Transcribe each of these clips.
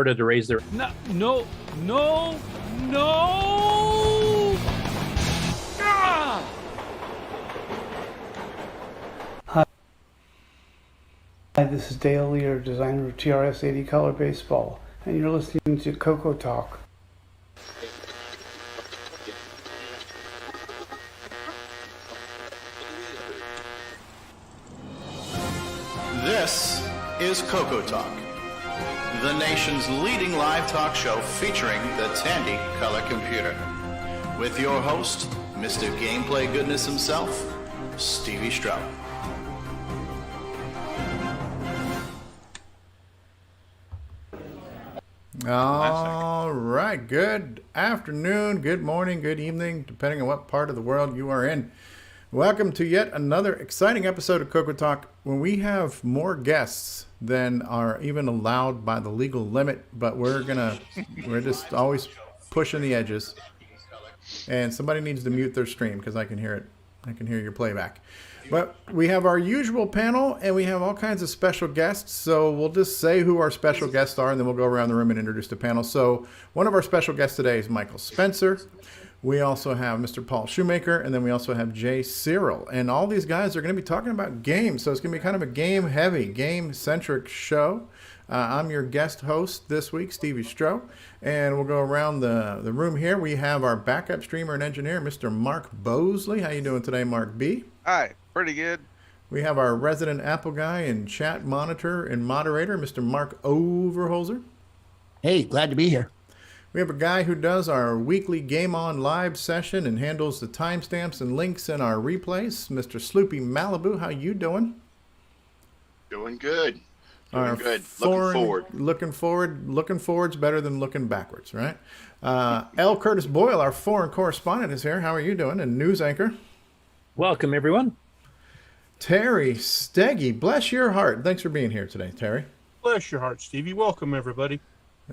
to raise their no. Ah! Hi, this is Dale Lear, designer of TRS-80 Color Baseball, and you're listening to CoCoTALK. This is CoCoTALK, the nation's leading live talk show featuring the Tandy color computer. With your host, Mr. Gameplay Goodness himself, Stevie Stroud. All right, good afternoon, good morning, good evening, depending on what part of the world you are in. Welcome to yet another exciting episode of CoCoTALK, when we have more guests than are even allowed by the legal limit, but we're just always pushing the edges. And somebody needs to mute their stream because I can hear it. I can hear your playback. But we have our usual panel, and we have all kinds of special guests. So we'll just say who our special guests are, and then we'll go around the room and introduce the panel. So one of our special guests today is Michael Spencer. We also have Mr. Paul Shoemaker, and then we also have Jay Searle. And all these guys are going to be talking about games. So it's going to be kind of a game-heavy, game-centric show. I'm your guest host this week, Stevie Stroh, and we'll go around the room here. We have our backup streamer and engineer, Mr. Mark Bosley. How you doing today, Mark B? Hi, pretty good. We have our resident Apple guy and chat monitor and moderator, Mr. Mark Overholzer. Hey, glad to be here. We have a guy who does our weekly GameON live session and handles the timestamps and links in our replays, Mr. Sloopy Malibu. How you doing? Doing good. Doing good. Looking forward. Looking forward's better than looking backwards, right? L. Curtis Boyle, our foreign correspondent, is here. How are you doing? And news anchor. Welcome, everyone. Terry Steege, bless your heart. Thanks for being here today, Terry. Bless your heart, Stevie. Welcome, everybody.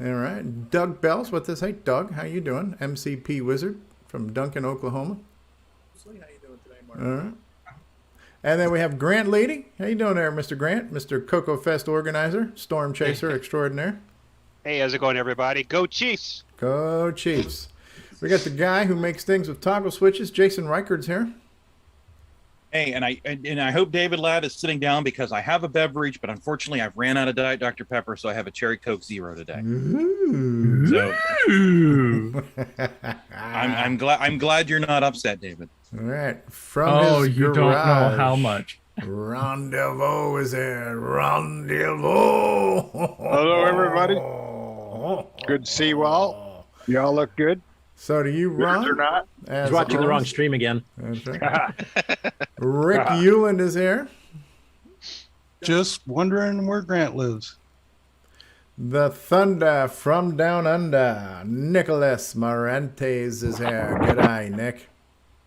All right. Doug Bell's with us. Hey, Doug, how you doing? MCP Wizard from Duncan, Oklahoma. How you doing today, Mark? All right. And then we have Grant Leedy. How you doing there, Mr. Grant? Mr. Coco Fest organizer, storm chaser extraordinaire. Hey, how's it going, everybody? Go Chiefs! Go Chiefs. We got the guy who makes things with toggle switches, Jason Reichard's here. Hey, and I hope David Ladd is sitting down because I have a beverage, but unfortunately I've ran out of Diet Dr. Pepper, so I have a Cherry Coke Zero today. Ooh. So I'm glad you're not upset, David. All right. From his you garage, don't know how much. Rendezvous is here. Rendezvous. Hello, everybody. Good to see you all. Y'all look good. So do you run? Or not? He's watching the wrong stream again. That's right. Rick Euland is here. Just wondering where Grant lives. The Thunder from Down Under, Nicholas Morantes is here. Good eye, Nick.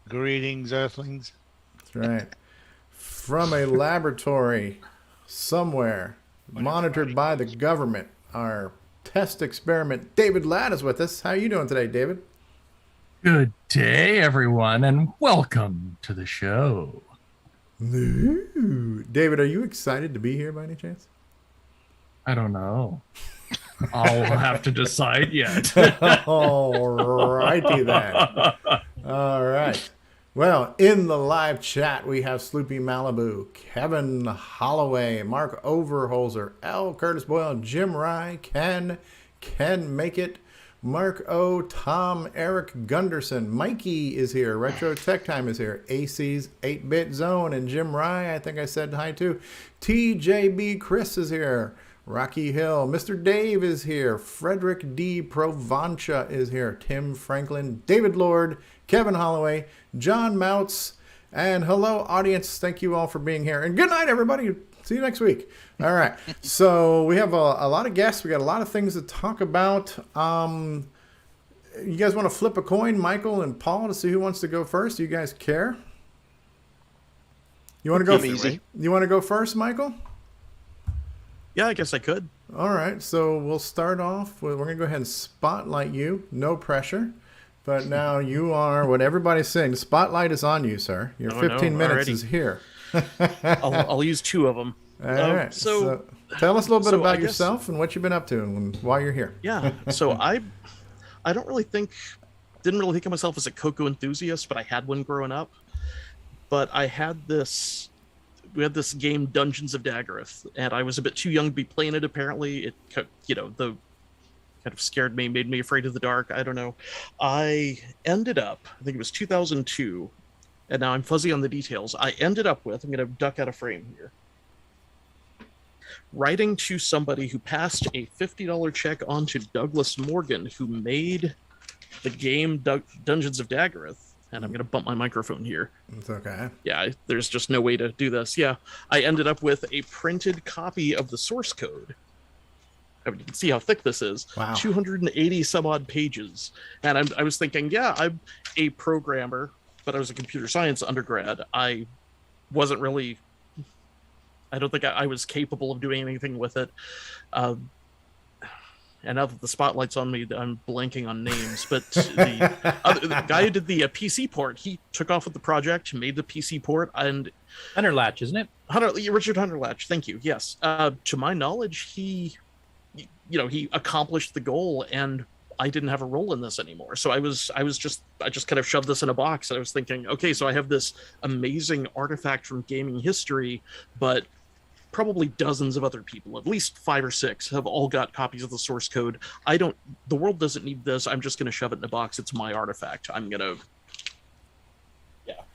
Greetings, Earthlings. That's right. From a laboratory somewhere, monitored by the government, our test experiment, David Ladd is with us. How are you doing today, David? Good day, everyone, and welcome to the show. Ooh. David, are you excited to be here by any chance? I don't know. I'll have to decide yet. All righty then. All right. Well, in the live chat, we have Sloopy Malibu, Kevin Holloway, Mark Overholzer, L. Curtis Boyle, Jim Rye, Ken Make It, Mark O, Tom, Eric Gunderson, Mikey is here, Retro Tech Time is here, AC's 8-Bit Zone, and Jim Rye, I think I said hi to. TJB Chris is here, Rocky Hill, Mr. Dave is here, Frederick D. Provancha is here, Tim Franklin, David Lord, Kevin Holloway, John Mounts, and hello, audience. Thank you all for being here. And good night, everybody. See you next week. All right. So we have a lot of guests. We got a lot of things to talk about. You guys want to flip a coin, Michael and Paul, to see who wants to go first? Do you guys care? You want to go? Easy. You want to go first, Michael? Yeah, I guess I could. All right. So we'll start off with, we're going to go ahead and spotlight you. No pressure. But now you are what everybody's saying. The spotlight is on you, sir. Your 15 minutes is here. I'll use two of them. All right. So Tell us a little bit So about I guess- yourself and what you've been up to and why you're here. Yeah. So I didn't really think of myself as a CoCo enthusiast, but I had one growing up. But we had this game Dungeons of Daggorath, and I was a bit too young to be playing it. Apparently, the kind of scared me, made me afraid of the dark. I don't know. I ended up, I think it was 2002, and now I'm fuzzy on the details. I ended up with, I'm going to duck out of frame here, writing to somebody who passed a $50 check on to Douglas Morgan, who made the game Dungeons of Daggorath. And I'm going to bump my microphone here. It's okay. Yeah, there's just no way to do this. Yeah, I ended up with a printed copy of the source code. I mean, you can see how thick this is. Wow. 280 some odd pages. And I was thinking, yeah, I'm a programmer, but I was a computer science undergrad. I wasn't really, I don't think I was capable of doing anything with it. And now that the spotlight's on me, I'm blanking on names. But the guy who did the PC port, he took off with the project, made the PC port, and Hunterlatch, isn't it? Richard Hunterlatch, thank you. Yes, to my knowledge, he accomplished the goal, and I didn't have a role in this anymore. So I just kind of shoved this in a box, and I was thinking, okay, so I have this amazing artifact from gaming history, but probably dozens of other people, at least 5 or 6, have all got copies of the source code. The world doesn't need this. I'm just going to shove it in a box. It's my artifact.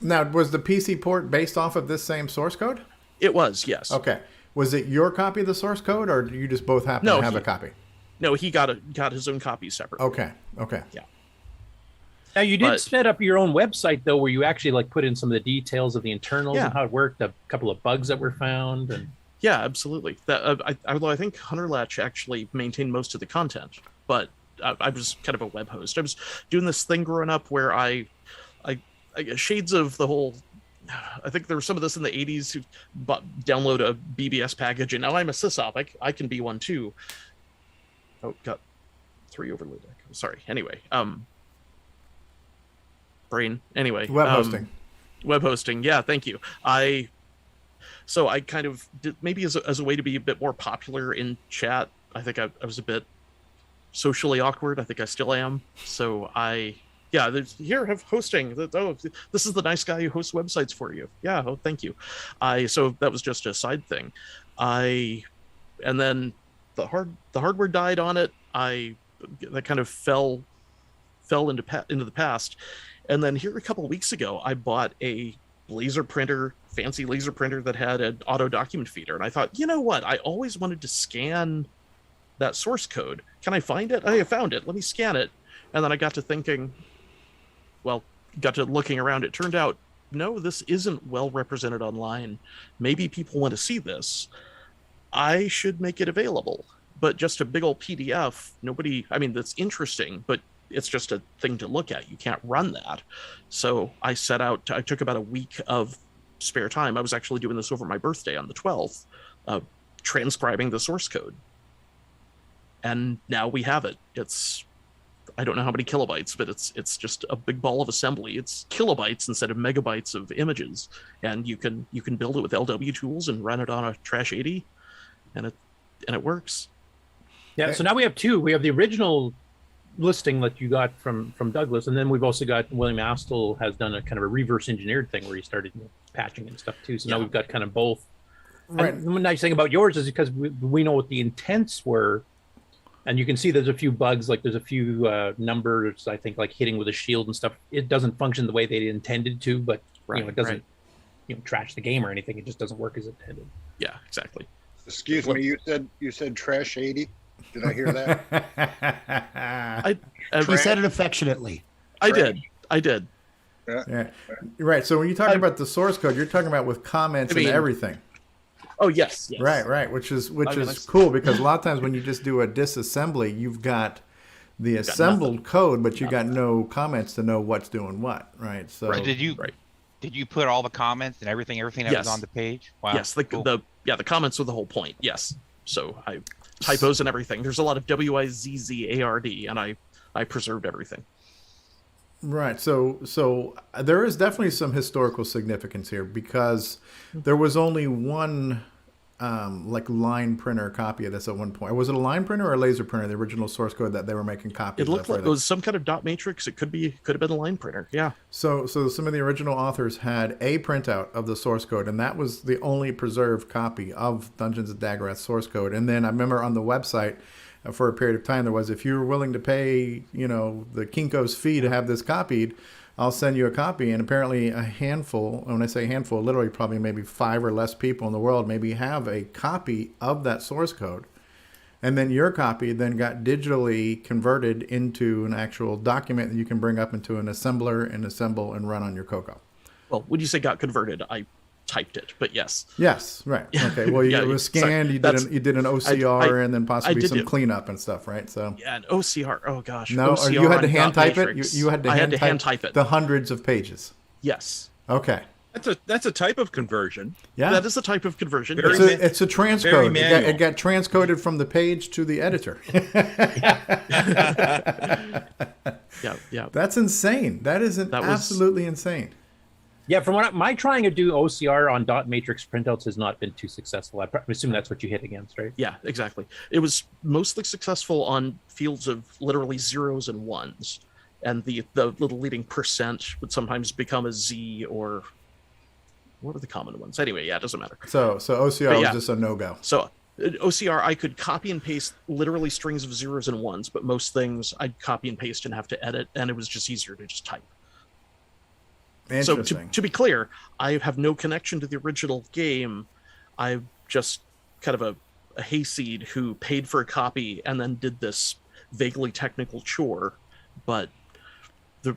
Now, was the PC port based off of this same source code? It was, yes. Okay. Was it your copy of the source code, or do you just both happen to have a copy? No, he got his own copy separately. Okay. Yeah. Now you did set up your own website though, where you actually put in some of the details of the internals and how it worked, a couple of bugs that were found, and yeah, absolutely. Although I think Hunterlatch actually maintained most of the content, but I was kind of a web host. I was doing this thing growing up where I shades of the whole. I think there was some of this in the 80s who download a BBS package, and now I'm a sysop. I can be one too. Oh, got 3 overload. Sorry. Anyway, brain. Anyway, web hosting. Web hosting. Yeah, thank you. So I kind of did, maybe as a way to be a bit more popular in chat. I think I was a bit socially awkward. I think I still am. So have hosting. Oh, this is the nice guy who hosts websites for you. Yeah. Oh, thank you. So that was just a side thing. And then the hardware died on it. That kind of fell into the past. And then here a couple of weeks ago, I bought a fancy laser printer that had an auto document feeder. And I thought, you know what? I always wanted to scan that source code. Can I find it? I found it. Let me scan it. And then I got to thinking, got to looking around. It turned out, no, this isn't well represented online. Maybe people want to see this. I should make it available. But just a big old PDF, that's interesting, but it's just a thing to look at. You can't run that. So I took about a week of spare time. I was actually doing this over my birthday on the 12th, transcribing the source code. And now we have it. I don't know how many kilobytes, but it's just a big ball of assembly. It's kilobytes instead of megabytes of images. And you can build it with LW tools and run it on a Trash 80, and it works. Yeah, so now we have 2. We have the original listing that you got from Douglas, and then we've also got William Astle has done a kind of a reverse engineered thing where he started patching and stuff too. So now we've got kind of both. Right. And the nice thing about yours is because we know what the intents were, and you can see there's a few bugs, like there's a few numbers, I think, like hitting with a shield and stuff. It doesn't function the way they intended to, but it doesn't trash the game or anything. It just doesn't work as intended. Yeah, exactly. Excuse me, you said Trash 80? Did I hear that? He said it affectionately. I did. Yeah. Right. So when you talk about the source code, you're talking about with comments and everything. Oh, yes. Right. Which is cool, because a lot of times when you just do a disassembly, you've got the assembled code, but you got no comments to know what's doing what. Right. So did you put all the comments and everything that was on the page? Wow. Yes. The comments were the whole point. Yes. So typos and everything. There's a lot of WIZZARD, and I preserved everything. Right. So there is definitely some historical significance here, because there was only one like line printer copy of this at one point. Was it a line printer or a laser printer? The original source code that they were making copies. It looked like it was some kind of dot matrix. It could have been a line printer. Yeah. So some of the original authors had a printout of the source code, and that was the only preserved copy of Dungeons of Daggorath source code. And then I remember on the website for a period of time there was, if you were willing to pay, the Kinko's fee to have this copied, I'll send you a copy. And apparently a handful, when I say handful, literally probably maybe 5 or less people in the world maybe have a copy of that source code. And then your copy then got digitally converted into an actual document that you can bring up into an assembler and assemble and run on your CoCo. Well, when you say got converted, I typed it, but yes. Yes, right. Okay. Well, it was scanned. You did an OCR and then possibly some cleanup and stuff, right? So yeah, an OCR. Oh gosh. No, OCR you had to hand type it. You had to hand type it. The hundreds of pages. Yes. Okay. That's a type of conversion. Yeah, that is a type of conversion. It's a transcode. It got transcoded from the page to the editor. Yeah. That's insane. That is absolutely insane. Yeah, from what my trying to do OCR on dot matrix printouts has not been too successful. I assume that's what you hit against, right? Yeah, exactly. It was mostly successful on fields of literally zeros and ones, and the little leading percent would sometimes become a Z or what are the common ones? Anyway, yeah, it doesn't matter. So OCR was just a no-go. So OCR, I could copy and paste literally strings of zeros and ones, but most things I'd copy and paste and have to edit, and it was just easier to just type. So to be clear, I have no connection to the original game. I'm just kind of a hayseed who paid for a copy and then did this vaguely technical chore. But the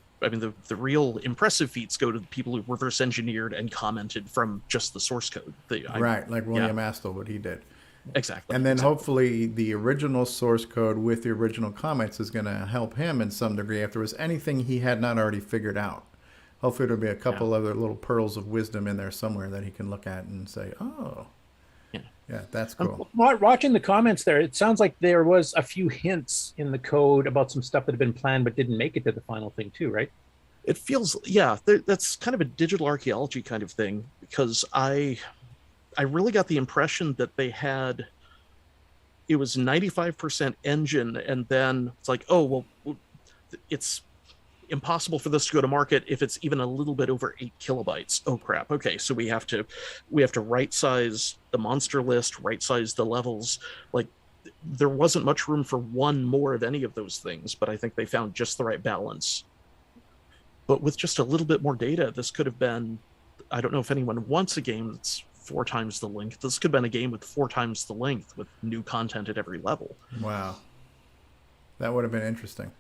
real impressive feats go to the people who reverse engineered and commented from just the source code. Right, like William Astle, what he did. Exactly. And then hopefully the original source code with the original comments is going to help him in some degree if there was anything he had not already figured out. Hopefully there'll be a couple other little pearls of wisdom in there somewhere that he can look at and say, oh, yeah, that's cool. Watching the comments there, it sounds like there was a few hints in the code about some stuff that had been planned but didn't make it to the final thing too, right? It feels, that's kind of a digital archaeology kind of thing, because I really got the impression that they had, it was 95% engine, and then it's like, oh, well, it's impossible for this to go to market if it's even a little bit over 8 kilobytes. Oh crap. Okay, so we have to right size the monster list, right size the levels. Like, there wasn't much room for one more of any of those things, but I think they found just the right balance. But with just a little bit more data, this could have been, I don't know if anyone wants a game that's 4 times the length. This could have been a game with 4 times the length with new content at every level. Wow. That would have been interesting.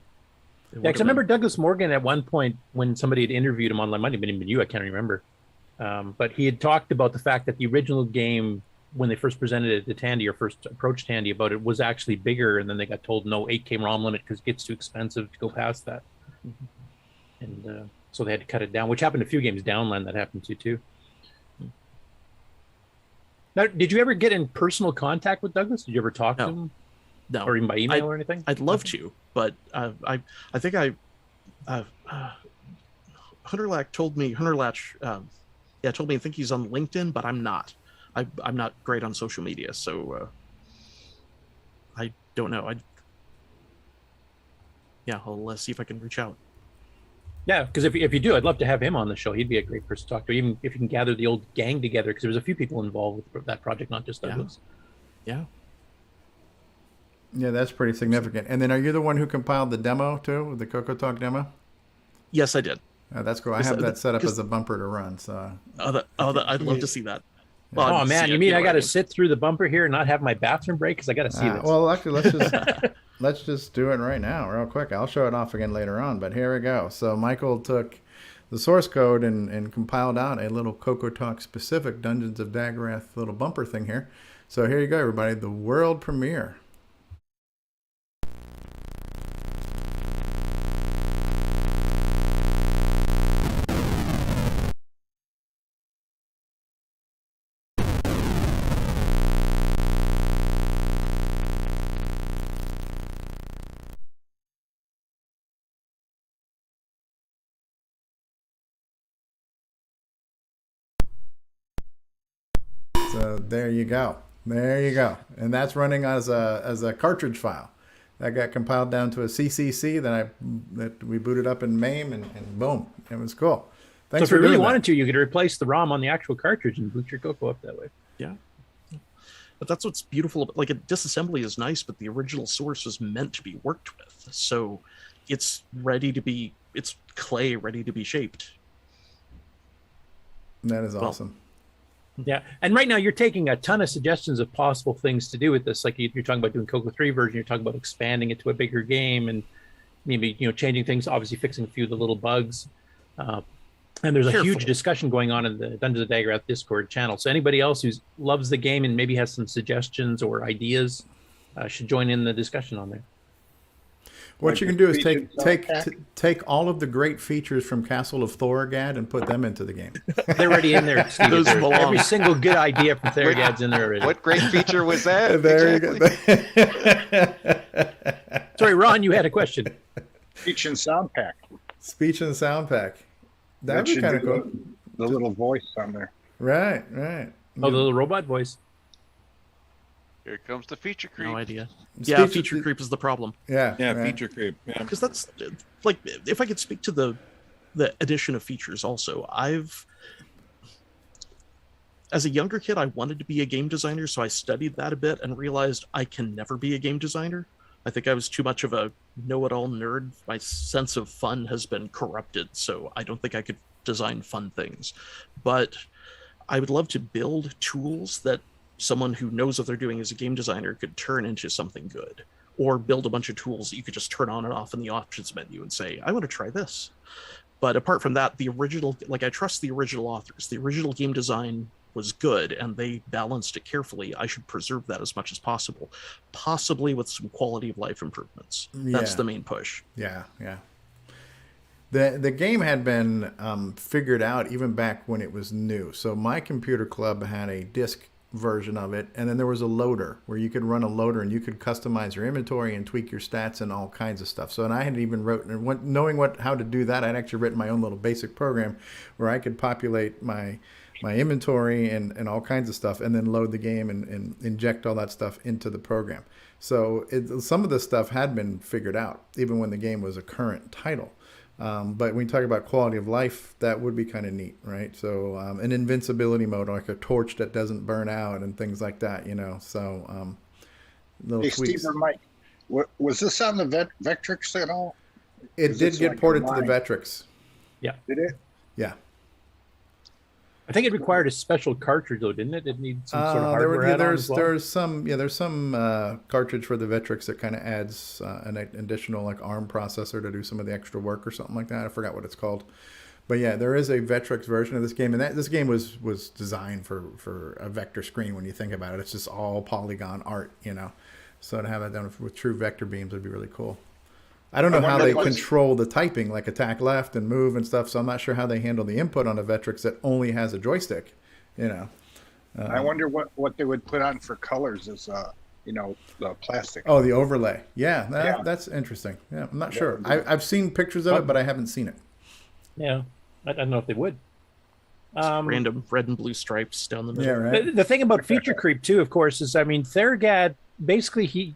Yeah, because I remember Douglas Morgan at one point when somebody had interviewed him online, might have been even you, I can't remember. But he had talked about the fact that the original game, when they first presented it to Tandy or first approached Tandy about it, was actually bigger, and then they got told no 8K ROM limit because it gets too expensive to go past that. Mm-hmm. And so they had to cut it down, which happened a few games downline that happened to too. Now, did you ever get in personal contact with Douglas? Did you ever talk to him? No, or even by email or anything? I'd love to, but I think Hunterlatch told me I think he's on LinkedIn, but I'm not. I'm not great on social media, so I don't know. I'll see if I can reach out. Yeah, because if you do, I'd love to have him on the show. He'd be a great person to talk to, even if you can gather the old gang together, because there was a few people involved with that project, not just Douglas. Yeah, that's pretty significant. And then are you the one who compiled the demo too, the CoCoTALK demo? Yes, I did. That's cool. I have that set up as a bumper to run. So. I'd love to see that. Well, oh man, you mean I got to sit through the bumper here and not have my bathroom break because I got to see this? Well, actually, let's just do it right now, real quick. I'll show it off again later on, but here we go. So Micheal took the source code and compiled out a little CoCoTALK specific Dungeons of Daggorath little bumper thing here. So here you go, everybody. The world premiere. So there you go. There you go. And that's running as a cartridge file. That got compiled down to a CCC that we booted up in MAME, and boom, it was cool. Thanks so if for you really doing wanted that. to, you could replace the ROM on the actual cartridge and boot your CoCo up that way. Yeah. But that's what's beautiful. Like, a disassembly is nice, but the original source was meant to be worked with. So it's it's clay ready to be shaped. That is awesome. Yeah, and right now you're taking a ton of suggestions of possible things to do with this. Like you're talking about doing CoCo 3 version, you're talking about expanding it to a bigger game, and maybe changing things. Obviously, fixing a few of the little bugs. And there's a huge discussion going on in the Dungeons of Daggorath Discord channel. So anybody else who loves the game and maybe has some suggestions or ideas should join in the discussion on there. What you can do is take all of the great features from Castle of Thorogad and put them into the game. They're already in there, Steve. Every single good idea from Thorogad's in there already. What great feature was that? There exactly. you go. Sorry, Ron, you had a question. Speech and sound pack. Speech and sound pack. That'd be kind of cool. The little voice on there. Right. Oh, the little robot voice. Here comes the feature creep. No idea. Yeah, feature creep is the problem. Yeah, right. Feature creep. Yeah, because that's like, if I could speak to the addition of features also, as a younger kid, I wanted to be a game designer, so I studied that a bit and realized I can never be a game designer. I think I was too much of a know-it-all nerd. My sense of fun has been corrupted, so I don't think I could design fun things. But I would love to build tools that someone who knows what they're doing as a game designer could turn into something good, or build a bunch of tools that you could just turn on and off in the options menu and say, I want to try this. But apart from that, the original, I trust the original authors. The original game design was good and they balanced it carefully. I should preserve that as much as possible, possibly with some quality of life improvements. That's the main push. Yeah. The game had been figured out even back when it was new. So my computer club had a disk version of it, and then there was a loader where you could run a loader and you could customize your inventory and tweak your stats and all kinds of stuff. So, and I had even knowing how to do that, I'd actually written my own little basic program where I could populate my inventory and all kinds of stuff, and then load the game and inject all that stuff into the program. So some of this stuff had been figured out even when the game was a current title. But when you talk about quality of life, that would be kind of neat, right? So an invincibility mode, like a torch that doesn't burn out and things like that, So little hey, tweaks. Steve or Mike, was this on the Vectrix at all? It did get ported to the Vectrix. Yeah. Did it? Yeah. I think it required a special cartridge, though, didn't it? It needed some sort of hardware add-on as well. There's some cartridge for the Vectrix that kind of adds an additional ARM processor to do some of the extra work or something like that. I forgot what it's called, but yeah, there is a Vectrix version of this game, and this game was designed for a vector screen. When you think about it, it's just all polygon art, So to have that done with true vector beams would be really cool. I don't know how they control the typing, like attack left and move and stuff. So I'm not sure how they handle the input on a Vectrix that only has a joystick. I wonder what they would put on for colors as the plastic. Oh, the overlay. Yeah, that's interesting. Yeah, I'm not sure. I've seen pictures of it, but I haven't seen it. Yeah, I don't know if they would. Random red and blue stripes down the middle. Yeah, right. The thing about feature creep too, of course, is Thorogad basically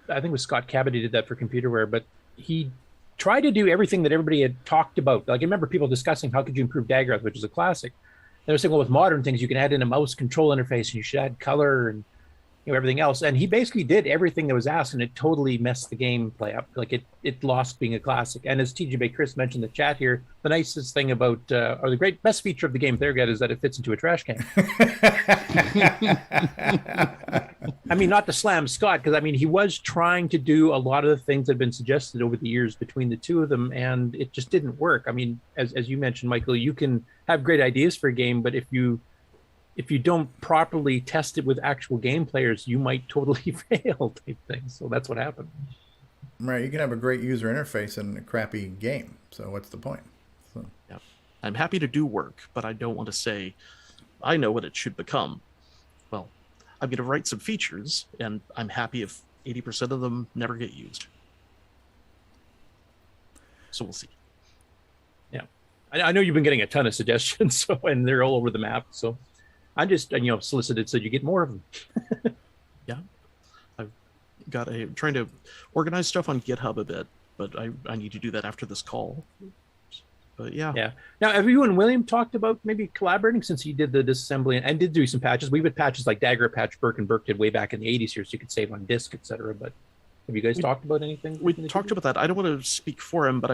I think it was Scott Cabot who did that for Computerware, but he tried to do everything that everybody had talked about. Like I remember people discussing how could you improve Daggorath, which is a classic. They were saying, well, with modern things, you can add in a mouse control interface and you should add color and everything else. And he basically did everything that was asked, and it totally messed the gameplay up. Like it lost being a classic. And as TJ Chris mentioned in the chat here, the nicest thing about, or the best feature of the game Thorogad is that it fits into a trash can. I mean, not to slam Scott, because he was trying to do a lot of the things that have been suggested over the years between the two of them, and it just didn't work. As you mentioned, Michael, you can have great ideas for a game, but if you don't properly test it with actual game players, you might totally fail type thing. So that's what happened. Right. You can have a great user interface and a crappy game. So what's the point? So. Yeah. I'm happy to do work, but I don't want to say I know what it should become. Well, I'm going to write some features, and I'm happy if 80% of them never get used. So we'll see. Yeah. I know you've been getting a ton of suggestions, and they're all over the map. So I'm just solicited so you get more of them. Yeah, I've got trying to organize stuff on GitHub a bit, but I need to do that after this call. But yeah. Now, have you and William talked about maybe collaborating, since he did the disassembly and did do some patches? We had patches like Dagger patch Burke and Burke did way back in the 80s here, so you could save on disk, etc. But have you guys talked about anything? We talked about that. I don't want to speak for him, but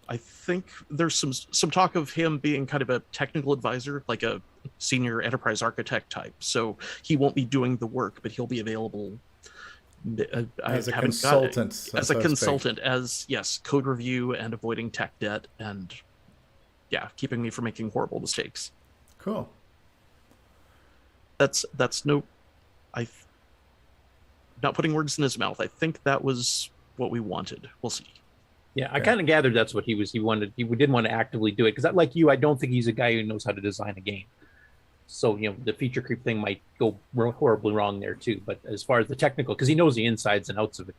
I think there's some talk of him being kind of a technical advisor, like a senior enterprise architect type. So he won't be doing the work, but he'll be available as a consultant. Yes, code review and avoiding tech debt and keeping me from making horrible mistakes. Cool. Not putting words in his mouth. I think that was what we wanted. We'll see. Yeah, I kind of gathered that's what he wanted. He didn't want to actively do it because, like you, I don't think he's a guy who knows how to design a game. So the feature creep thing might go horribly wrong there too. But as far as the technical, because he knows the insides and outs of it,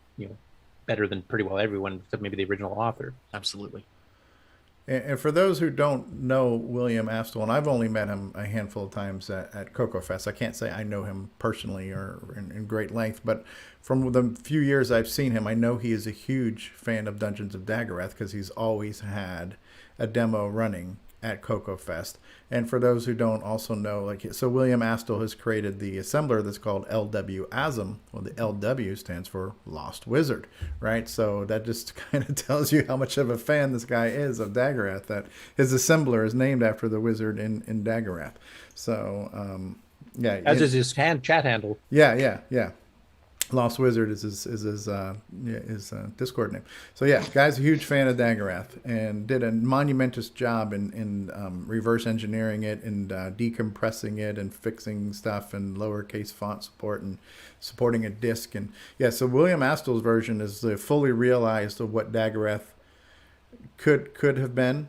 better than pretty well everyone except maybe the original author. Absolutely. And for those who don't know William Astle, and I've only met him a handful of times at CoCoFest, I can't say I know him personally or in great length, but from the few years I've seen him, I know he is a huge fan of Dungeons of Daggorath because he's always had a demo running at CoCoFest. And for those who don't also know, so William Astle has created the assembler that's called LWASM. Well, the LW stands for Lost Wizard, right? So that just kind of tells you how much of a fan this guy is of Daggorath, that his assembler is named after the wizard in Daggorath. So, As is his chat handle. Yeah. Lost Wizard is his Discord name. So guy's a huge fan of Daggorath and did a monumentous job in reverse engineering it and decompressing it and fixing stuff and lowercase font support and supporting a disk. And so William Astle's version is fully realized of what Daggorath could have been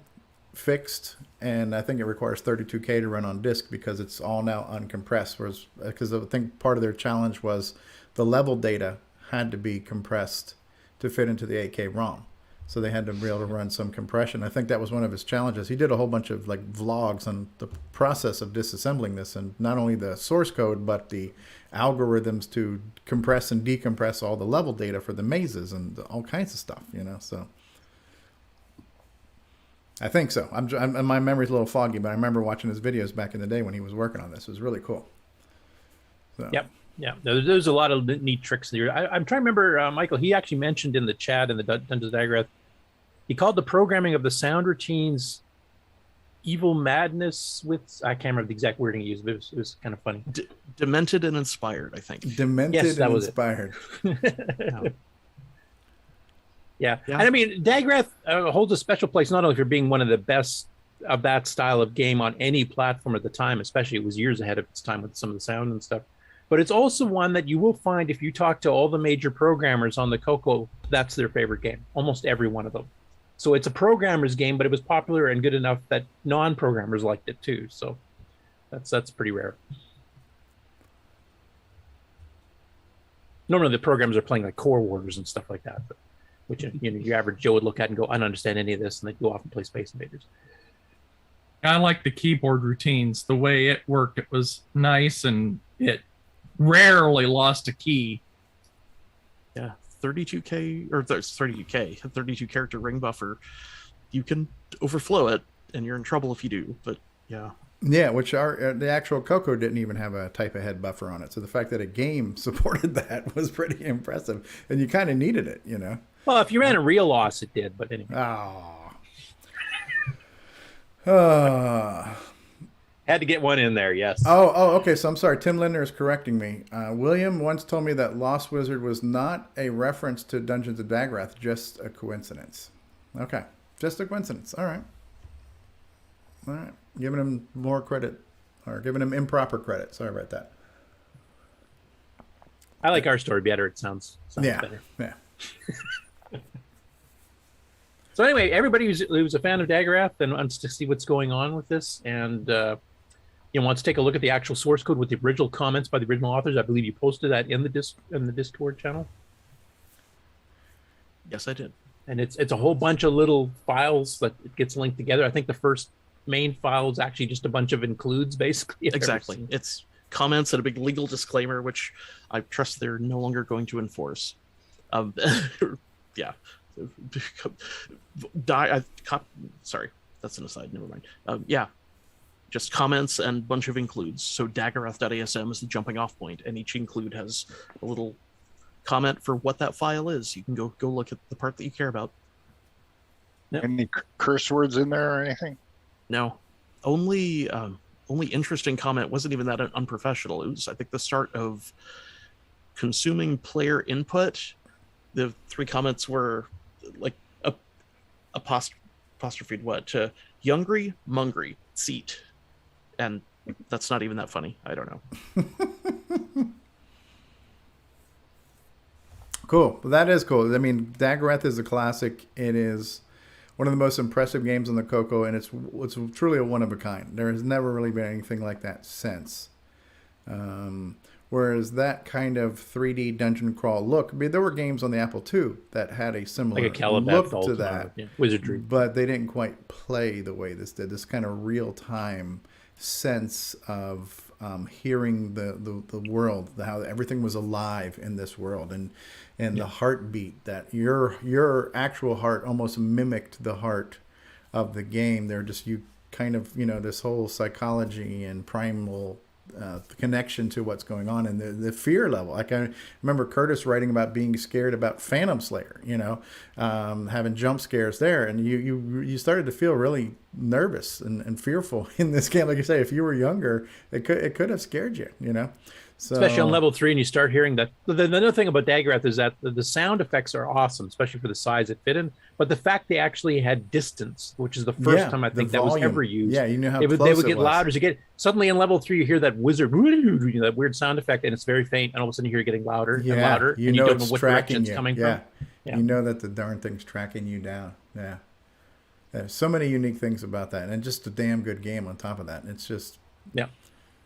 fixed, and I think it requires 32K to run on disk because it's all now uncompressed. Whereas, because I think part of their challenge was the level data had to be compressed to fit into the 8K ROM. So they had to be able to run some compression. I think that was one of his challenges. He did a whole bunch of vlogs on the process of disassembling this, and not only the source code, but the algorithms to compress and decompress all the level data for the mazes and all kinds of stuff, so. I think so. My memory's a little foggy, but I remember watching his videos back in the day when he was working on this. It was really cool. So. Yep. Yeah, there's a lot of neat tricks there. I'm trying to remember, Micheal, he actually mentioned in the chat in the Dungeons of Daggorath, he called the programming of the sound routines evil madness with, I can't remember the exact wording he used, but it was kind of funny. Demented and inspired, I think. Demented and inspired. Yeah. And I mean, Daggorath holds a special place not only for being one of the best of that style of game on any platform at the time, especially it was years ahead of its time with some of the sound and stuff, but it's also one that you will find if you talk to all the major programmers on the CoCo, that's their favorite game, almost every one of them. So it's a programmer's game, but it was popular and good enough that non-programmers liked it too. So that's pretty rare. Normally the programmers are playing like Core Wars and stuff like that, but which your average Joe would look at and go, I don't understand any of this, and they'd go off and play Space Invaders. I like the keyboard routines. The way it worked, it was nice, and it rarely lost a key. Yeah, 32K, or 32K, a 32 character ring buffer. You can overflow it, and you're in trouble if you do, but yeah. Yeah, which the actual CoCo didn't even have a type ahead buffer on it. So the fact that a game supported that was pretty impressive, and you kind of needed it, Well, if you ran a real loss, it did, but anyway. Had to get one in there, yes. Okay. So I'm sorry. Tim Lindner is correcting me. William once told me that Lost Wizard was not a reference to Dungeons of Daggorath, just a coincidence. Okay. Just a coincidence. All right. Giving him more credit, or giving him improper credit. Sorry about that. I like our story better. It sounds better. Yeah. So anyway, everybody who's a fan of Daggorath and wants to see what's going on with this, and wants to take a look at the actual source code with the original comments by the original authors, I believe you posted that in the Discord channel. Yes, I did. And it's a whole bunch of little files that it gets linked together. I think the first main file is actually just a bunch of includes, basically. Exactly. It's comments and a big legal disclaimer, which I trust they're no longer going to enforce. Yeah. Sorry, that's an aside. Never mind. Yeah. Just comments and a bunch of includes. So Daggorath.asm is the jumping off point, and each include has a little comment for what that file is. You can go look at the part that you care about. Yep. Any curse words in there or anything? No. Only interesting comment wasn't even that unprofessional. It was, I think, the start of consuming player input. The 3 comments were like apostrophe what? Youngry, mungry, seat. And that's not even that funny. I don't know. Cool. Well, that is cool. I mean, Daggorath is a classic. It is one of the most impressive games on the CoCo, and it's truly a one of a kind. There has never really been anything like that since. Whereas that kind of 3D dungeon crawl look, I mean, there were games on the Apple II that had a similar like a look to that, Wizardry, but they didn't quite play the way this did. This kind of real time sense of hearing the world, how everything was alive in this world, and the heartbeat, that your actual heart almost mimicked the heart of the game. They're just, you kind of, this whole psychology and primal connection to what's going on, and the fear level. Like, I remember Curtis writing about being scared about Phantom Slayer, having jump scares there, and you started to feel really nervous and fearful in this game. Like you say, if you were younger, it could have scared you, So, especially on level 3, and you start hearing that. Another thing about Daggorath is that the sound effects are awesome, especially for the size it fit in. But the fact they actually had distance, which is the first time I think that was ever used. Yeah, you know how they close would get was. louder. As you get suddenly in level 3, you hear that wizard, that weird sound effect, and it's very faint. And all of a sudden, you hear it getting louder and louder, and you don't know what direction it's coming from. Yeah, you know that the darn thing's tracking you down. Yeah, there's so many unique things about that, and just a damn good game on top of that. It's just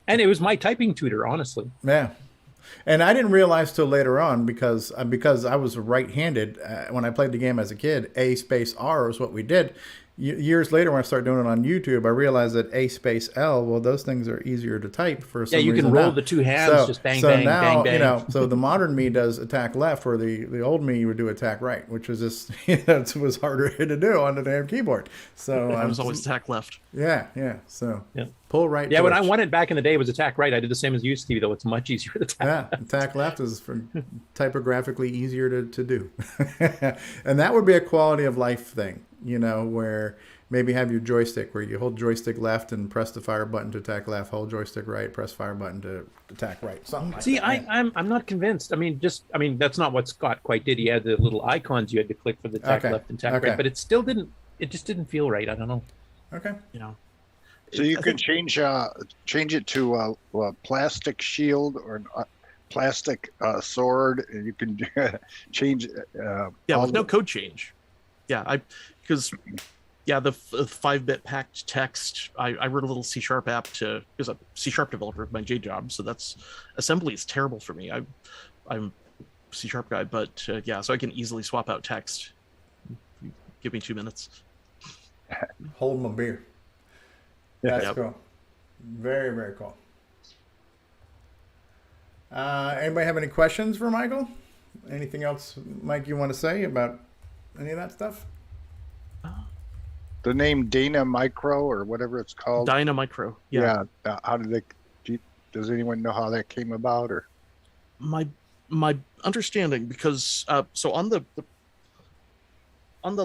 and it was my typing tutor, honestly. Yeah. And I didn't realize till later on, because I was right-handed when I played the game as a kid. A space R is what we did. Years later, when I started doing it on YouTube, I realized that A space L, well, those things are easier to type for some reason. Yeah, you can roll the 2 hands, just bang, bang, now, bang, bang. So the modern me does attack left, where the old me would do attack right, which was just, it was harder to do on the damn keyboard. So I was always attack left. Yeah. So pull right. Yeah, when I won it back in the day, it was attack right. I did the same as used to be, though. It's much easier to attack. Attack left is typographically easier to do. And that would be a quality of life thing, where maybe have your joystick where you hold joystick left and press the fire button to attack left, hold joystick right, press fire button to attack right. Something like that. I'm not convinced. I mean, that's not what Scott quite did. He had the little icons you had to click for the attack left and attack right, but it just didn't feel right. I don't know. Okay. So you can change it to a plastic shield or a plastic sword, and you can change. With no code change. Because the 5-bit packed text. I wrote a little C# app because I'm a C# developer with my J job, so that's assembly is terrible for me. I'm a C# guy, but so I can easily swap out text. Give me 2 minutes. Hold my beer. That's cool. Very, very cool. Anybody have any questions for Michael? Anything else, Mike, you want to say about any of that stuff? The name Dana Micro or whatever it's called. Dyna Micro. Yeah. How did does anyone know how that came about? Or my understanding, because so on the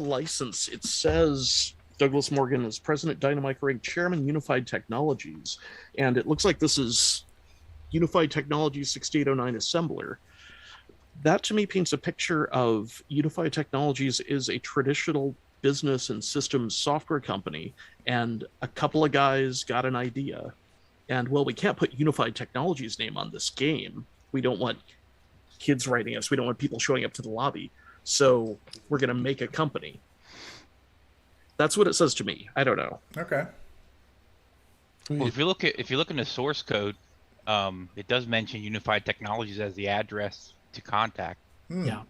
license it says Douglas Morgan is President Dynamicro Inc., Chairman Unified Technologies, and it looks like this is Unified Technologies 6809 Assembler. That to me paints a picture of Unified Technologies is a traditional business and systems software company, and a couple of guys got an idea, and we can't put Unified Technologies name on this game. We don't want kids writing us. We don't want people showing up to the lobby. So we're going to make a company. That's what it says to me. I don't know. Okay. Well, if you look in the source code, it does mention Unified Technologies as the address to contact. Yeah.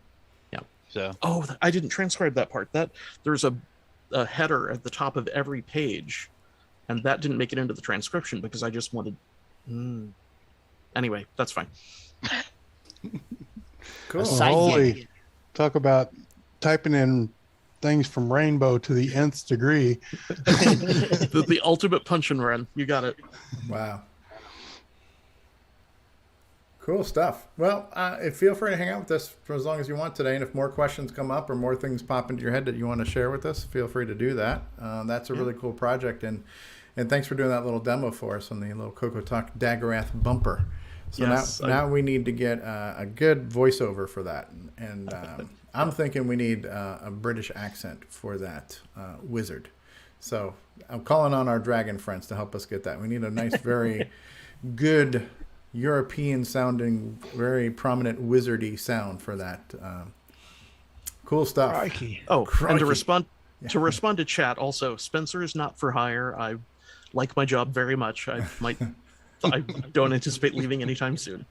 So. Oh, I didn't transcribe that part. That there's a header at the top of every page and that didn't make it into the transcription because I just wanted. Anyway, that's fine. Cool. Holy, talk about typing in things from rainbow to the nth degree. the ultimate punch and run. You got it. Wow. Cool stuff. Well, feel free to hang out with us for as long as you want today. And if more questions come up or more things pop into your head that you want to share with us, feel free to do that. That's a really cool project. And thanks for doing that little demo for us on the little CoCoTALK Daggorath bumper. So yes, now we need to get a good voiceover for that. And I'm thinking we need a British accent for that wizard. So I'm calling on our dragon friends to help us get that. We need a nice, very good European sounding, very prominent wizardy sound for that. Cool stuff. Crikey. Oh, Crikey. And to respond to chat also, Spencer is not for hire. I like my job very much. I don't anticipate leaving anytime soon.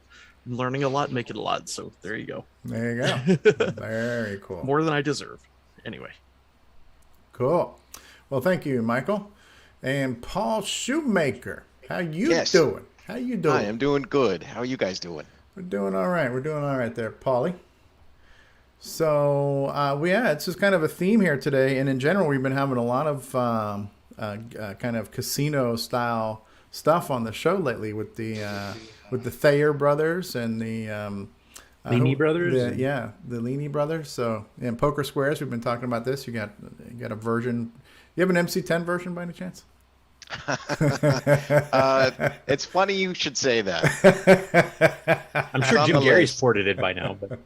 I'm learning a lot, making a lot. So there you go. There you go. Very cool. More than I deserve. Anyway. Cool. Well, thank you, Michael. And Paul Shoemaker, how you Yes. doing? How you doing? I am doing good. How are you guys doing? We're doing all right. We're doing all right there, Paulie. So, it's just kind of a theme here today. And in general, we've been having a lot of kind of casino-style stuff on the show lately with the Thayer brothers and the Leany brothers. The Leany brothers. So, in Poker Squares, we've been talking about this. You got a version. You have an MC10 version by any chance? It's funny you should say that. I'm sure Jim Gerrie's ported it by now, but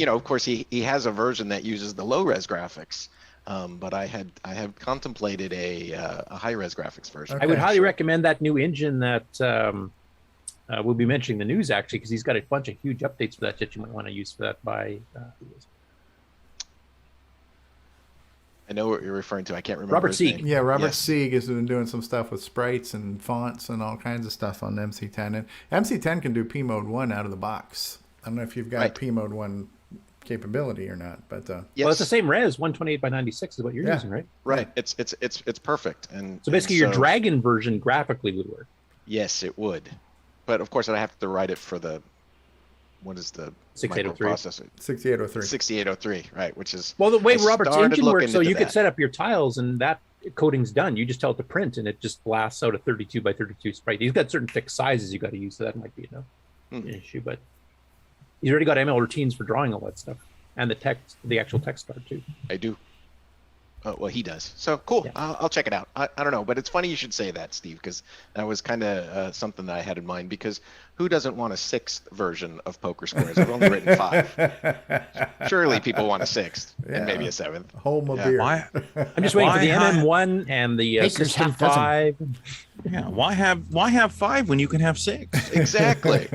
of course, he has a version that uses the low res graphics. But I have contemplated a high res graphics version. I would highly recommend that new engine that we'll be mentioning in the news actually, because he's got a bunch of huge updates for that you might want to use for that by. I know what you're referring to. I can't remember. Robert Sieg. Yeah, Robert Sieg has been doing some stuff with sprites and fonts and all kinds of stuff on MC10. And MC10 can do P Mode 1 out of the box. I don't know if you've got P Mode 1 capability or not, but well, it's the same res. 128 by 96 is what you're using, right? Right. It's perfect. And so basically, your Dragon version graphically would work. Yes, it would. But of course, I have to write it for the. What is the 6803 processor? 6803. 6803, right? Which is well, the way Robert's engine works, so you could could set up your tiles, and that coding's done. You just tell it to print, and it just blasts out a 32 by 32 sprite. He's got certain fixed sizes you got to use, so that might be an issue. But he's already got ML routines for drawing all that stuff, and the actual text card too. I do. Oh, well, he does. So cool. Yeah. I'll check it out. I don't know, but it's funny you should say that, Steve, because that was kind of something that I had in mind. Because who doesn't want a 6th version of Poker Squares? I've only written 5. Surely people want a 6th and maybe a 7th. Hold my beer. I'm just waiting for the MM1 and the System 5. Yeah, why have 5 when you can have 6? Exactly.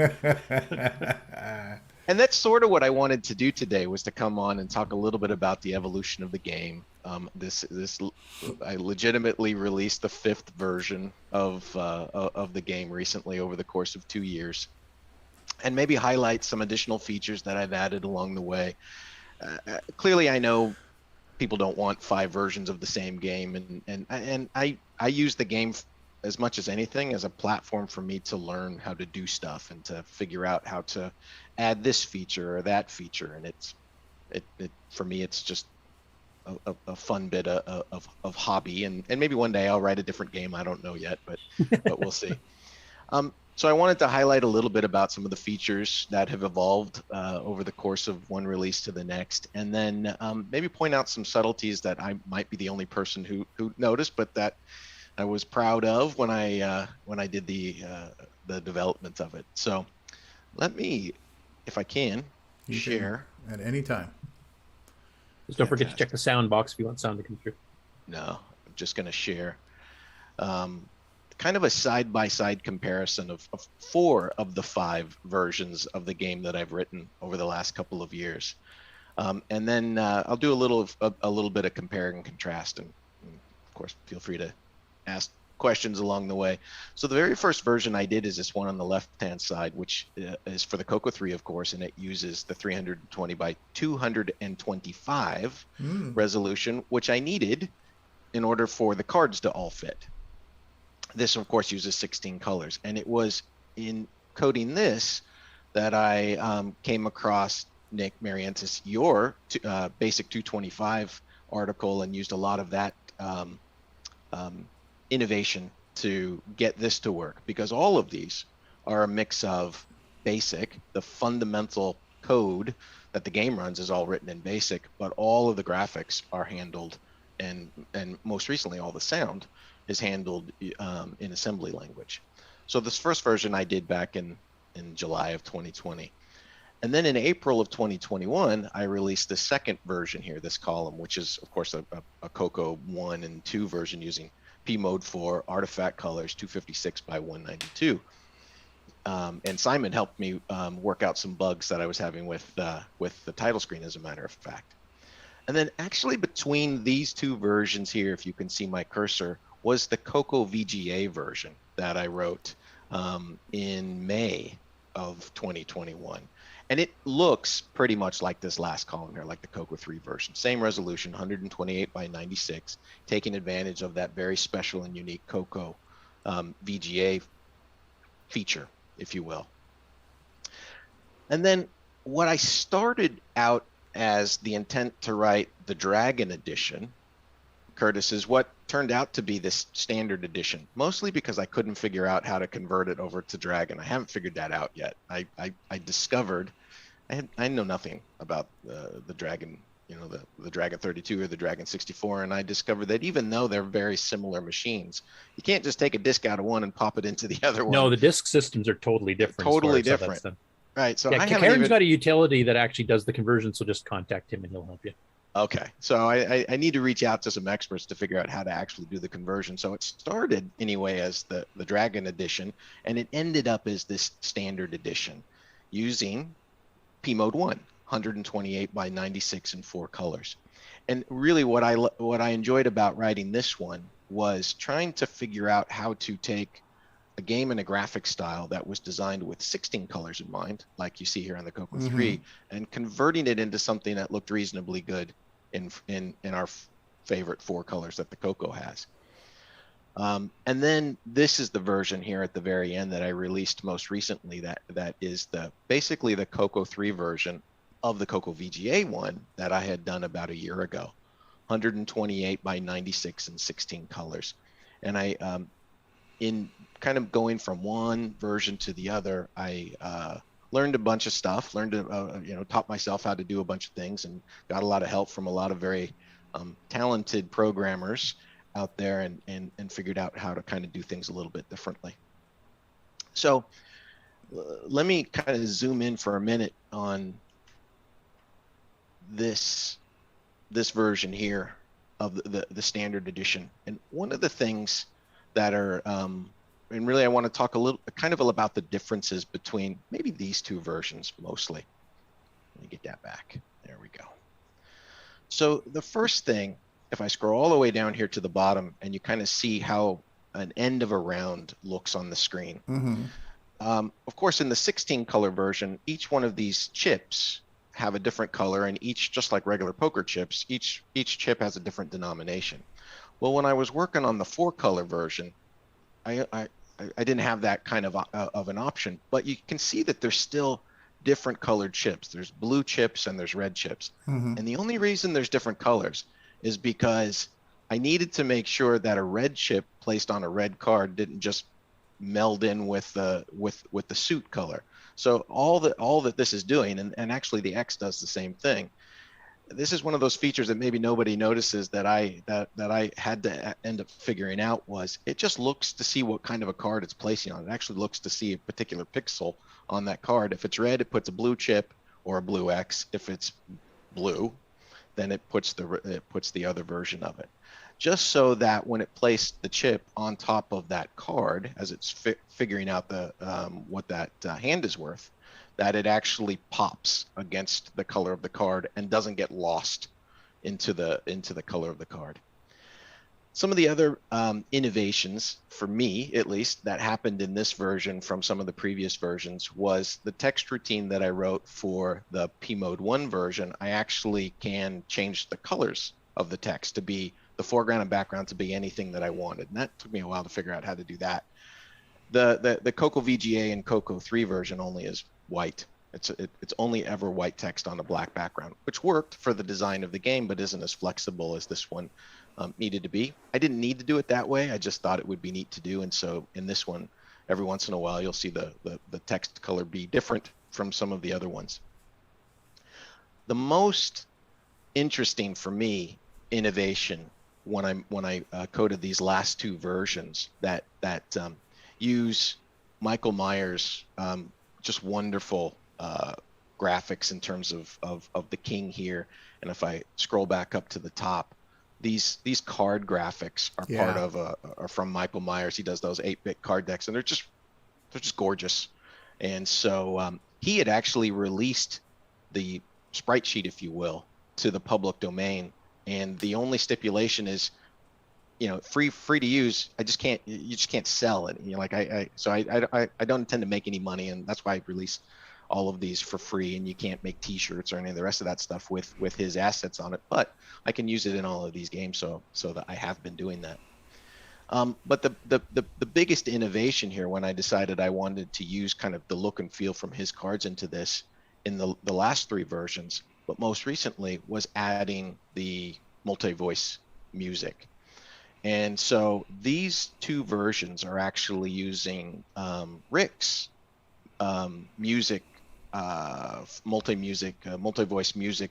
And that's sort of what I wanted to do today, was to come on and talk a little bit about the evolution of the game. I legitimately released the 5th version of the game recently over the course of 2 years, and maybe highlight some additional features that I've added along the way. Clearly, I know people don't want 5 versions of the same game, and I use the game as much as anything as a platform for me to learn how to do stuff and to figure out how to add this feature or that feature. And it for me, it's just a fun bit of hobby, and maybe one day I'll write a different game. I don't know yet, but we'll see. So I wanted to highlight a little bit about some of the features that have evolved over the course of one release to the next, and then maybe point out some subtleties that I might be the only person who noticed, but that I was proud of when I did the development of it. So let me, if I can, share at any time. Just don't forget to check the sound box if you want sound to come through. No, I'm just going to share kind of a side-by-side comparison of 4 of the 5 versions of the game that I've written over the last couple of years, and then I'll do a little bit of compare and contrast, and of course, feel free to ask questions along the way. So the very first version I did is this one on the left-hand side, which is for the CoCo 3, of course, and it uses the 320 by 225 resolution, which I needed in order for the cards to all fit. This, of course, uses 16 colors, and it was in coding this that I came across, Nick Marientis, your Basic 225 article, and used a lot of that innovation to get this to work, because all of these are a mix of Basic, the fundamental code that the game runs is all written in Basic, but all of the graphics are handled, and most recently all the sound is handled in assembly language. So this first version I did back in July of 2020. And then in April of 2021, I released the second version here, this column, which is, of course, a CoCo 1 and 2 version using P Mode 4 artifact colors, 256 by 192. And Simon helped me work out some bugs that I was having with the title screen, as a matter of fact. And then actually between these two versions here, if you can see my cursor, was the CoCo VGA version that I wrote in May of 2021. And it looks pretty much like this last column here, like the CoCo 3 version. Same resolution, 128 by 96, taking advantage of that very special and unique CoCo VGA feature, if you will. And then what I started out as the intent to write the Dragon Edition, Curtis, is what turned out to be this standard edition, mostly because I couldn't figure out how to convert it over to Dragon. I haven't figured that out yet. I discovered, I know nothing about the Dragon, you know, the Dragon 32 or the Dragon 64, and I discovered that even though they're very similar machines, you can't just take a disk out of one and pop it into the other one. No, the disk systems are totally different. Totally different. Right. So yeah, Karen's got a utility that actually does the conversion, so just contact him and he'll help you. Okay, so I need to reach out to some experts to figure out how to actually do the conversion. So it started anyway as the Dragon Edition, and it ended up as this standard edition using P Mode 1, 128 by 96 in 4 colors. And really what I enjoyed about writing this one was trying to figure out how to take a game and a graphic style that was designed with 16 colors in mind, like you see here on the CoCo 3, and converting it into something that looked reasonably good in our favorite 4 colors that the CoCo has. And then this is the version here at the very end that I released most recently, that is basically the CoCo 3 version of the CoCo VGA one that I had done about a year ago, 128 by 96 and 16 colors. And I in kind of going from one version to the other, I learned a bunch of stuff, taught myself how to do a bunch of things, and got a lot of help from a lot of very talented programmers out there, and figured out how to kind of do things a little bit differently. So let me kind of zoom in for a minute on this version here of the standard edition. And one of the things that are and really I want to talk a little kind of about the differences between maybe these two versions mostly. Let me get that back. There we go. So the first thing, if I scroll all the way down here to the bottom, and you kind of see how an end of a round looks on the screen. Of course, in the 16 color version, each one of these chips have a different color, and each, just like regular poker chips, each chip has a different denomination. Well, when I was working on the 4 color version, I didn't have that kind of an option, but you can see that there's still different colored chips. There's blue chips and there's red chips. And the only reason there's different colors is because I needed to make sure that a red chip placed on a red card didn't just meld in with the suit color. So all that this is doing, and actually the X does the same thing. This is one of those features that maybe nobody notices that I had to end up figuring out, was it just looks to see what kind of a card it's placing on. It actually looks to see a particular pixel on that card. If it's red, it puts a blue chip or a blue X. If it's blue, then it puts the other version of it, just so that when it placed the chip on top of that card, as it's figuring out what that hand is worth, that it actually pops against the color of the card and doesn't get lost into the color of the card. Some of the other innovations, for me at least, that happened in this version from some of the previous versions was the text routine that I wrote for the P Mode 1 version. I actually can change the colors of the text to be the foreground and background to be anything that I wanted. And that took me a while to figure out how to do that. The CoCo VGA and CoCo 3 version only is white. It's only ever white text on a black background, which worked for the design of the game, but isn't as flexible as this one needed to be. I didn't need to do it that way. I just thought it would be neat to do. And so in this one, every once in a while, you'll see the text color be different from some of the other ones. The most interesting for me innovation when I coded these last two versions that use Michael Myers' just wonderful graphics in terms of the king here. And if I scroll back up to the top, these card graphics are part of are from Michael Myers. He does those 8-bit card decks, and they're just gorgeous. And so he had actually released the sprite sheet, if you will, to the public domain. And the only stipulation is, free to use. You just can't sell it. So I don't intend to make any money, and that's why I release all of these for free. And you can't make T-shirts or any of the rest of that stuff with his assets on it. But I can use it in all of these games, so that I have been doing that. But the biggest innovation here, when I decided I wanted to use kind of the look and feel from his cards into this in the last three versions, but most recently was adding the multi-voice music. And so these two versions are actually using Rick's music, multi-voice music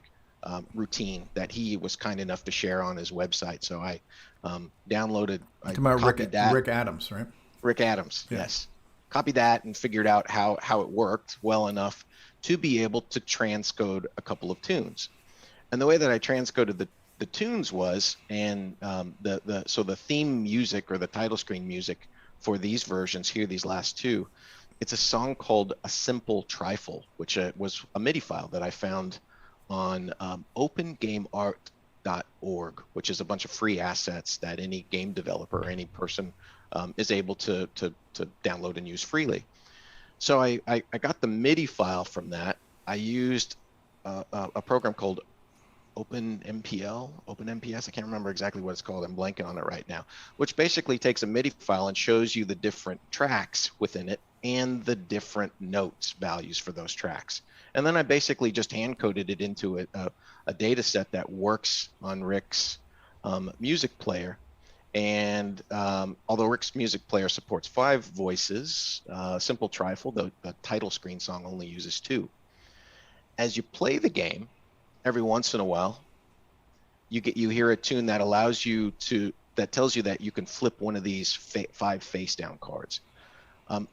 routine that he was kind enough to share on his website. So I downloaded. Rick Adams, right? Rick Adams, yes. Copied that and figured out how it worked well enough to be able to transcode a couple of tunes. And the way that I transcoded the tunes was, and so the theme music or the title screen music for these versions here, these last two, it's a song called A Simple Trifle, which was a MIDI file that I found on opengameart.org, which is a bunch of free assets that any game developer or any person is able to download and use freely. So I got the MIDI file from that. I used a program called OpenMPS, I can't remember exactly what it's called, I'm blanking on it right now, which basically takes a MIDI file and shows you the different tracks within it and the different notes values for those tracks. And then I basically just hand coded it into a data set that works on Rick's music player. And although Rick's music player supports 5 voices, Simple Trifle, the title screen song, only uses 2. As you play the game, every once in a while, you hear a tune that tells you that you can flip one of these 5 face down cards.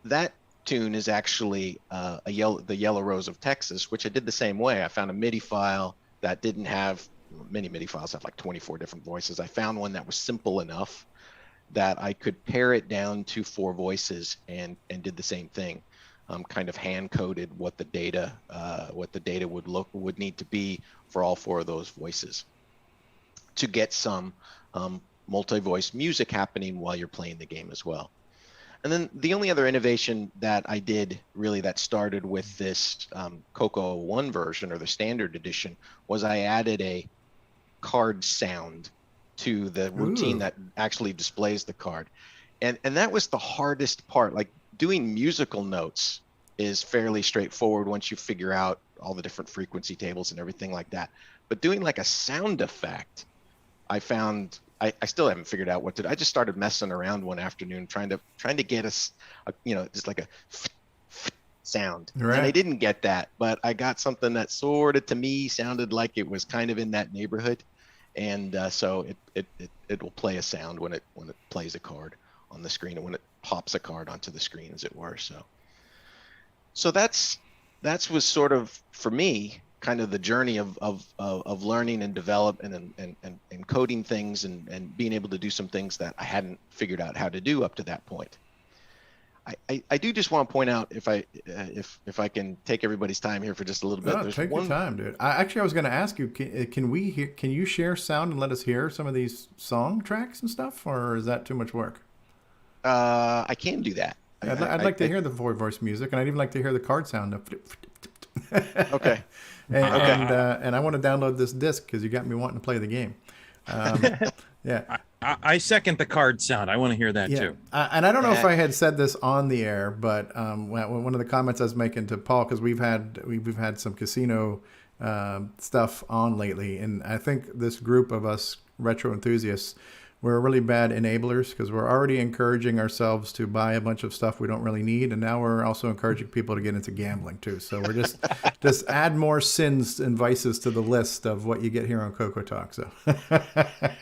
That tune is actually the Yellow Rose of Texas, which I did the same way. I found a MIDI file that didn't have, many MIDI files have like 24 different voices. I found one that was simple enough that I could pare it down to 4 voices and did the same thing. Kind of hand coded what the data would need to be for all 4 of those voices to get some multi-voice music happening while you're playing the game as well. And then the only other innovation that I did really that started with this CoCo 1 version or the standard edition was I added a card sound to the routine that actually displays the card. And that was the hardest part. Like doing musical notes is fairly straightforward once you figure out all the different frequency tables and everything like that. But doing like a sound effect, I found I still haven't figured out what to do. I just started messing around one afternoon trying to get us, just like a sound. Right. And I didn't get that, but I got something that sort of to me sounded like it was kind of in that neighborhood. And so it will play a sound when it plays a card on the screen and when it pops a card onto the screen, as it were. So that was sort of, for me, kind of the journey of learning and development and coding things and being able to do some things that I hadn't figured out how to do up to that point. I do just want to point out, if I can take everybody's time here for just a little bit. No, take your time, dude. I was going to ask you, can you share sound and let us hear some of these song tracks and stuff, or is that too much work? I can do that. I'd like to hear the voice music, and I'd even like to hear the card sound. Okay. And I want to download this disc because you got me wanting to play the game. Yeah. I second the card sound. I want to hear that too. And I don't know if I had said this on the air, but one of the comments I was making to Paul, because we've had some casino stuff on lately, and I think this group of us retro enthusiasts, we're really bad enablers, because we're already encouraging ourselves to buy a bunch of stuff we don't really need, and now we're also encouraging people to get into gambling too. So we're just add more sins and vices to the list of what you get here on CoCoTALK. So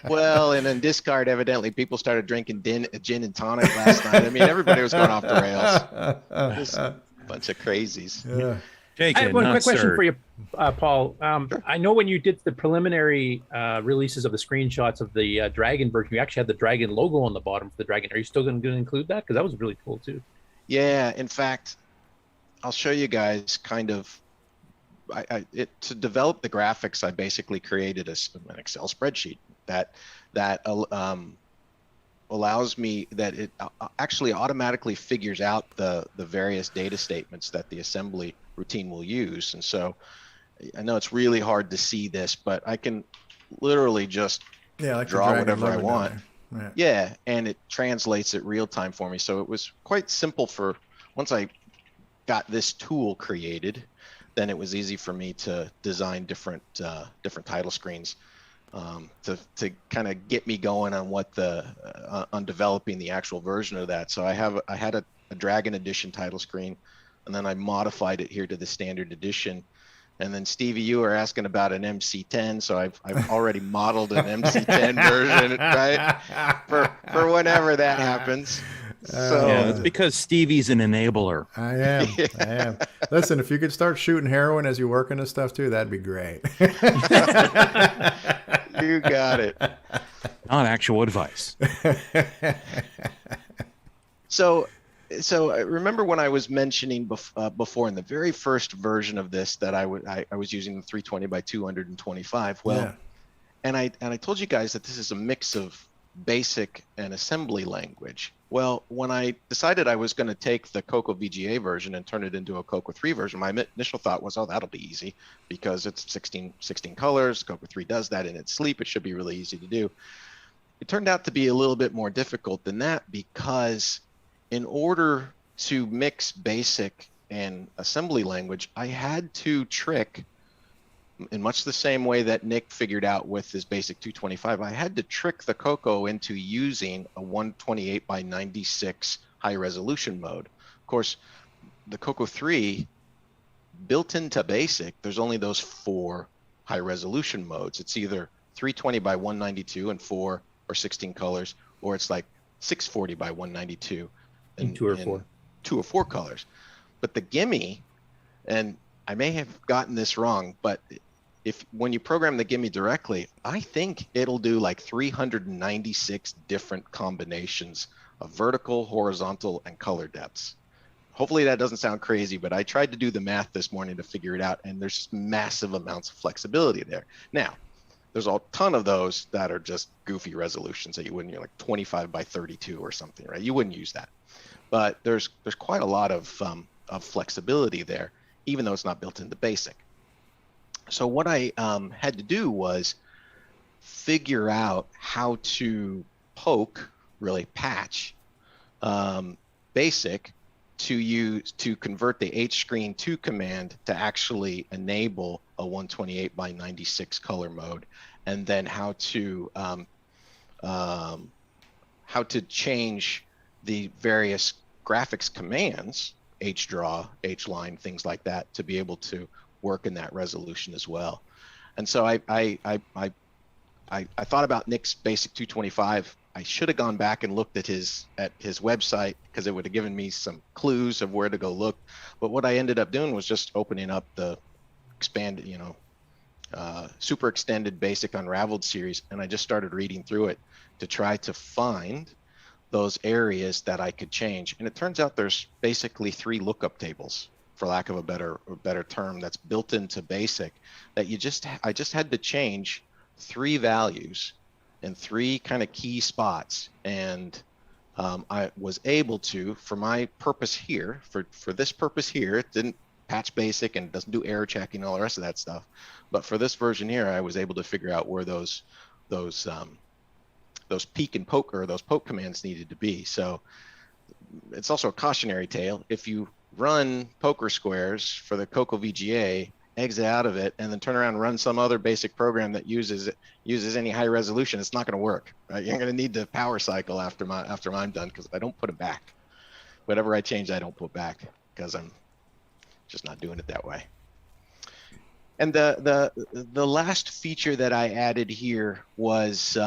well, and in Discard, evidently people started drinking gin and tonic last night. I mean, everybody was going off the rails. Just a bunch of crazies. Yeah. I have one quick question for you, Paul. I know when you did the preliminary releases of the screenshots of the Dragon version, you actually had the Dragon logo on the bottom for the Dragon. Are you still going to include that? Because that was really cool too. Yeah, in fact, I'll show you guys kind of. To develop the graphics, I basically created an Excel spreadsheet that allows me, that it actually automatically figures out the various data statements that the assembly routine will use. And so I know it's really hard to see this, but I can literally just draw whatever I want. Right. Yeah, and it translates it real time for me. So it was quite simple for, once I got this tool created, then it was easy for me to design different title screens to kind of get me going on what on developing the actual version of that. So I had a Dragon Edition title screen, and then I modified it here to the standard edition. And then Stevie, you were asking about an MC10, so I've already modeled an MC10 version, right? For whenever that happens. So yeah, it's because Stevie's an enabler. I am. Listen, if you could start shooting heroin as you work on this stuff too, that'd be great. You got it. Not actual advice. So I remember when I was mentioning before in the very first version of this that I was using the 320 by 225. Well, yeah. and I told you guys that this is a mix of basic and assembly language. Well, when I decided I was going to take the CoCo VGA version and turn it into a CoCo 3 version, my initial thought was, oh, that'll be easy because it's 16 colors. CoCo 3 does that in its sleep. It should be really easy to do. It turned out to be a little bit more difficult than that, because in order to mix basic and assembly language, I had to trick, in much the same way that Nick figured out with his basic 225, I had to trick the CoCo into using a 128 by 96 high resolution mode. Of course, the CoCo 3, built into basic, there's only those 4 high resolution modes. It's either 320 by 192 and 4 or 16 colors, or it's like 640 by 192 and 2 or 4. 2 or 4 colors. But the gimme, and I may have gotten this wrong, but when you program the gimme directly, I think it'll do like 396 different combinations of vertical, horizontal, and color depths. Hopefully that doesn't sound crazy, but I tried to do the math this morning to figure it out, and there's just massive amounts of flexibility there. Now, there's a ton of those that are just goofy resolutions that you wouldn't, like 25 by 32 or something, right? You wouldn't use that. But there's quite a lot of flexibility there, even though it's not built into basic. So what I had to do was figure out how to patch basic to convert the HScreen2 command to actually enable a 128 by 96 color mode, and then how to change the various graphics commands, HDraw, HLine, things like that, to be able to work in that resolution as well. And so I thought about Nick's basic 225. I should have gone back and looked at his website, because it would have given me some clues of where to go look. But what I ended up doing was just opening up the expanded, super extended basic unraveled series, and I just started reading through it to try to find those areas that I could change. And it turns out there's basically 3 lookup tables, for lack of a better term, that's built into basic, that I just had to change 3 values in 3 kind of key spots. And I was able to, for my purpose here, for this purpose here, it didn't patch basic and doesn't do error checking and all the rest of that stuff. But for this version here, I was able to figure out where those those peek and poke or those poke commands needed to be. So it's also a cautionary tale. If you run poker squares for the CoCo VGA, exit out of it, and then turn around and run some other basic program that uses any high resolution, it's not going to work. Right? You're going to need the power cycle after I'm done, because I don't put them back. Whatever I change, I don't put back, because I'm just not doing it that way. And the last feature that I added here was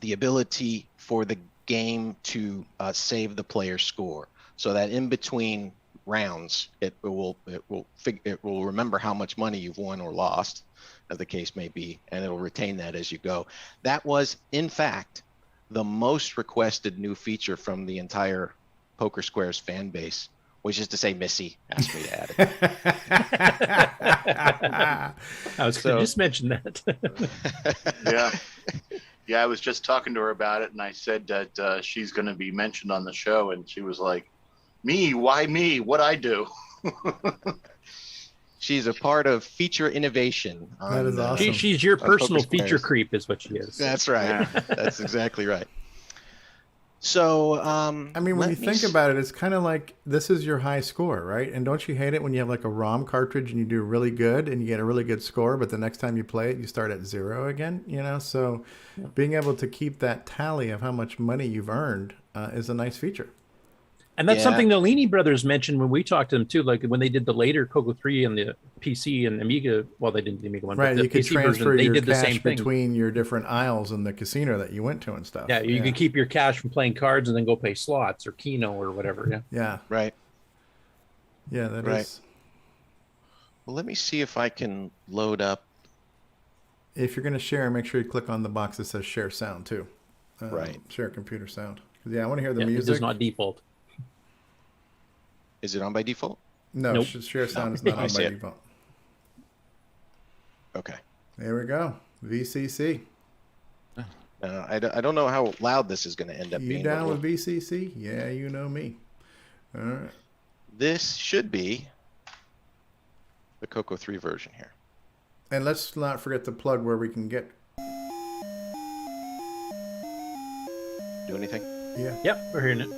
the ability for the game to save the player's score, so that in between rounds it will remember how much money you've won or lost, as the case may be, and it'll retain that as you go. That was, in fact, the most requested new feature from the entire Poker Squares fan base, which is to say Missy asked me to add it. I was going to just mention that. Yeah, I was just talking to her about it, and I said that she's going to be mentioned on the show, and she was like, "Me? Why me? What'd I do?" She's a part of feature innovation. That is awesome. She's your personal feature creep, is what she is. That's right. That's exactly right. So, I mean, when you think about it, it's kind of like this is your high score, right? And don't you hate it when you have like a ROM cartridge and you do really good and you get a really good score, but the next time you play it, you start at 0 again, you know? So being able to keep that tally of how much money you've earned is a nice feature. And that's something the Lini brothers mentioned when we talked to them too, like when they did the later CoCo 3 and the PC and Amiga. Well, they didn't do the Amiga one, right? But the You could PC transfer version, they your did the cash same thing between your different aisles in the casino that you went to and stuff. Yeah, you can keep your cash from playing cards and then go play slots or Keno or whatever. Yeah. Yeah. Right. Yeah, that is. Well, let me see if I can load up. If you're going to share, make sure you click on the box that says share sound too. Right. Share computer sound. Yeah, I want to hear the It music. does not default. Is it on by default? No, Nope. share sound is not on by default. Okay. There we go. VCC. I don't know how loud this is going to end up being. You down with VCC? Yeah, you know me. All right. This should be the CoCo 3 version here. And let's not forget to plug where we can get. Do anything? Yeah. Yep, we're hearing it.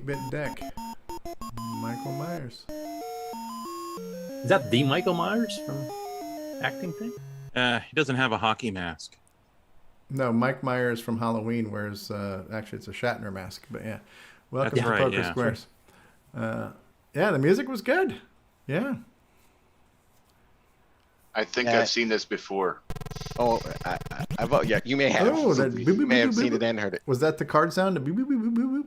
Bit deck. Michael Myers. Is that the Michael Myers from acting thing? He doesn't have a hockey mask. No, Mike Myers from Halloween wears, actually it's a Shatner mask, but yeah. Welcome That's to right, Poker yeah. Squares. Yeah, the music was good. Yeah. I think I've seen this before. Oh, yeah, you may have. Oh, that You may have seen it and heard it. Was that the card sound? The boop, boop, boop, boop, boop?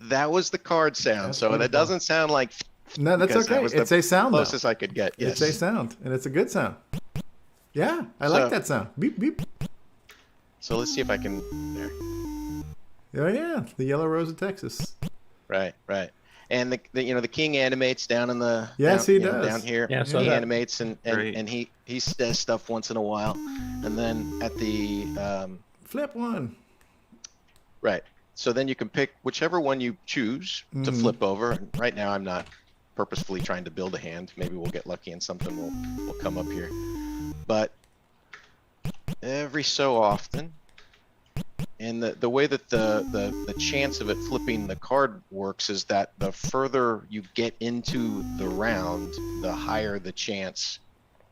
That was the card sound. That's so wonderful. that doesn't sound like. No, that's because okay. that was It's the a sound, though. closest I could get. Yes. It's a sound, and it's a good sound. Yeah, I like that sound. Beep, beep. So let's see if I can. There. Oh, yeah, the Yellow Rose of Texas. Right. And the king animates down in the. Yes, down, he does. Down here. Yeah, so he that- animates and he says stuff once in a while, and then at the. Flip one. Right. So then you can pick whichever one you choose to flip over. And right now, I'm not purposefully trying to build a hand. Maybe we'll get lucky and something will come up here. But every so often, and the way that the chance of it flipping the card works is that the further you get into the round, the higher the chance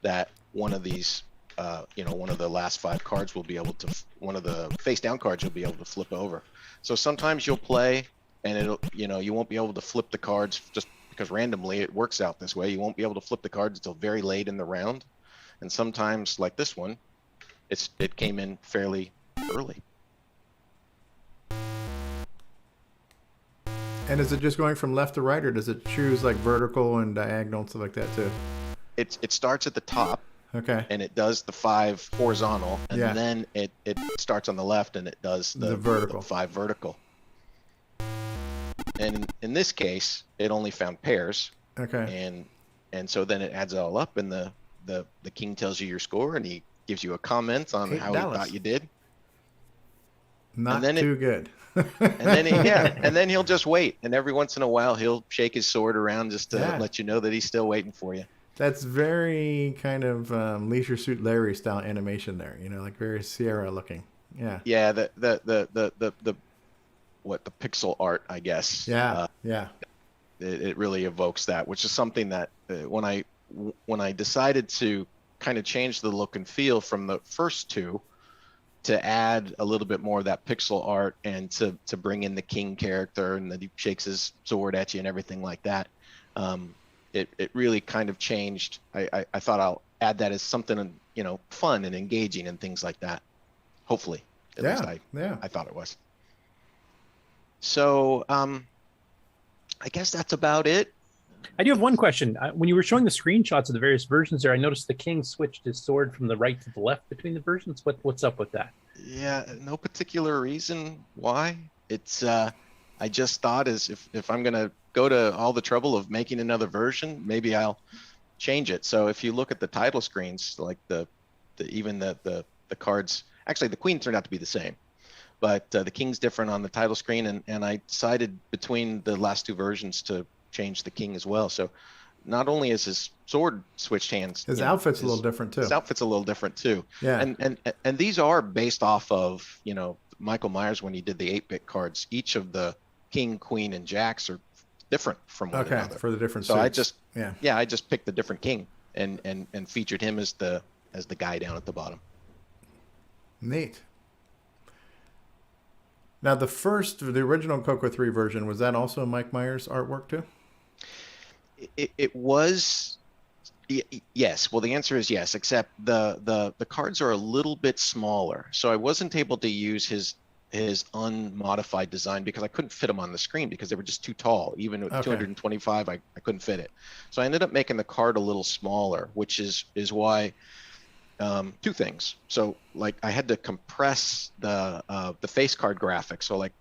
that one of these, one of the last 5 cards will be able to, one of the face down cards you'll be able to flip over. So sometimes you'll play and it'll, you won't be able to flip the cards just because randomly it works out this way. You won't be able to flip the cards until very late in the round. And sometimes, like this one, it came in fairly early. And is it just going from left to right, or does it choose like vertical and diagonal and stuff like that too? It starts at the top. Okay. And it does the 5 horizontal, and Yeah. then it starts on the left and it does the vertical. the 5 vertical. And in this case, it only found pairs. Okay. And so then it adds it all up, and the king tells you your score, and he gives you a comment on Hey, how Dallas. he thought you did. Not then too good. and then he'll just wait. And every once in a while, he'll shake his sword around just to let you know that he's still waiting for you. That's very kind of Leisure Suit Larry style animation there. You know, like very Sierra looking. Yeah. Yeah. The pixel art, I guess. Yeah. It really evokes that, which is something that when I decided to kind of change the look and feel from the first two, to add a little bit more of that pixel art and to bring in the king character and that he shakes his sword at you and everything like that. It really kind of changed. I thought I'll add that as something, you know, fun and engaging and things like that. Hopefully. At least I thought it was. So I guess that's about it. I do have one question. When you were showing the screenshots of the various versions there, I noticed the king switched his sword from the right to the left between the versions. What's up with that? Yeah, no particular reason why. It's I just thought as if I'm gonna go to all the trouble of making another version, maybe I'll change it. So if you look at the title screens, like the cards, actually the queen turned out to be the same, but the king's different on the title screen, and I decided between the last two versions to change the king as well. So not only is his sword switched hands, his outfit's a little different too. His outfit's a little different too. Yeah. And these are based off of, you know, Michael Myers when he did the 8-bit cards. Each of the king, queen, and jacks are different from one another. For the different so suits. I just picked the different king and featured him as the guy down at the bottom. Neat. Now the original CoCo 3 version, was that also Mike Myers artwork too? It was, yes. Well, the answer is yes, except the cards are a little bit smaller. So I wasn't able to use his unmodified design because I couldn't fit them on the screen because they were just too tall. Even with 225, I couldn't fit it. So I ended up making the card a little smaller, which is why two things. So like I had to compress the face card graphics. So like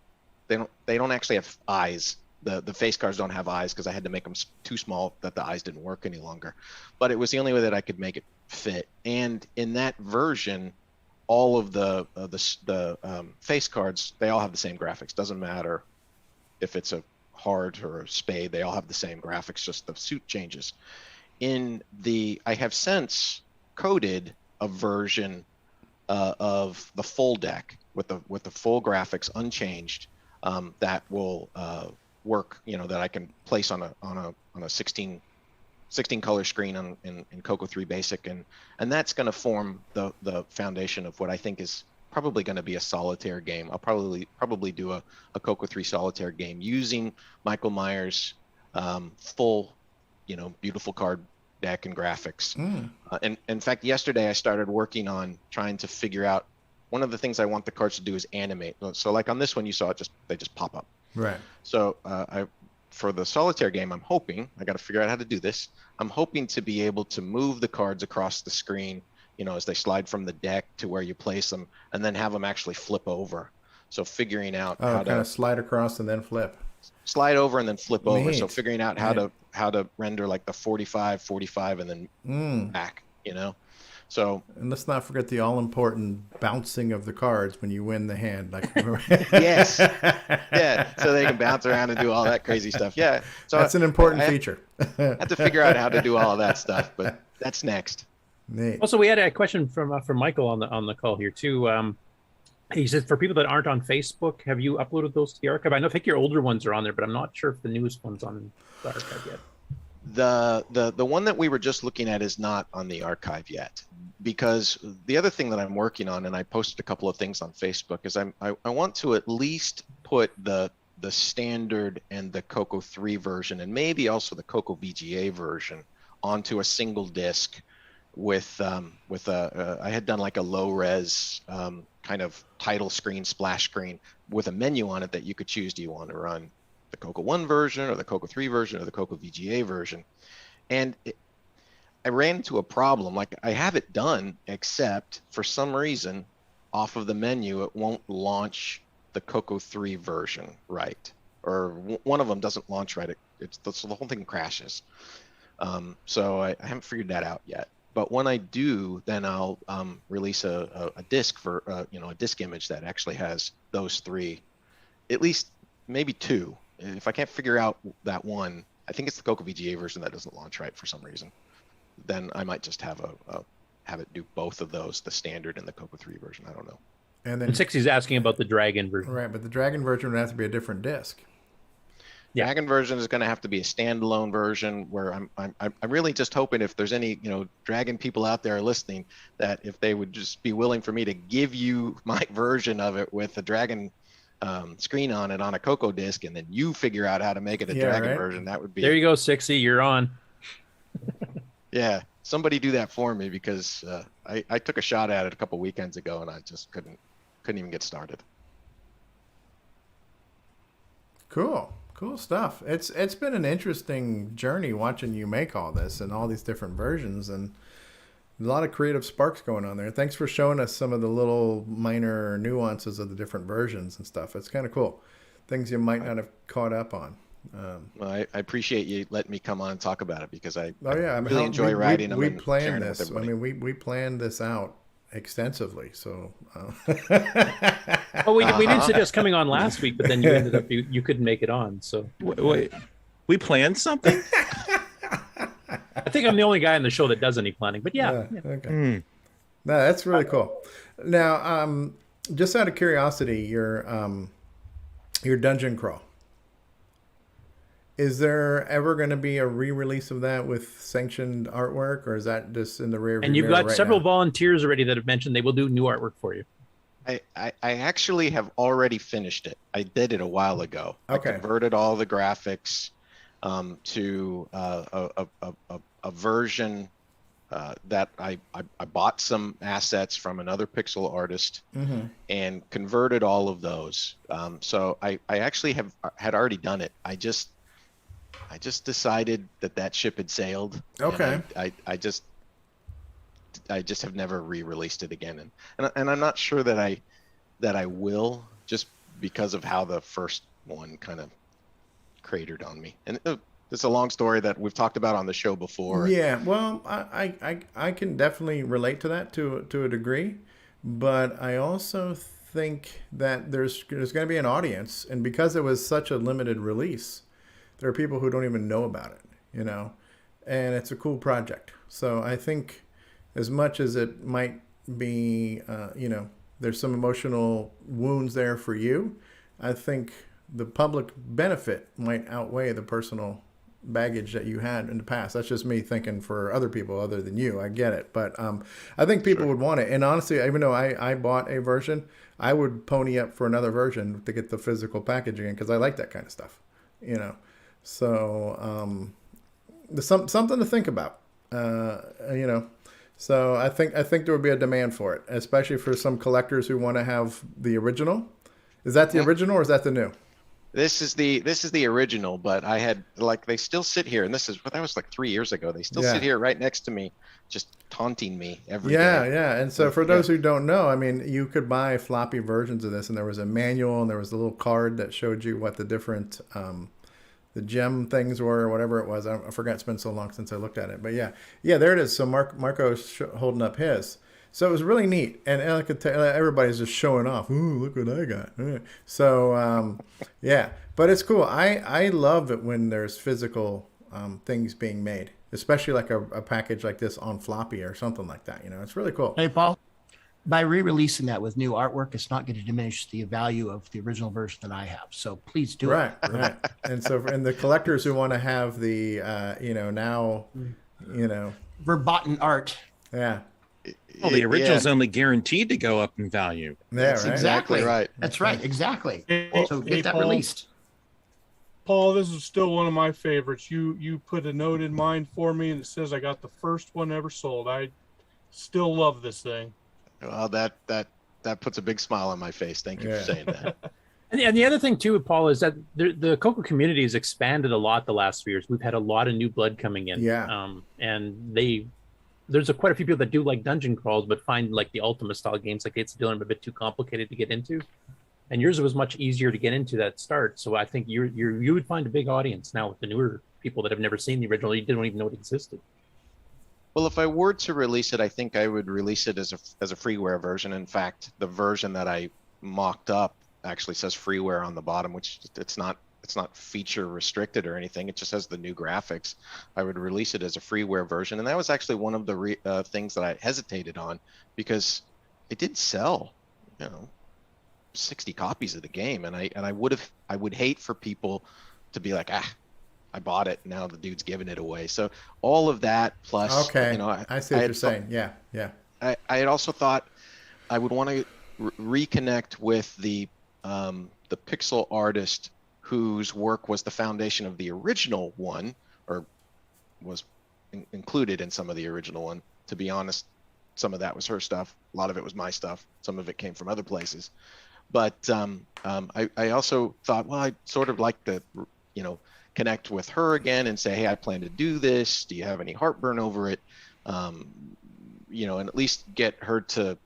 they don't actually have eyes. The face cards don't have eyes because I had to make them too small that the eyes didn't work any longer. But it was the only way that I could make it fit. And in that version, all of the face cards, they all have the same graphics. Doesn't matter if it's a heart or a spade, they all have the same graphics, just the suit changes. I have since coded a version of the full deck with the full graphics unchanged that will work, you know, that I can place on a 16 color screen in CoCo 3 Basic, and that's going to form the foundation of what I think is probably going to be a solitaire game. I'll probably do a CoCo 3 solitaire game using Michael Myers' full, you know, beautiful card deck and graphics. And in fact, yesterday I started working on trying to figure out, one of the things I want the cards to do is animate. So like on this one, you saw it, they just pop up. Right. So for the solitaire game, I'm hoping, I got to figure out how to do this. I'm hoping to be able to move the cards across the screen, you know, as they slide from the deck to where you place them, and then have them actually flip over. So figuring out how to slide across and then flip. Slide over and then flip over. Neat. So figuring out how to render like the 45, and then back, you know. So, and let's not forget the all-important bouncing of the cards when you win the hand. Like yes, yeah. So they can bounce around and do all that crazy stuff. Yeah, so that's an important feature. I have to figure out how to do all of that stuff, but that's next. Neat. Also, we had a question from Michael on the call here too. He said, for people that aren't on Facebook, have you uploaded those to the archive? I think your older ones are on there, but I'm not sure if the newest one's on the archive yet. The one that we were just looking at is not on the archive yet, because the other thing that I'm working on, and I posted a couple of things on Facebook, is I want to at least put the standard and the CoCo 3 version, and maybe also the CoCo VGA version, onto a single disc with I had done like a low res kind of title screen, splash screen with a menu on it that you could choose. Do you want to run the CoCo 1 version or the CoCo 3 version or the CoCo VGA version? And I ran into a problem. Like, I have it done, except for some reason off of the menu it won't launch the CoCo 3 version right, or one of them doesn't launch right. So the whole thing crashes. So I haven't figured that out yet. But when I do, then I'll release a disc for a disc image that actually has those 3, at least maybe 2. If I can't figure out that one, I think it's the CoCo VGA version that doesn't launch right for some reason. Then I might just have have it do both of those, the standard and the CoCo 3 version. I don't know. And then 60's asking about the Dragon version. Right, but the Dragon version would have to be a different disc. Dragon version is going to have to be a standalone version where I'm really just hoping if there's any Dragon people out there listening, that if they would just be willing for me to give you my version of it with the Dragon screen on it on a CoCo disc, and then you figure out how to make it a Dragon version. That would be. There you go, 60. You're on. Yeah, somebody do that for me, because I took a shot at it a couple weekends ago and I just couldn't even get started. Cool stuff. It's been an interesting journey watching you make all this and all these different versions, and a lot of creative sparks going on there. Thanks for showing us some of the little minor nuances of the different versions and stuff. It's kind of cool. Things you might not have caught up on. Well, I appreciate you letting me come on and talk about it, because I mean, really enjoy writing them. We and planned sharing it with this. I everybody. mean, we planned this out extensively. So, Well, we didn't suggest coming on last week, but then you ended up you couldn't make it on. So Wait, we planned something? I think I'm the only guy on the show that does any planning. But yeah. Okay. No, that's really cool. Now, just out of curiosity, your dungeon crawl. Is there ever going to be a re-release of that with sanctioned artwork, or is that just in the rear view And you've mirror got right several now? volunteers already that have mentioned they will do new artwork for you. I actually have already finished it. I did it a while ago. Okay. I converted all the graphics to a version that I bought some assets from another pixel artist and converted all of those. So I actually had already done it. I just decided that ship had sailed. Okay. I just have never re-released it again, and I'm not sure that I will, just because of how the first one kind of cratered on me. And it's a long story that we've talked about on the show before. Yeah, well, I can definitely relate to that to a degree, but I also think that there's going to be an audience, and because it was such a limited release, there are people who don't even know about it, and it's a cool project. So I think, as much as it might be, there's some emotional wounds there for you, I think the public benefit might outweigh the personal baggage that you had in the past. That's just me thinking for other people other than you. I get it. But I think people would want it. And honestly, even though I bought a version, I would pony up for another version to get the physical packaging, because I like that kind of stuff, So there's something to think about, So I think there would be a demand for it, especially for some collectors who want to have the original. Is that the original, or is that the new? This is the original, but I had, they still sit here, and that was like 3 years ago. They still sit here right next to me, just taunting me every day. Yeah. And so for those who don't know, I mean, you could buy floppy versions of this, and there was a manual, and there was a little card that showed you what the different the gem things were, or whatever it was. I forgot. It's been so long since I looked at it. But yeah, there it is. So Marco's holding up his. So it was really neat, and I could tell everybody's just showing off. Ooh, look what I got! So yeah, but it's cool. I love it when there's physical things being made, especially like a package like this on floppy or something like that. It's really cool. Hey, Paul, by re-releasing that with new artwork, it's not going to diminish the value of the original version that I have. So please do it. Right. And so, and the collectors who want to have the, verboten art. Yeah. Well, the original's only guaranteed to go up in value. Yeah, That's exactly right. That's right. Exactly. So get that Paul, released. Paul, this is still one of my favorites. You put a note in mind for me, and it says I got the first one ever sold. I still love this thing. Well, that puts a big smile on my face. Thank you for saying that. And the other thing too, Paul, is that the CoCo community has expanded a lot the last few years. We've had a lot of new blood coming in. Yeah. And there's quite a few people that do like dungeon crawls, but find like the Ultima style games like it's a bit too complicated to get into. And yours was much easier to get into that start. So I think you would find a big audience now with the newer people that have never seen the original. You didn't even know it existed. Well, if I were to release it, I think I would release it as a freeware version. In fact, the version that I mocked up actually says freeware on the bottom, which it's not feature restricted or anything. It just has the new graphics. I would release it as a freeware version, and that was actually one of the things that I hesitated on, because it did sell, 60 copies of the game, and I would hate for people to be like, I bought it, now the dude's giving it away. So all of that plus, okay, I see what you're saying. Yeah. I had also thought I would want to reconnect with the pixel artist whose work was the foundation of the original one, or was included in some of the original one. To be honest, some of that was her stuff. A lot of it was my stuff. Some of it came from other places. But I also thought, well, I'd sort of like to, connect with her again and say, hey, I plan to do this. Do you have any heartburn over it? And at least get her to,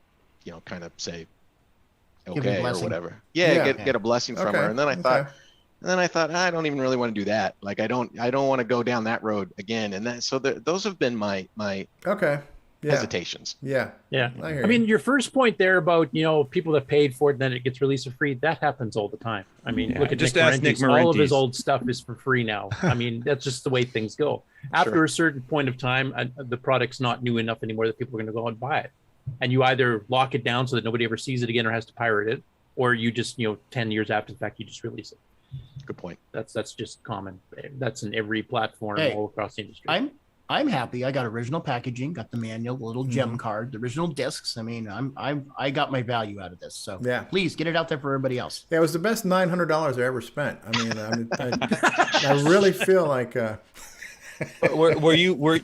kind of say, okay, or whatever. Get a blessing from her. And then I thought, I don't even really want to do that. Like, I don't want to go down that road again. And those have been my hesitations. Yeah. I mean, your first point there about, people that paid for it, then it gets released for free. That happens all the time. I mean, look at just Nick Marentes. All of his old stuff is for free now. I mean, that's just the way things go. After a certain point of time, the product's not new enough anymore that people are going to go and buy it. And you either lock it down so that nobody ever sees it again or has to pirate it, or you just, 10 years after the fact, you just release it. Good point. That's just common. That's in every platform all across the industry. I'm happy. I got original packaging, got the manual, the little gem card, the original discs. I mean, I got my value out of this. So please get it out there for everybody else. Yeah, it was the best $900 I ever spent. I mean, I really feel like.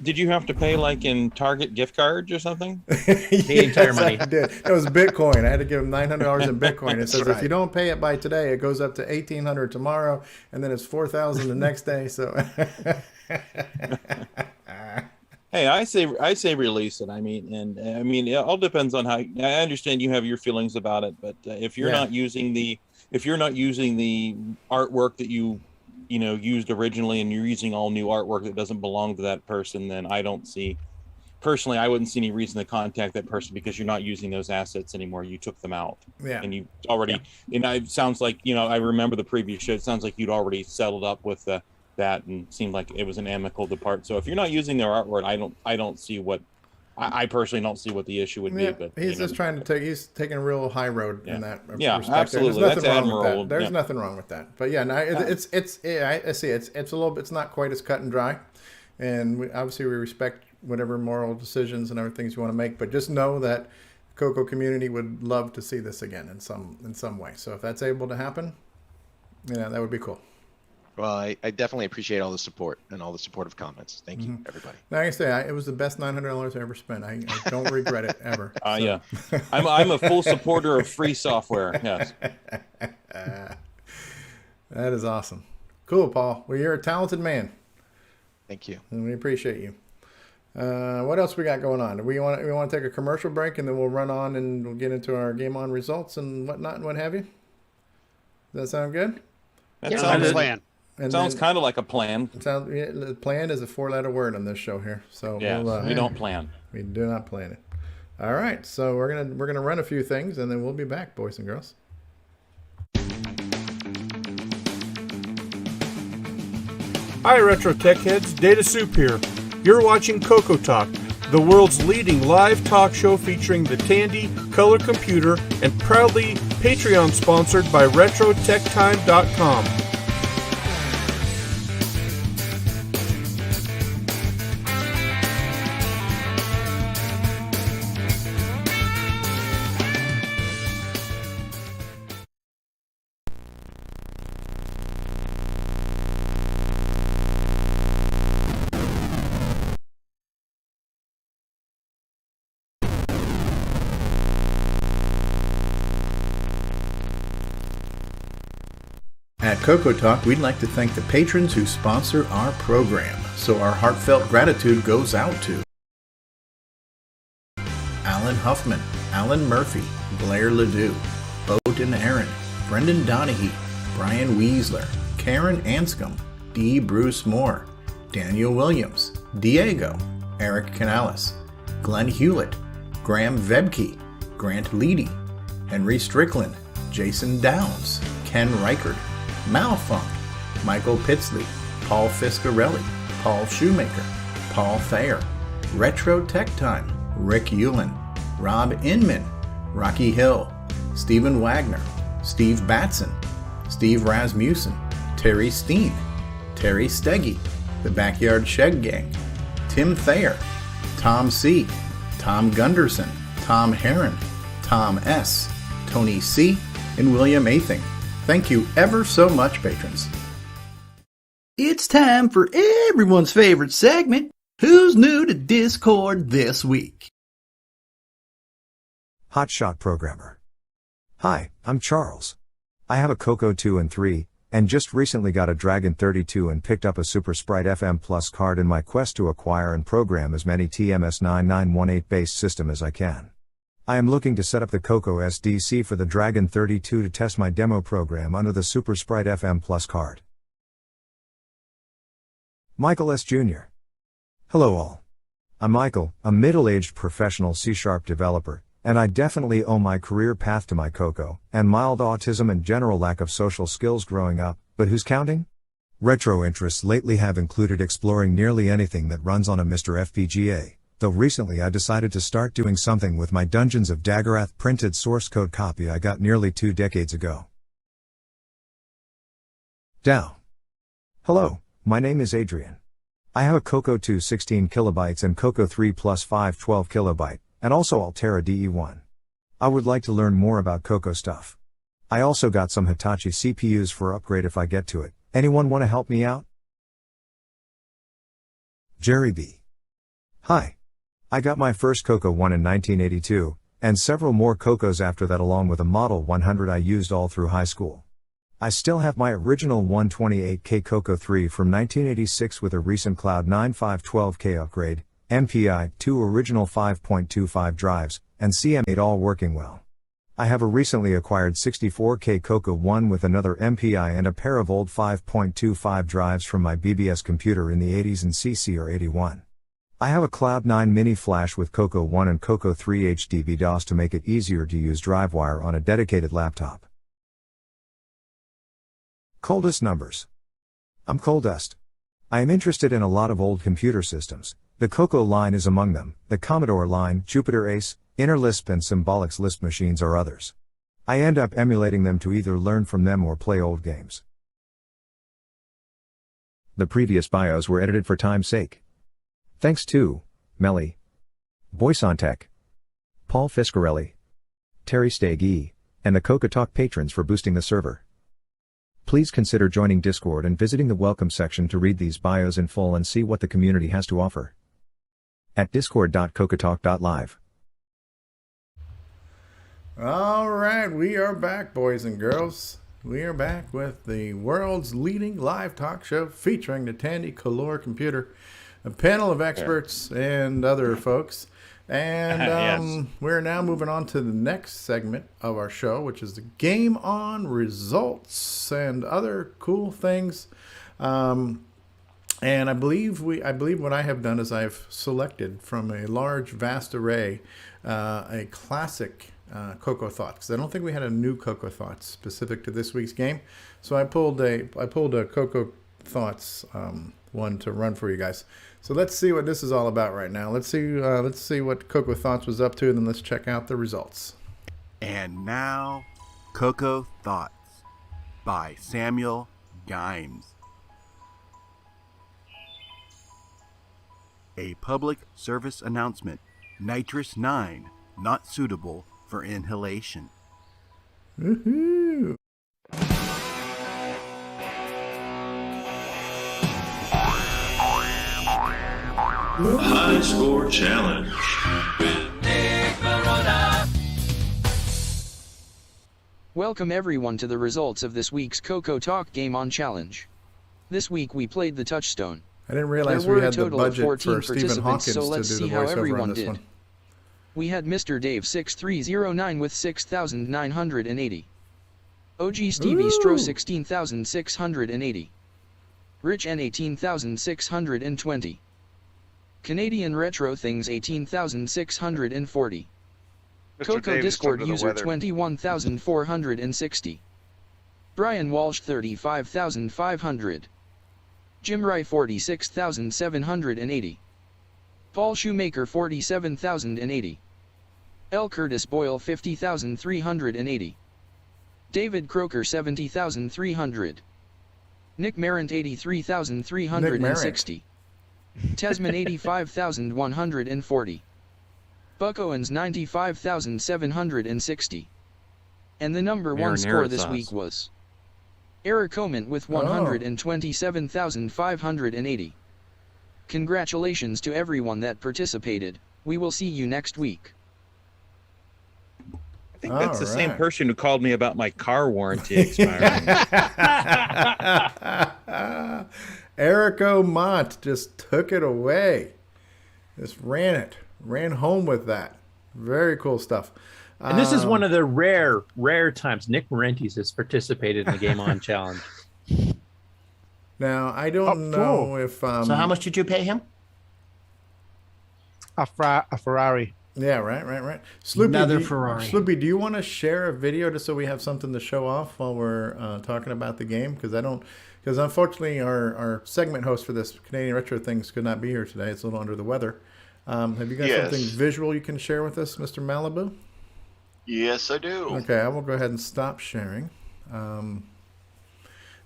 Did you have to pay like in Target gift cards or something? The entire money. I did. It was Bitcoin. I had to give them $900 in Bitcoin. It says if you don't pay it by today, it goes up to $1,800 tomorrow, and then it's $4,000 the next day. So. Hey, I say release it. I mean, it all depends on how. I understand you have your feelings about it, but if you're not using the artwork that you used originally, and you're using all new artwork that doesn't belong to that person, then I wouldn't see any reason to contact that person, because you're not using those assets anymore. You took them out. Yeah. And you already. And it sounds like I remember the previous show. It sounds like you'd already settled up with that and seemed like it was an amicable depart. So if you're not using their artwork, I don't see what. I personally don't see what the issue would be. But he's just trying to he's taking a real high road in that respect. Yeah, absolutely. There's nothing wrong with that. There's nothing wrong with that. But I see it's a little. It's not quite as cut and dry, and we respect whatever moral decisions and other things you want to make. But just know that CoCo community would love to see this again in some way. So if that's able to happen, that would be cool. Well, I definitely appreciate all the support and all the supportive comments. Thank you, everybody. Like I say, it was the best $900 I ever spent. I don't regret it ever. Yeah, I'm a full supporter of free software. Yes. That is awesome. Cool, Paul. Well, you're a talented man. Thank you. And we appreciate you. What else we got going on? We want to take a commercial break, and then we'll run on and we'll get into our GameON results and whatnot and what have you. Does that sound good? That sounds plan. It sounds kind of like a plan. Plan is a 4-letter word on this show here. So we don't plan. We do not plan it. All right, so we're gonna run a few things, and then we'll be back, boys and girls. Hi, Retro Tech Heads. Data Soup here. You're watching CoCoTALK, the world's leading live talk show featuring the Tandy color computer, and proudly Patreon sponsored by RetroTechTime.com. At CoCoTALK, we'd like to thank the patrons who sponsor our program. So our heartfelt gratitude goes out to Alan Huffman, Alan Murphy, Blair Ledoux, Otho and Aaron, Brendan Donahue, Brian Weasler, Karen Anscombe, D. Bruce Moore, Daniel Williams, Diego, Eric Canales, Glenn Hewlett, Graham Vebke, Grant Leedy, Henry Strickland, Jason Downs, Ken Reichard, Malfunk, Michael Pitsley, Paul Fiscarelli, Paul Shoemaker, Paul Thayer, Retro Tech Time, Rick Hewlin, Rob Inman, Rocky Hill, Stephen Wagner, Steve Batson, Steve Rasmussen, Terry Steen, Terry Steggy, The Backyard Shed Gang, Tim Thayer, Tom C., Tom Gunderson, Tom Heron, Tom S., Tony C., and William Athing. Thank you ever so much, patrons. It's time for everyone's favorite segment, Who's New to Discord This Week? Hotshot Programmer. Hi, I'm Charles. I have a CoCo 2 and 3, and just recently got a Dragon 32 and picked up a Super Sprite FM Plus card in my quest to acquire and program as many TMS9918 based system as I can. I am looking to set up the CoCo SDC for the Dragon 32 to test my demo program under the Super Sprite FM Plus card. Michael S. Jr. Hello all. I'm Michael, a middle-aged professional C# developer, and I definitely owe my career path to my CoCo, and mild autism and general lack of social skills growing up, but who's counting? Retro interests lately have included exploring nearly anything that runs on a Mr. FPGA, though recently I decided to start doing something with my Dungeons of Daggorath printed source code copy I got nearly 2 decades ago. Dow. Hello, my name is Adrian. I have a CoCo 2 16 kilobytes and CoCo 3 plus 5 12 kilobyte, and also Altera DE1. I would like to learn more about CoCo stuff. I also got some Hitachi CPUs for upgrade if I get to it. Anyone want to help me out? Jerry B. Hi. I got my first CoCo 1 in 1982, and several more CoCos after that along with a Model 100 I used all through high school. I still have my original 128K CoCo 3 from 1986 with a recent Cloud 9 512K upgrade, MPI, 2 original 5.25 drives, and CM8 all working well. I have a recently acquired 64K CoCo 1 with another MPI and a pair of old 5.25 drives from my BBS computer in the 80s and CC or 81. I have a Cloud 9 mini flash with CoCo 1 and CoCo 3 HDB DOS to make it easier to use DriveWire on a dedicated laptop. Coldest numbers. I'm Coldust. I am interested in a lot of old computer systems. The CoCo line is among them, the Commodore line, Jupiter Ace, InterLisp and Symbolics Lisp machines are others. I end up emulating them to either learn from them or play old games. The previous bios were edited for time's sake. Thanks to Melly, Voidstar Tech, Paul Fiscarelli, Terry Steege, and the CoCoTALK patrons for boosting the server. Please consider joining Discord and visiting the welcome section to read these bios in full and see what the community has to offer. At discord.cocotalk.live. All right, we are back, boys and girls. We are back with the world's leading live talk show featuring the Tandy Color computer, a panel of experts and other folks. And Yes. We're now moving on to the next segment of our show, which is the GameON results and other cool things. And I believe what I have done is I've selected from a large, vast array a classic CoCo Thought, because I don't think we had a new CoCo Thought specific to this week's game. So I pulled a CoCo Thoughts one to run for you guys. So let's see what this is all about right now. Let's see what CoCo Thoughts was up to, and then let's check out the results. And now, CoCo Thoughts by Samuel Gimes. A public service announcement. Nitrous 9, not suitable for inhalation. Woohoo! High Score Challenge with Nick Marotta. Welcome everyone to the results of this week's CoCoTALK GameON Challenge. This week we played the Touchstone. I didn't realize we had the budget for Stephen Hawkins to do the voiceover on this one. We had Mr. Dave 6309 with 6,980. OG Stevie Stro 16,680. Rich N 18,620. Canadian Retro Things 18,640. Mr. CoCo Davis Discord under the user weather. 21,460. Brian Walsh 35,500. Jim Gerrie 46,780. Paul Shoemaker 47,080. L. Curtis Boyle 50,380. David Croker 70,300. Nick Marant 83,360. Tesman 85,140. Buck Owens 95,760. And the number one score this week was Eric Coman with 127,580. Congratulations to everyone that participated. We will see you next week. I think that's the same person who called me about my car warranty expiring. Eric O'Mont just took it away. Just ran home with that. Very cool stuff. And this is one of the rare times Nick Marentes has participated in the GameON challenge. Now, I don't know if... so how much did you pay him? A Ferrari. Yeah, right. Sloopy, Another Ferrari. Sloopy, do you want to share a video just so we have something to show off while we're talking about the game? Because unfortunately our segment host for this Canadian Retro Things could not be here today. It's a little under the weather. Have you got something visual you can share with us, Mr. Malibu? Yes, I do. Okay, I will go ahead and stop sharing. And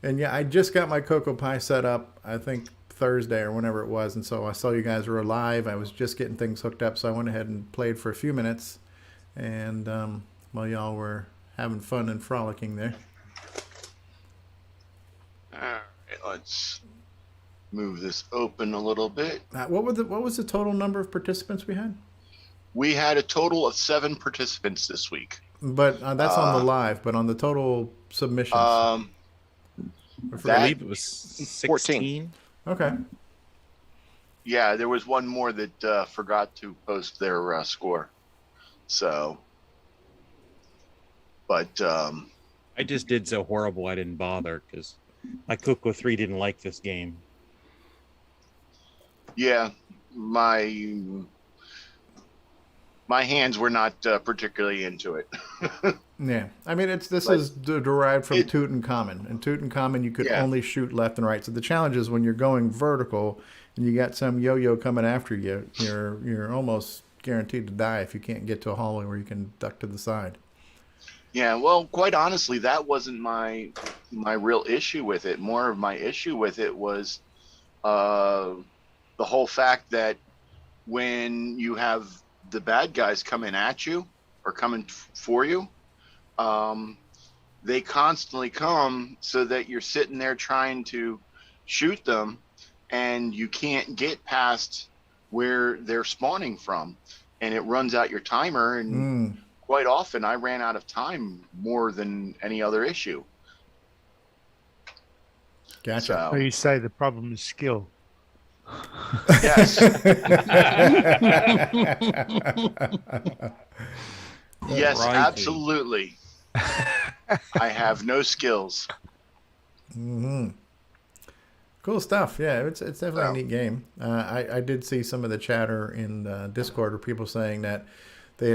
yeah, I just got my Cocoa Pie set up, I think Thursday or whenever it was, and so I saw you guys were live. I was just getting things hooked up, so I went ahead and played for a few minutes, and while y'all were having fun and frolicking there. All right, let's move this open a little bit. What was the total number of participants we had? We had a total of 7 participants this week. But that's on the live, but on the total submissions. I believe it was 16. Okay. Yeah, there was one more that forgot to post their score. So, but I just did so horrible I didn't bother because my Coco 3 didn't like this game. Yeah, my hands were not particularly into it. Yeah, I mean this is derived from Tutankhamun. In Tutankhamun, you could only shoot left and right. So the challenge is when you're going vertical and you got some yo-yo coming after you, you're almost guaranteed to die if you can't get to a hallway where you can duck to the side. Yeah, well, quite honestly, that wasn't my real issue with it. More of my issue with it was the whole fact that when you have the bad guys coming at you or coming for you, they constantly come so that you're sitting there trying to shoot them and you can't get past where they're spawning from, and it runs out your timer. And quite often I ran out of time more than any other issue. Gotcha. So you say the problem is skill. Yes. Yes, Righty. absolutely. I have no skills. Cool stuff. Yeah, it's definitely a neat game. I did see some of the chatter in Discord where people saying that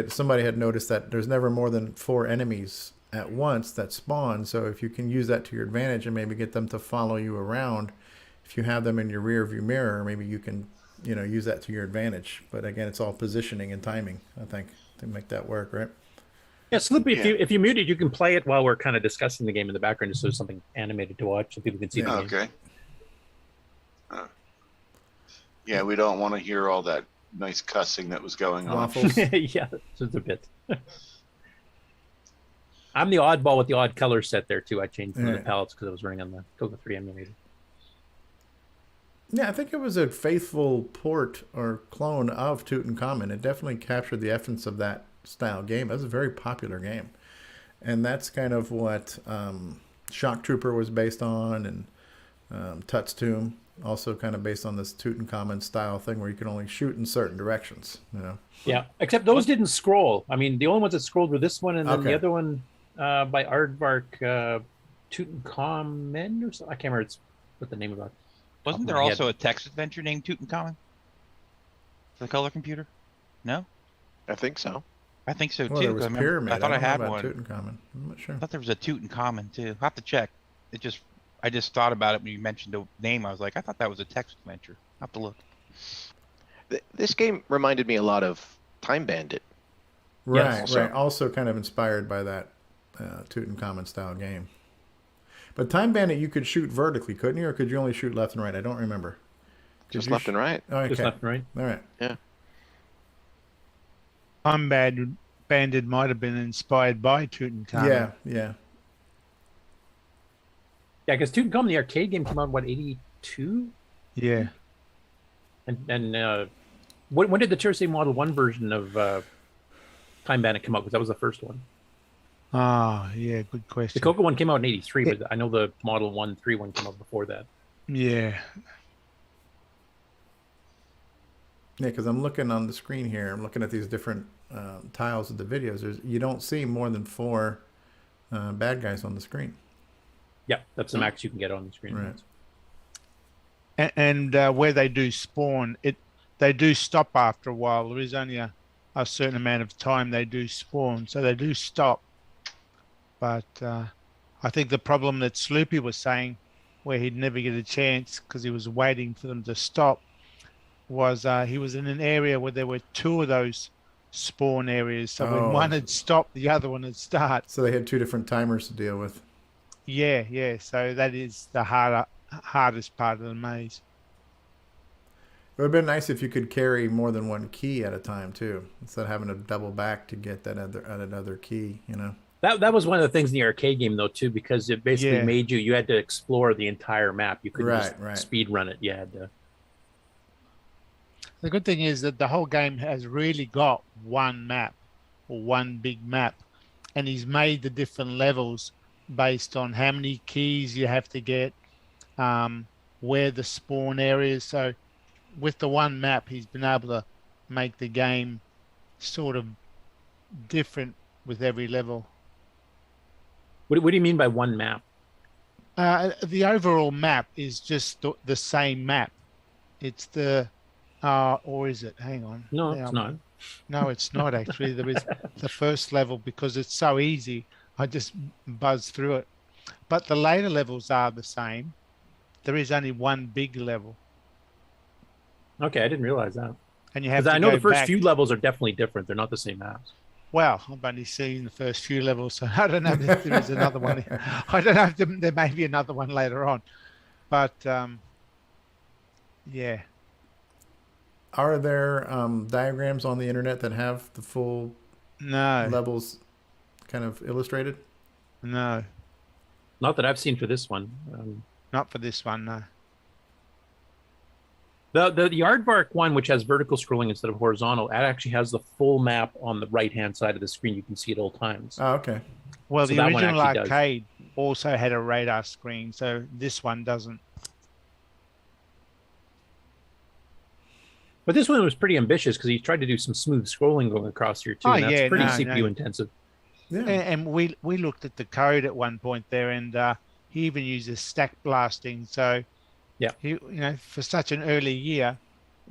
somebody had noticed that there's never more than 4 enemies at once that spawn. So if you can use that to your advantage and maybe get them to follow you around, if you have them in your rear view mirror, maybe you can use that to your advantage. But again, it's all positioning and timing, I think, to make that work, right? Yeah, Slippy, if you mute it, you can play it while we're kind of discussing the game in the background, just so there's something animated to watch so people can see the game. Okay. Yeah, we don't want to hear all that nice cussing that was going on. Waffles. Yeah, just a bit. I'm the oddball with the odd color set there too. I changed one of the palettes because I was running on the CoCo 3 emulator. Yeah, I think it was a faithful port or clone of Tutankhamun. It definitely captured the essence of that style game. It was a very popular game. And that's kind of what Shock Trooper was based on, and Tut's Tomb, also kind of based on this Tutankhamun style thing where you can only shoot in certain directions, Yeah, except those didn't scroll. I mean, the only ones that scrolled were this one and then the other one by Aardvark, Tutankhamun or something. I can't remember what the name of it. Wasn't there also a text adventure named Tutankhamun? for the color computer? No? I think so. I think so Well, too. there was 'cause I remember- Pyramid. I thought I don't know had about one. Tutankhamun. I'm not sure. I thought there was a Tutankhamun too. I'll have to check. I just thought about it when you mentioned the name. I was like, I thought that was a text adventure. I'll have to look. This game reminded me a lot of Time Bandit. Right, right. Also kind of inspired by that Tutankhamun style game. But Time Bandit, you could shoot vertically, couldn't you? Or could you only shoot left and right? I don't remember. Just left and right. Oh, okay. Just left and right. All right. Yeah. Time Bandit might have been inspired by Tutankhamun. Yeah, yeah. Yeah, because Tutankhamun, the arcade game, came out in, what, 82? Yeah. And when did the Terry Model 1 version of Time Bandit come out? Because that was the first one. Ah, yeah, good question. The CoCo one came out in 83, but I know the Model 1.3 one came out before that. Yeah. Yeah, because I'm looking on the screen here. I'm looking at these different tiles of the videos. You don't see more than 4 bad guys on the screen. Yeah, that's the max you can get on the screen. Right. And where they do spawn, they do stop after a while. There is only a certain amount of time they do spawn, so they do stop. But I think the problem that Sloopy was saying, where he'd never get a chance because he was waiting for them to stop, was he was in an area where there were 2 of those spawn areas. So when one had stopped, the other one had start. So they had 2 different timers to deal with. Yeah, yeah. So that is the hardest part of the maze. It would have been nice if you could carry more than 1 key at a time too, instead of having to double back to get that other key. You know. That was one of the things in the arcade game though too, because it basically made you had to explore the entire map. You couldn't just speed run it. You had to. The good thing is that the whole game has really got one map, or one big map, and he's made the different levels based on how many keys you have to get, where the spawn areas. So with the one map, he's been able to make the game sort of different with every level. What do you mean by one map? The overall map is just the same map. It's the or is it? Hang on. No, it's not. No, it's not actually. There is the first level, because it's so easy. I just buzz through it. But the later levels are the same. There is only one big level. Okay, I didn't realize that. And you have. I know the first few levels are definitely different. They're not the same maps. Well, I've only seen the first few levels, so I don't know if there is another one. I don't know if there may be another one later on. But yeah. Are there diagrams on the internet that have the full levels kind of illustrated? No. Not that I've seen for this one. Not for this one, no. The Aardvark one, which has vertical scrolling instead of horizontal, it actually has the full map on the right-hand side of the screen. You can see at all times. Oh, okay. Well, So the that one original actually arcade also had a radar screen, so this one doesn't. But this one was pretty ambitious because he tried to do some smooth scrolling going across here too. Oh, And that's yeah, pretty no, CPU no. intensive. Yeah. And we looked at the code at one point there, and he even uses stack blasting. So, yeah, for such an early year,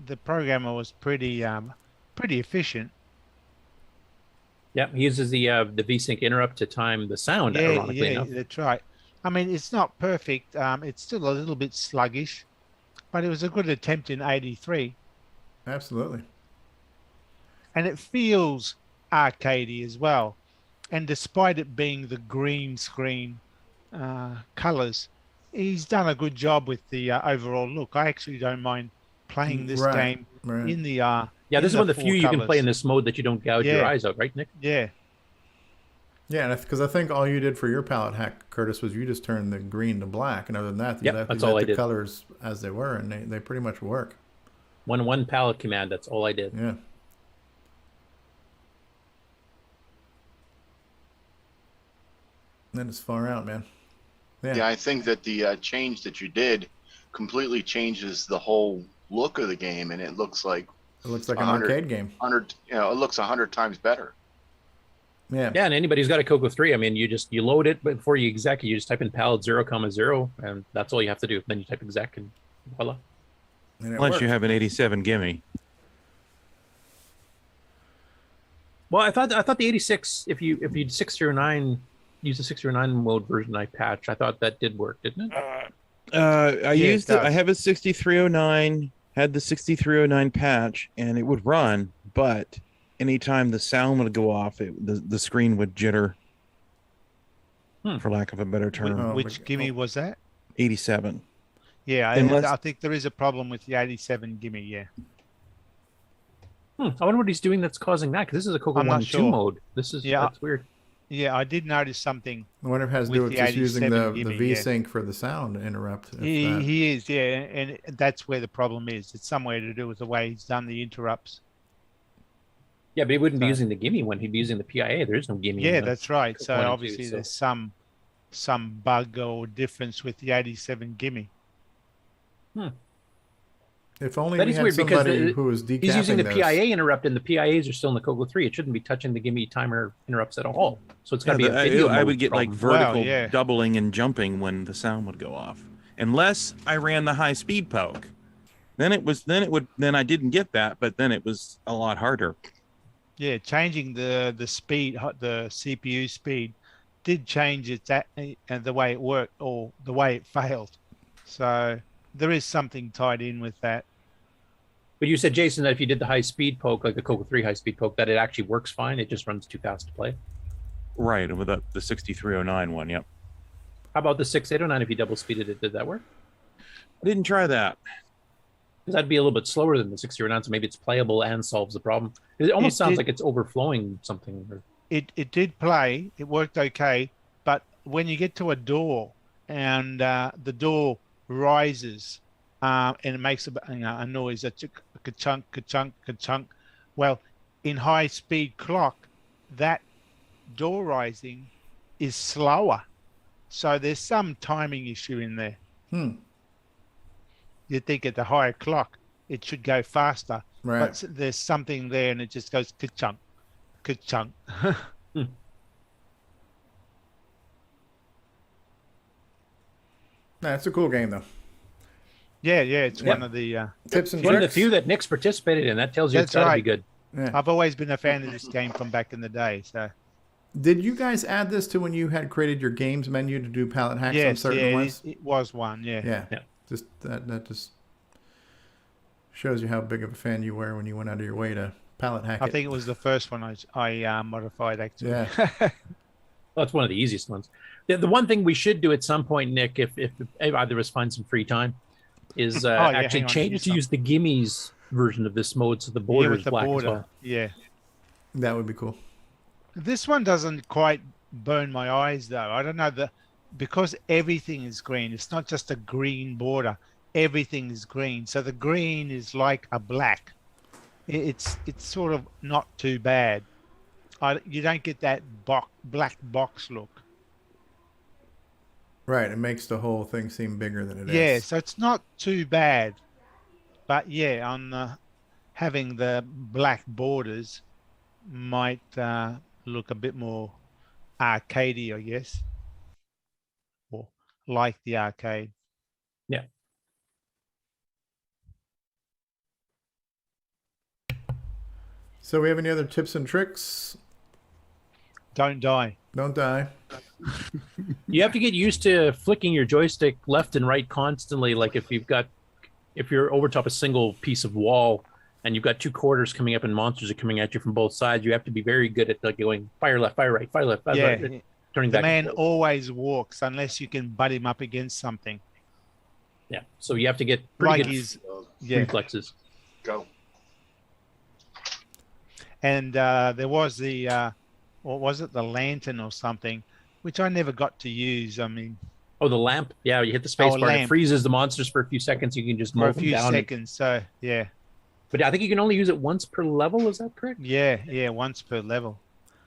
the programmer was pretty efficient. Yeah, he uses the VSync interrupt to time the sound. Ironically enough, that's right. I mean, it's not perfect. It's still a little bit sluggish, but it was a good attempt in '83. Absolutely. And it feels arcadey as well. And despite it being the green screen colors, he's done a good job with the overall look. I actually don't mind playing this game in the yeah, this is one of the few you can play in this mode that you don't gouge your eyes out, right, Nick? Yeah. Yeah, because I think all you did for your palette hack, Curtis, was you just turned the green to black, and other than that, you left the colors as they were, and they pretty much work. One palette command. That's all I did. Yeah. That is far out, man. Yeah, I think that the change that you did completely changes the whole look of the game, and it looks like an arcade game. It looks 100 times better. Yeah. Yeah, and anybody who's got a CoCo 3, I mean, you load it, but before you exec, you just type in palette 0,0, and that's all you have to do. Then you type exec, and voila. Unless you have an 87 gimme. Well, I thought the 86, if you 609 use the 609 mode version I patched, I thought that did work, didn't it? I used it. I have a 6309, had the 6309 patch, and it would run, but anytime the sound would go off, the screen would jitter. For lack of a better term. Which gimme was that? 87. Yeah, Unless- I think there is a problem with the 87 gimme. Yeah. I wonder what he's doing that's causing that, because this is a CoCo I'm 1 not 2 sure. mode. That's weird. Yeah, I did notice something. I wonder if it has to with do with the just using the 87 gimme, V-Sync for the sound interrupt. He is, yeah, and that's where the problem is. It's somewhere to do with the way he's done the interrupts. Yeah, but he wouldn't be using the gimme one. He'd be using the PIA. There is no gimme. Yeah, in the that's right. So CoCo 1 and 2, obviously so- there's some bug or difference with the 87 gimme. If only That we is had weird because somebody who was decapping he's using the those. PIA interrupt, and the PIAs are still in the CoCo 3. It shouldn't be touching the gimme timer interrupts at all. So it's got to be a video I mode would get like problem. vertical doubling and jumping when the sound would go off, unless I ran the high speed poke. Then I didn't get that, but then it was a lot harder. Yeah, changing the speed, the CPU speed, did change the way it worked or the way it failed. So there is something tied in with that. But you said, Jason, that if you did the high speed poke, like the CoCo 3 high speed poke, that it actually works fine. It just runs too fast to play. Right, with the 6309 one, yep. How about the 6809? If you double speeded it, did that work? I didn't try that. Because that'd be a little bit slower than the 6309, so maybe it's playable and solves the problem. It almost sounds like it's overflowing something. It did play. It worked okay. But when you get to a door and the door rises and it makes a noise, a ka-chunk, ka-chunk, ka-chunk. Well, in high-speed clock, that door rising is slower. So there's some timing issue in there. You'd think at the higher clock, it should go faster. Right. But there's something there and it just goes ka-chunk, ka-chunk. It's a cool game, though. Yeah, it's one of the tips and one of the tricks. few that Nick's participated in. That tells you it's got to be good. Yeah. I've always been a fan of this game from back in the day. So Did you guys add this to when you had created your games menu to do palette hacks on yes, certain yeah, ones? it was one. Yeah. Just that just shows you how big of a fan you were when you went out of your way to palette hack I it. think it was the first one I modified actually. Yeah. Well, that's one of the easiest ones. The one thing we should do at some point, Nick, if either of us find some free time, is actually hang on, change to use the gimmies version of this mode so the border with is the black border. as well. Yeah. That would be cool. This one doesn't quite burn my eyes though. I don't know because everything is green. It's not just a green border. Everything is green. So the green is like a black. It's sort of not too bad. You don't get that black box look. Right. It makes the whole thing seem bigger than it is. Yeah, so it's not too bad. But yeah, on having the black borders might look a bit more arcadey, I guess. Or like the arcade. Yeah. So we have any other tips and tricks? Don't die. Don't die. You have to get used to flicking your joystick left and right constantly. Like if you're over top a single piece of wall and you've got two quarters coming up and monsters are coming at you from both sides, you have to be very good at like going fire left, fire right, fire left, fire right, turning the back. man always walks unless you can butt him up against something. Yeah, so you have to get pretty Like good reflexes. Go. And there was the what was it, the lantern or something, which I never got to use. I mean, oh, the lamp. Yeah, you hit the space bar and it lamp. freezes the monsters for a few seconds. You can just for mow a them few down. seconds. So yeah. But I think you can only use it once per level. Is that correct? Yeah, once per level.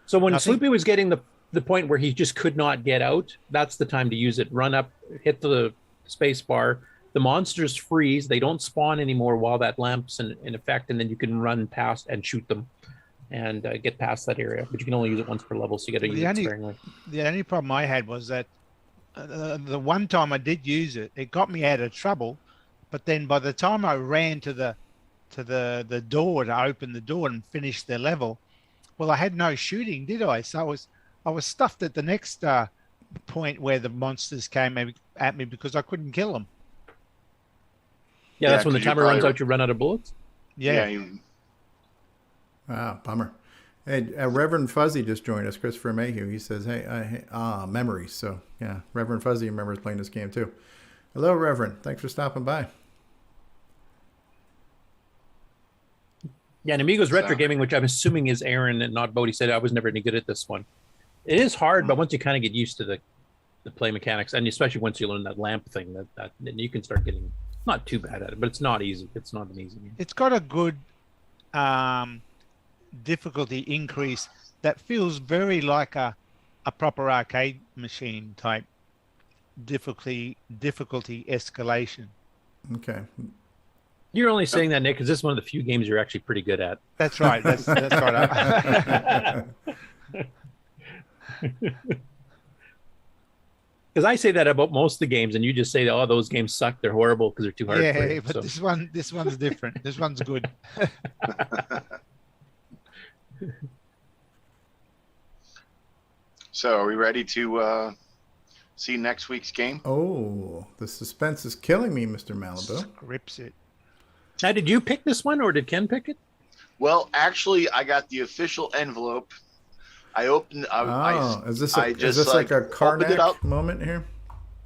So when I think- Sloopy was getting the point where he just could not get out, that's the time to use it. Run up, hit the space bar. The monsters freeze. They don't spawn anymore while that lamp's in effect, and then you can run past and shoot them and get past that area. But you can only use it once per level, so you got to use it sparingly. The only problem I had was that the one time I did use it, it got me out of trouble. But then by the time I ran to the door to open the door and finish the level, Well, I had no shooting, did I? So I was stuffed at the next point where the monsters came at me because I couldn't kill them. Yeah, that's when the timer runs out. You run out of bullets. Yeah. Wow, bummer. Hey, Reverend Fuzzy just joined us. Christopher Mayhew. He says, "Hey, memories." So yeah, Reverend Fuzzy remembers playing this game too. Hello, Reverend. Thanks for stopping by. Yeah, and Amigos Retro Gaming, which I'm assuming is Aaron and not Bodie, said I was never any good at this one. It is hard, but once you kind of get used to the play mechanics, and especially once you learn that lamp thing, then you can start getting not too bad at it. But it's not easy. It's not an easy game. It's got a good difficulty increase that feels very like a proper arcade machine type difficulty escalation. Okay. You're only saying that, Nick, because this is one of the few games you're actually pretty good at. That's right. That's right. Because I say that about most of the games, and you just say, "Oh, those games suck. They're horrible because they're too hard." Yeah, but so. this one's different. This one's good. So, are we ready to see next week's game? Oh, the suspense is killing me, Mr. Malibu. Grips it. Now, did you pick this one, or did Ken pick it? Well, actually, I got the official envelope. I opened. Is this like a Karnak moment here?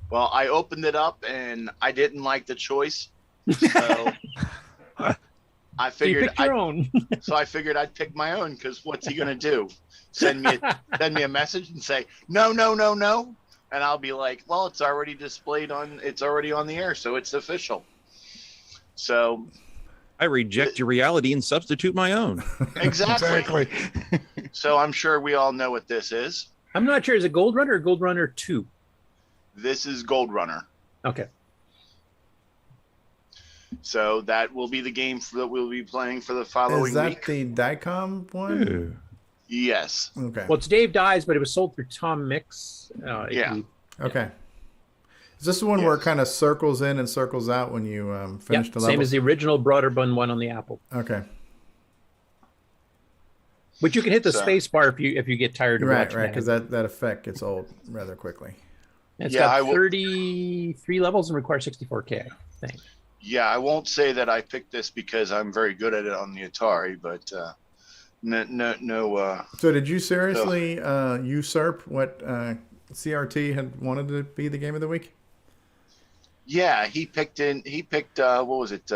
Well, I opened it up and I didn't like the choice, so I figured so I figured I'd pick my own, because what's he gonna do? Send me a message and say no, and I'll be like, well, it's already displayed it's already on the air, so it's official. So I reject your reality and substitute my own. Exactly. So I'm sure we all know what this is. I'm not sure. Is it Gold Runner or Gold Runner 2? This is Gold Runner. Okay. So that will be the game that we'll be playing for the following week. Is that the Diecom one? Ooh. Yes. Okay. Well, it's Dave Dies, but it was sold through Tom Mix. Okay. Is this the one where it kind of circles in and circles out when you finish the level? Same as the original Broderbund one on the Apple. Okay. But you can hit the space bar if you get tired of watching. Right, because that effect gets old rather quickly. It's got 33 levels and requires 64K, I think. Yeah, I won't say that I picked this because I'm very good at it on the Atari, but no. So did you seriously usurp what CRT had wanted to be the game of the week? Yeah, he picked what was it?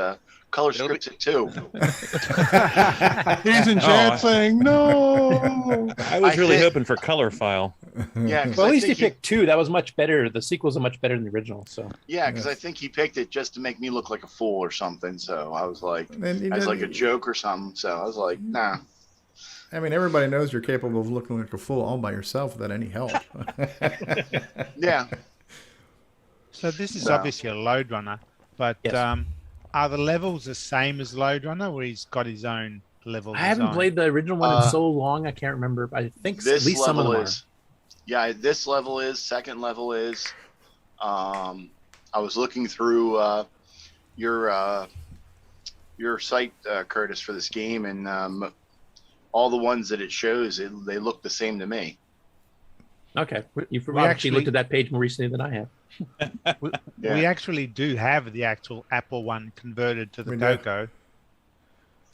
Color Scripts at 2. He's in chat saying no. I was really hoping for Color File. Yeah, well, at least he picked 2. That was much better. The sequels are much better than the original. So yeah, because I think he picked it just to make me look like a fool or something. So I was like, as like a joke or something. So I was like, nah. I mean, everybody knows you're capable of looking like a fool all by yourself without any help. Yeah. So this is obviously a Load Runner, but are the levels the same as Load Runner, where he's got his own level? I haven't played the original one in so long, I can't remember. I think this at least some of them is. Yeah, this level is. Second level is. I was looking through your site, Curtis, for this game, and all the ones that it shows, they look the same to me. Okay, you've actually looked at that page more recently than I have. We actually do have the actual Apple one converted to the CoCo,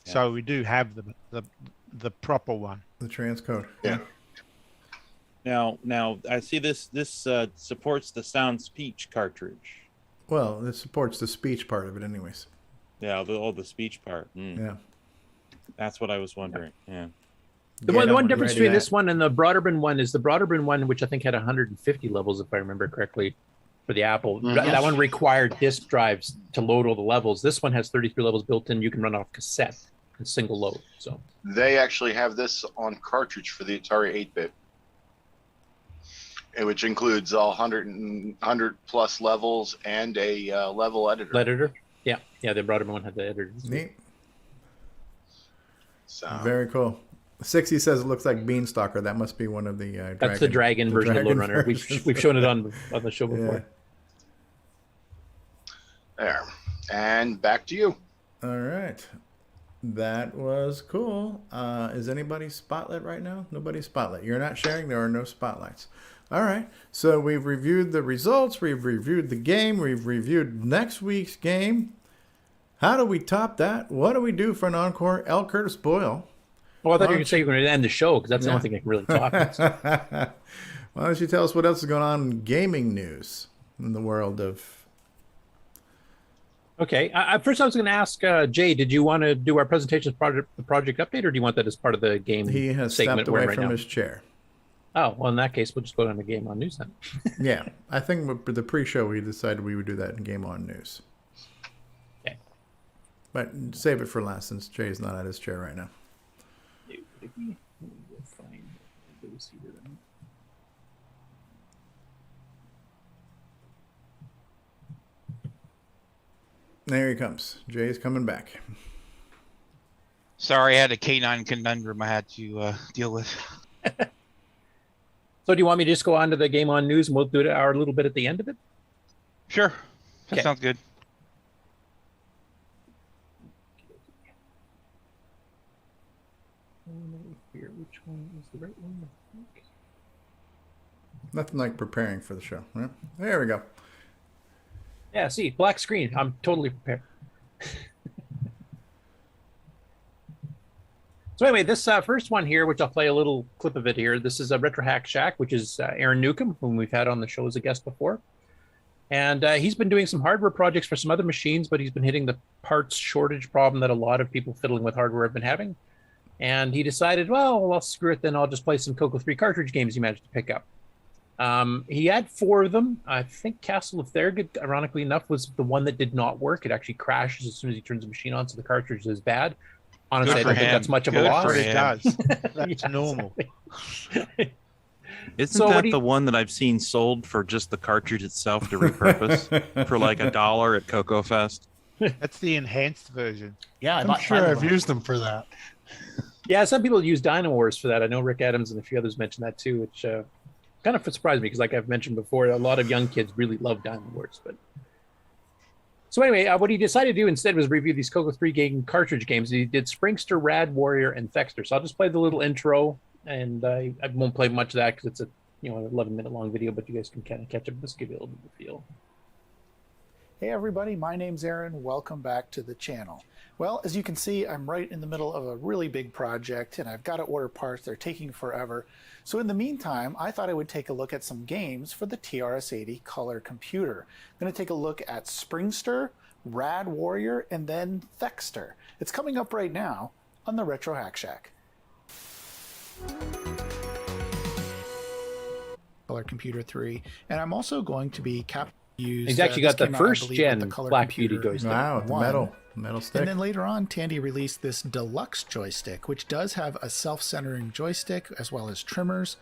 so we do have the proper one, the transcode. Yeah. Now I see this supports the Sound Speech cartridge. Well, it supports the speech part of it, anyways. Yeah, the speech part. Yeah. That's what I was wondering. Yeah. The one difference between this one and the Broderbund one is the Broderbund one, which I think had 150 levels, if I remember correctly, for the Apple. Mm-hmm. That one required disk drives to load all the levels. This one has 33 levels built in. You can run off cassette and single load. So they actually have this on cartridge for the Atari 8-bit, which includes all 100 plus levels and a level editor. Yeah, the Broderbund one had the editor. Neat. So very cool. 60 says it looks like Beanstalker. That must be one of the that's the Dragon version of Load Runner. We've shown it on the show before. There. And back to you. All right. That was cool. Is anybody spotlight right now? Nobody spotlight. You're not sharing. There are no spotlights. All right. So we've reviewed the results. We've reviewed the game. We've reviewed next week's game. How do we top that? What do we do for an encore? L. Curtis Boyle. Well, I thought you were going to say you were going to end the show because that's the only thing I can really talk about. Why don't you tell us what else is going on in gaming news in the world of... Okay. First, I was going to ask Jay, did you want to do our presentation as the project update, or do you want that as part of the game He has segment stepped away right from now? his chair. Oh, well, in that case, we'll just go down to GameON News then. Yeah. I think with the pre-show, we decided we would do that in GameON News. Okay. But save it for last since Jay's not at his chair right now. There he comes. Jay's coming back. Sorry, I had a canine conundrum I had to deal with. So do you want me to just go on to the GameON News and we'll do our little bit at the end of it? Sure. That Okay. sounds good. Which one is the right one? Nothing like preparing for the show. Right? There we go. Yeah, see, black screen. I'm totally prepared. So anyway, this first one here, which I'll play a little clip of it here. This is a Retro Hack Shack, which is Aaron Diecom, whom we've had on the show as a guest before. And he's been doing some hardware projects for some other machines, but he's been hitting the parts shortage problem that a lot of people fiddling with hardware have been having. And he decided, well, screw it, then I'll just play some CoCo 3 cartridge games he managed to pick up. He had 4 of them. I think Castle of Thexder, ironically enough, was the one that did not work. It actually crashes as soon as he turns the machine on, so the cartridge is bad. Honestly, I don't think that's much of a loss. It does. That's normal. Isn't that the one that I've seen sold for just the cartridge itself to repurpose for like $1 at Coco Fest? That's the enhanced version. Yeah, I'm sure I've used them for that. Yeah, some people use Dino Wars for that. I know Rick Adams and a few others mentioned that too, which kind of surprised me because, like I've mentioned before, a lot of young kids really love Dino Wars. But so anyway, what he decided to do instead was review these CoCo 3 game cartridge games. He did Springster, Rad Warrior, and Thexder. So I'll just play the little intro, and I won't play much of that because it's a 11-minute long video, but you guys can kind of catch up. Just give you a little bit of a feel. Hey everybody, my name's Aaron. Welcome back to the channel. Well, as you can see, I'm right in the middle of a really big project and I've got to order parts. They're taking forever. So in the meantime, I thought I would take a look at some games for the TRS-80 color computer. I'm going to take a look at Springster, Rad Warrior, and then Thexder. It's coming up right now on the Retro Hack Shack. Color Computer 3. And I'm also going to be He's actually got the first gen Black Beauty joystick. Wow, the metal stick. And then later on, Tandy released this deluxe joystick, which does have a self-centering joystick as well as trimmers.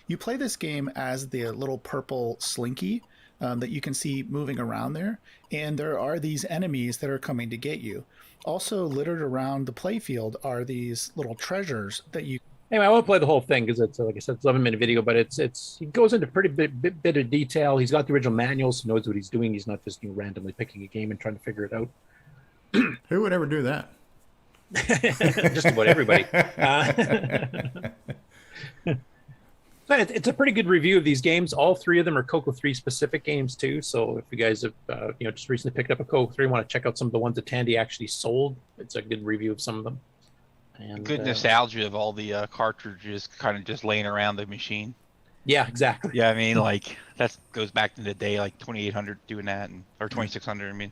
You play this game as the little purple slinky that you can see moving around there, and there are these enemies that are coming to get you. Also littered around the playfield are these little treasures that you... Anyway, I won't play the whole thing because it's, like I said, it's 11-minute video, but he goes into pretty bit of detail. He's got the original manuals, so knows what he's doing. He's not just randomly picking a game and trying to figure it out. Who would ever do that? Just about everybody. So it's a pretty good review of these games. All 3 of them are CoCo 3 specific games too. So if you guys have just recently picked up a CoCo 3, want to check out some of the ones that Tandy actually sold, it's a good review of some of them. And, good nostalgia of all the cartridges kind of just laying around the machine. Yeah, exactly. Yeah, I mean, like that goes back to the day, like 2800 doing that, or 2600. I mean,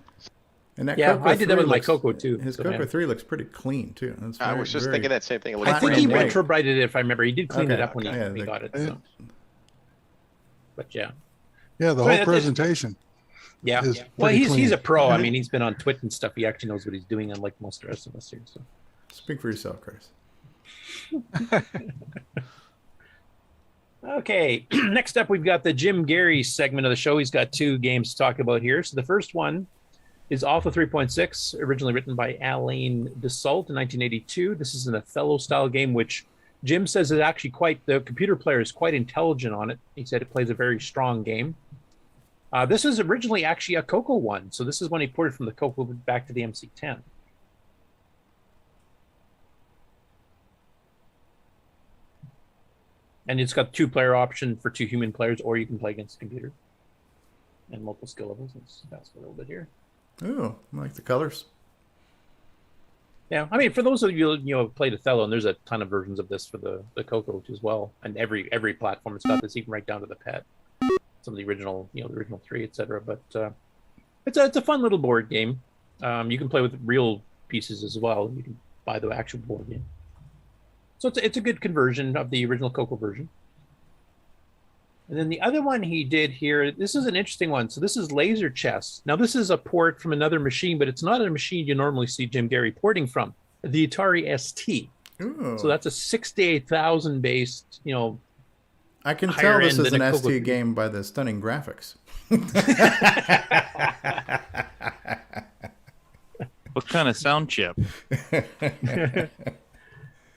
and that yeah, CoCo I did that with my looks, CoCo too. His so, CoCo yeah. 3 looks pretty clean too. That's I was just thinking that same thing. I think he retrobrighted it, if I remember. He did clean it up when he got it. So. But yeah. Yeah, the whole presentation. Yeah. Well, he's a pro. I mean, he's been on Twitch and stuff. He actually knows what he's doing, unlike most of the rest of us here. So. Speak for yourself, Chris. Okay, next up we've got the Jim Gerrie segment of the show. He's got 2 games to talk about here. So the first one is Otho 3.6, originally written by Alain Dassault in 1982. This is an Othello style game, which Jim says is actually the computer player is quite intelligent on it. He said it plays a very strong game. This is originally actually a CoCo one. So this is when he ported from the CoCo back to the MC10. And it's got 2-player option for 2 human players, or you can play against the computer. And multiple skill levels. Let's fast a little bit here. Ooh, I like the colors. Yeah, I mean, for those of you who played Othello, and there's a ton of versions of this for the CoCo as well, and every platform has got this, even right down to the pet. Some of the original, the original 3, etc. But it's a fun little board game. You can play with real pieces as well. You can buy the actual board game. So it's a good conversion of the original CoCo version. And then the other one he did here, this is an interesting one. So this is Laser Chess. Now this is a port from another machine, but it's not a machine you normally see Jim Gerrie porting from. The Atari ST. Ooh. So that's a 68,000 based, I can tell this is an ST game by the stunning graphics. What kind of sound chip?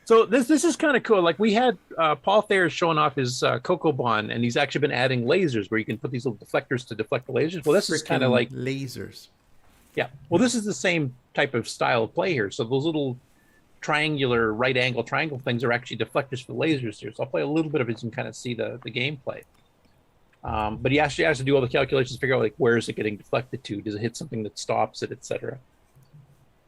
So this is kind of cool. Like we had Paul Thayer showing off his CoCoBon, and he's actually been adding lasers where you can put these little deflectors to deflect the lasers. Well, this is kind of like lasers. Yeah. Well, this is the same type of style of play here. So those little triangular right angle triangle things are actually deflectors for lasers here. So I'll play a little bit of it and kind of see the gameplay. But he actually has to do all the calculations, figure out like where is it getting deflected to? Does it hit something that stops it, etc.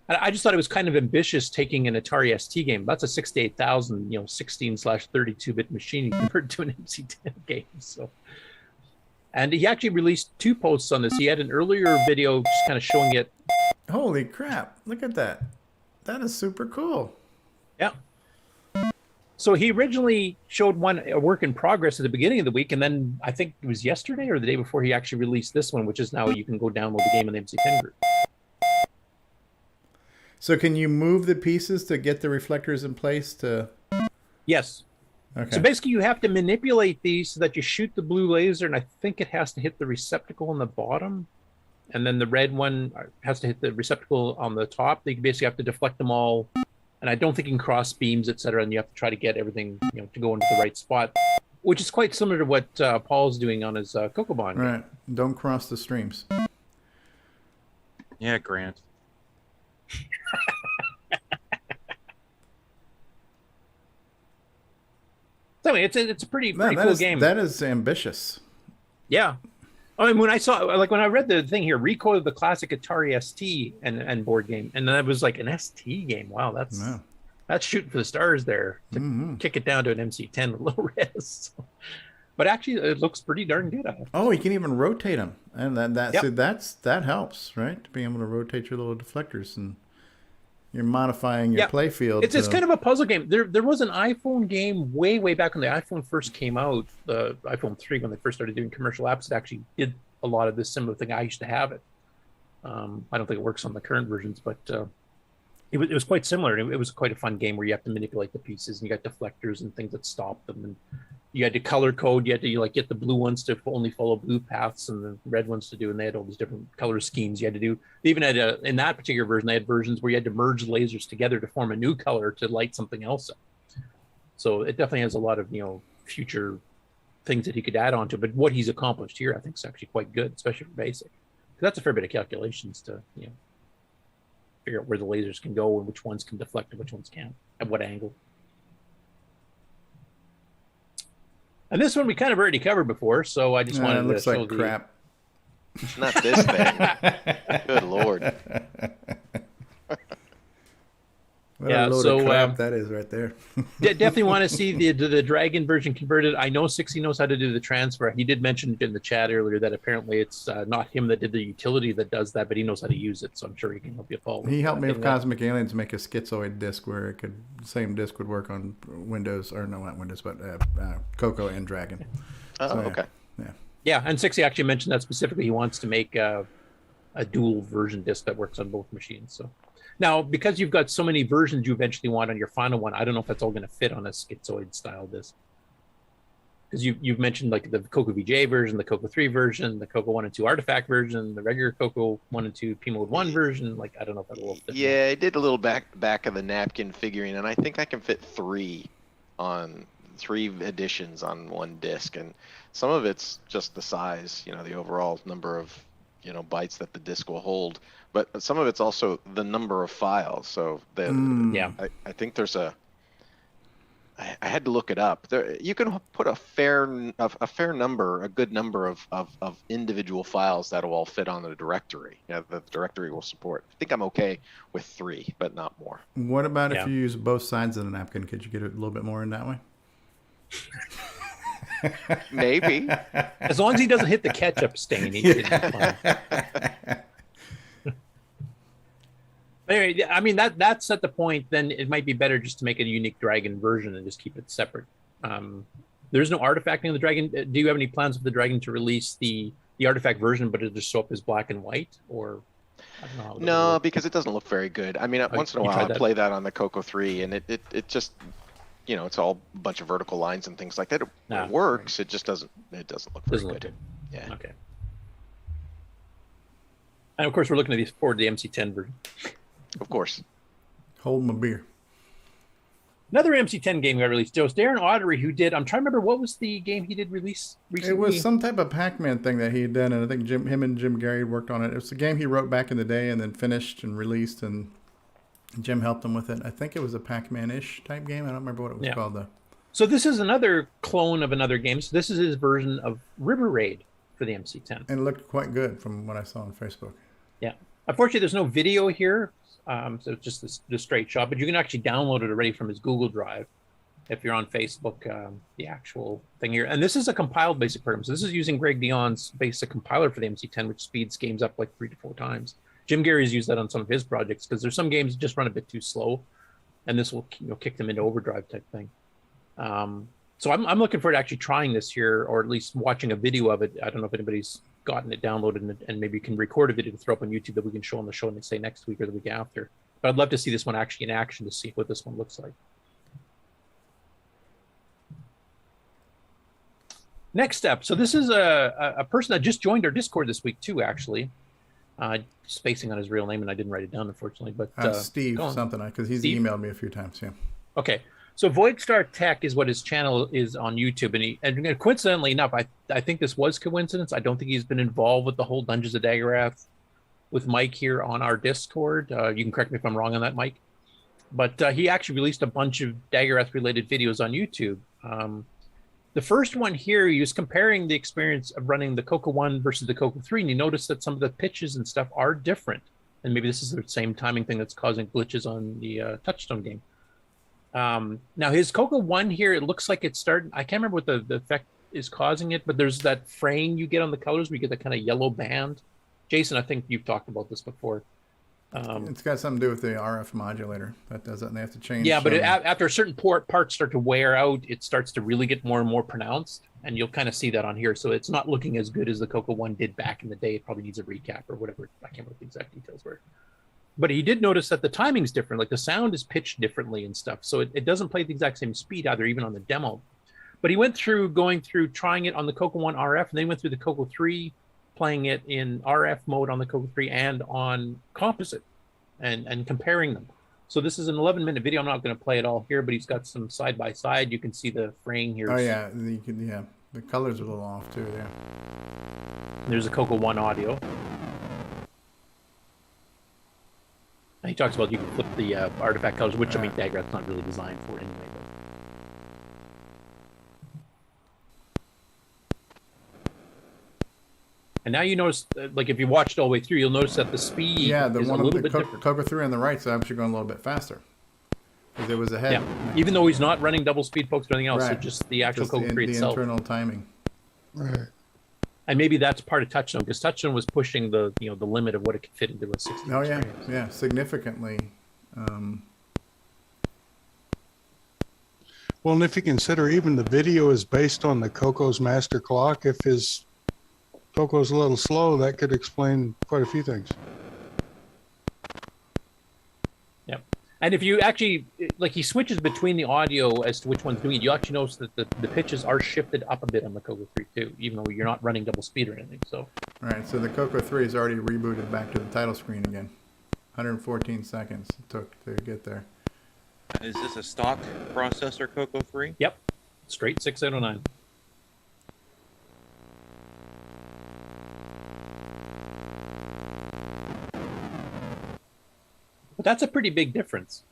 I just thought it was kind of ambitious taking an Atari ST game. That's a 68,000, 16/32-bit machine compared to an MC10 game. So, and he actually released 2 posts on this. He had an earlier video just kind of showing it. Holy crap! Look at that. That is super cool. Yeah. So he originally showed a work in progress at the beginning of the week, and then I think it was yesterday or the day before he actually released this one, which is now you can go download the game in the MC10 group. So can you move the pieces to get the reflectors in place to... Yes. Okay. So basically you have to manipulate these so that you shoot the blue laser, and I think it has to hit the receptacle on the bottom, and then the red one has to hit the receptacle on the top. You basically have to deflect them all, and I don't think you can cross beams, etc., and you have to try to get everything to go into the right spot, which is quite similar to what Paul's doing on his CoCoBon game. Right. Don't cross the streams. Yeah, Grant. So anyway, it's a pretty cool game. That is ambitious. Yeah. I mean, when I read the thing here, recoil of the classic Atari ST and board game, and that was like an ST game. Wow, that's shooting for the stars there to kick it down to an MC10 with low res. But actually, it looks pretty darn good. Oh, you can even rotate them, and that helps, right? To be able to rotate your little deflectors, and you're modifying your play field. It's kind of a puzzle game. There was an iPhone game way back when the iPhone first came out, the iPhone 3, when they first started doing commercial apps. It actually did a lot of this similar thing. I used to have it. I don't think it works on the current versions, but it was quite similar. It was quite a fun game where you have to manipulate the pieces, and you got deflectors and things that stop them, and you had to color code. You had to get the blue ones to only follow blue paths and the red ones to do, and they had all these different color schemes you had to do. They even had in that particular version, they had versions where you had to merge lasers together to form a new color to light something else up. So it definitely has a lot of future things that he could add on to. But what he's accomplished here, I think, is actually quite good, especially for basic. Because that's a fair bit of calculations to figure out where the lasers can go and which ones can deflect and which ones can't, at what angle. And this one we kind of already covered before, so I just wanted to show like crap. Not this thing. Good Lord. What a load of crap that is right there. Definitely want to see the Dragon version converted. I know 60 knows how to do the transfer. He did mention in the chat earlier that apparently it's not him that did the utility that does that, but he knows how to use it, so I'm sure he can help you follow. He helped me with Cosmic Aliens make a schizoid disc where the same disc would work on Windows, or no, not Windows, but CoCo and Dragon. Oh, so, okay. Yeah, and 60 actually mentioned that specifically. He wants to make a dual version disc that works on both machines. So now, because you've got so many versions you eventually want on your final one, I don't know if that's all going to fit on a schizoid style disc. Because you've mentioned like the CoCo VJ version, the CoCo 3 version, the CoCo 1 and 2 Artifact version, the regular CoCo 1 and 2 P Mode 1 version. Like, I don't know if that'll fit. Yeah, I did a little back of the napkin figuring, and I think I can fit 3 editions on one disc, and some of it's just the size, the overall number of bytes that the disk will hold, but some of it's also the number of files. So I think there's I had to look it up. There, you can put a good number of individual files that will all fit on the directory. That the directory will support. I think I'm okay with 3, but not more. What about if you use both sides of the napkin? Could you get a little bit more in that way? Maybe. As long as he doesn't hit the ketchup stain, he should be fine. Anyway, I mean, that's at the point, then it might be better just to make a unique dragon version and just keep it separate. There's no artifacting of the dragon. Do you have any plans for the dragon to release the artifact version, but it'll just show up as black and white? Or I don't know how no, because it doesn't look very good. I mean, once in a while I play that on the CoCo 3, and it just, it's all a bunch of vertical lines and things like that. It works. It just doesn't look very good. Yeah. Okay. And of course, we're looking at forward to the MC10 version. Of course. Hold my beer. Another MC10 game got released. It was Darren Ottery who did. I'm trying to remember what was the game he did release recently. It was some type of Pac-Man thing that he had done, and I think him and Jim Gerrie worked on it. It was a game he wrote back in the day and then finished and released, and Jim helped him with it. I think it was a Pac-Man-ish type game. I don't remember what it was called though. So this is another clone of another game. So this is his version of River Raid for the MC10. And it looked quite good from what I saw on Facebook. Yeah. Unfortunately, there's no video here. So it's just the straight shot, but you can actually download it already from his Google Drive if you're on Facebook, the actual thing here. And this is a compiled basic program. So this is using Greg Dion's basic compiler for the MC10, which speeds games up like 3 to 4 times. Jim Gerrie's used that on some of his projects because there's some games that just run a bit too slow, and this will kick them into overdrive type thing. So I'm looking forward to actually trying this here, or at least watching a video of it. I don't know if anybody's gotten it downloaded and maybe can record a video to throw up on YouTube that we can show on the show, and say next week or the week after. But I'd love to see this one actually in action to see what this one looks like. Next up, so this is a person that just joined our Discord this week too, actually. Spacing on his real name, and I didn't write it down, unfortunately. But Steve something, because he's emailed me a few times. Yeah. Okay. So Voidstar Tech is what his channel is on YouTube, and coincidentally enough, I think this was coincidence. I don't think he's been involved with the whole Dungeons of Daggorath with Mike here on our Discord. You can correct me if I'm wrong on that, Mike. But he actually released a bunch of Daggorath related videos on YouTube. The first one here, he was comparing the experience of running the CoCo 1 versus the CoCo 3, and you notice that some of the pitches and stuff are different. And maybe this is the same timing thing that's causing glitches on the Touchstone game. Now his CoCo 1 here, it looks like it's starting. I can't remember what the effect is causing it, but there's that fraying you get on the colors where you get that kind of yellow band. Jason, I think you've talked about this before. It's got something to do with the RF modulator that does it, and they have to change. Yeah, but after a certain parts start to wear out, it starts to really get more and more pronounced, and you'll kind of see that on here. So it's not looking as good as the CoCo 1 did back in the day. It probably needs a recap or whatever. I can't remember what the exact details were. But he did notice that the timing's different, like the sound is pitched differently and stuff. So it doesn't play at the exact same speed either, even on the demo. But he went through trying it on the CoCo 1 RF, and then went through the CoCo 3, playing it in RF mode on the CoCo 3 and on composite, and comparing them. So this is an 11-minute video. I'm not going to play it all here, but he's got some side by side. You can see the fraying here. Oh yeah, the colors are a little off too. Yeah. There's a CoCo 1 audio. He talks about you can flip the artifact colors, which I mean, Daggorath's not really designed for anyway. And now you notice, like if you watched all the way through, you'll notice that the speed is a little bit different. CoCo 3 on the right is actually going a little bit faster because it was ahead. Yeah, even though he's not running double speed folks or anything else, so just the actual CoCo 3 itself. The internal timing. Right. And maybe that's part of Touchstone, because Touchstone was pushing the the limit of what it could fit into a 60. Oh yeah, yeah, significantly. Well, and if you consider even the video is based on the CoCo's master clock, if his CoCo's a little slow, that could explain quite a few things. Yep. And if you actually, like, he switches between the audio as to which one's doing it, you actually notice that the pitches are shifted up a bit on the CoCo 3 too, even though you're not running double speed or anything. So. All right, so the CoCo 3 is already rebooted back to the title screen again. 114 seconds it took to get there. Is this a stock processor, CoCo 3? Yep, straight 6809. But that's a pretty big difference.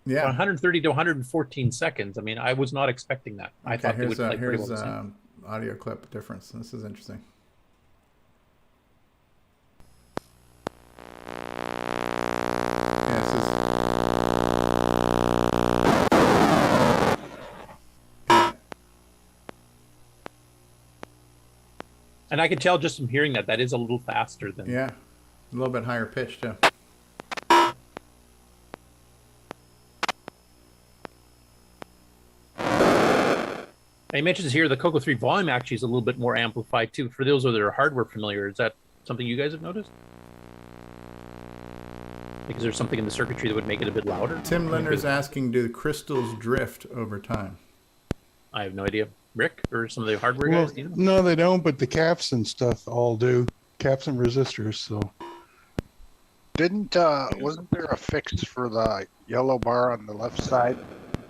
Yeah. 130 to 114 seconds. I mean, I was not expecting that. I thought they would play pretty well the same. Audio clip difference. This is interesting. And I can tell just from hearing that is a little faster than. Yeah, a little bit higher pitch too. He mentions here the CoCo 3 volume actually is a little bit more amplified too. For those that are hardware familiar, is that something you guys have noticed? Because there's something in the circuitry that would make it a bit louder. Tim Linder's asking, do the crystals drift over time? I have no idea. Rick or some of the hardware guys? Do you know? No, they don't, but the caps and stuff all do. Caps and resistors, so. Wasn't there a fix for the yellow bar on the left side?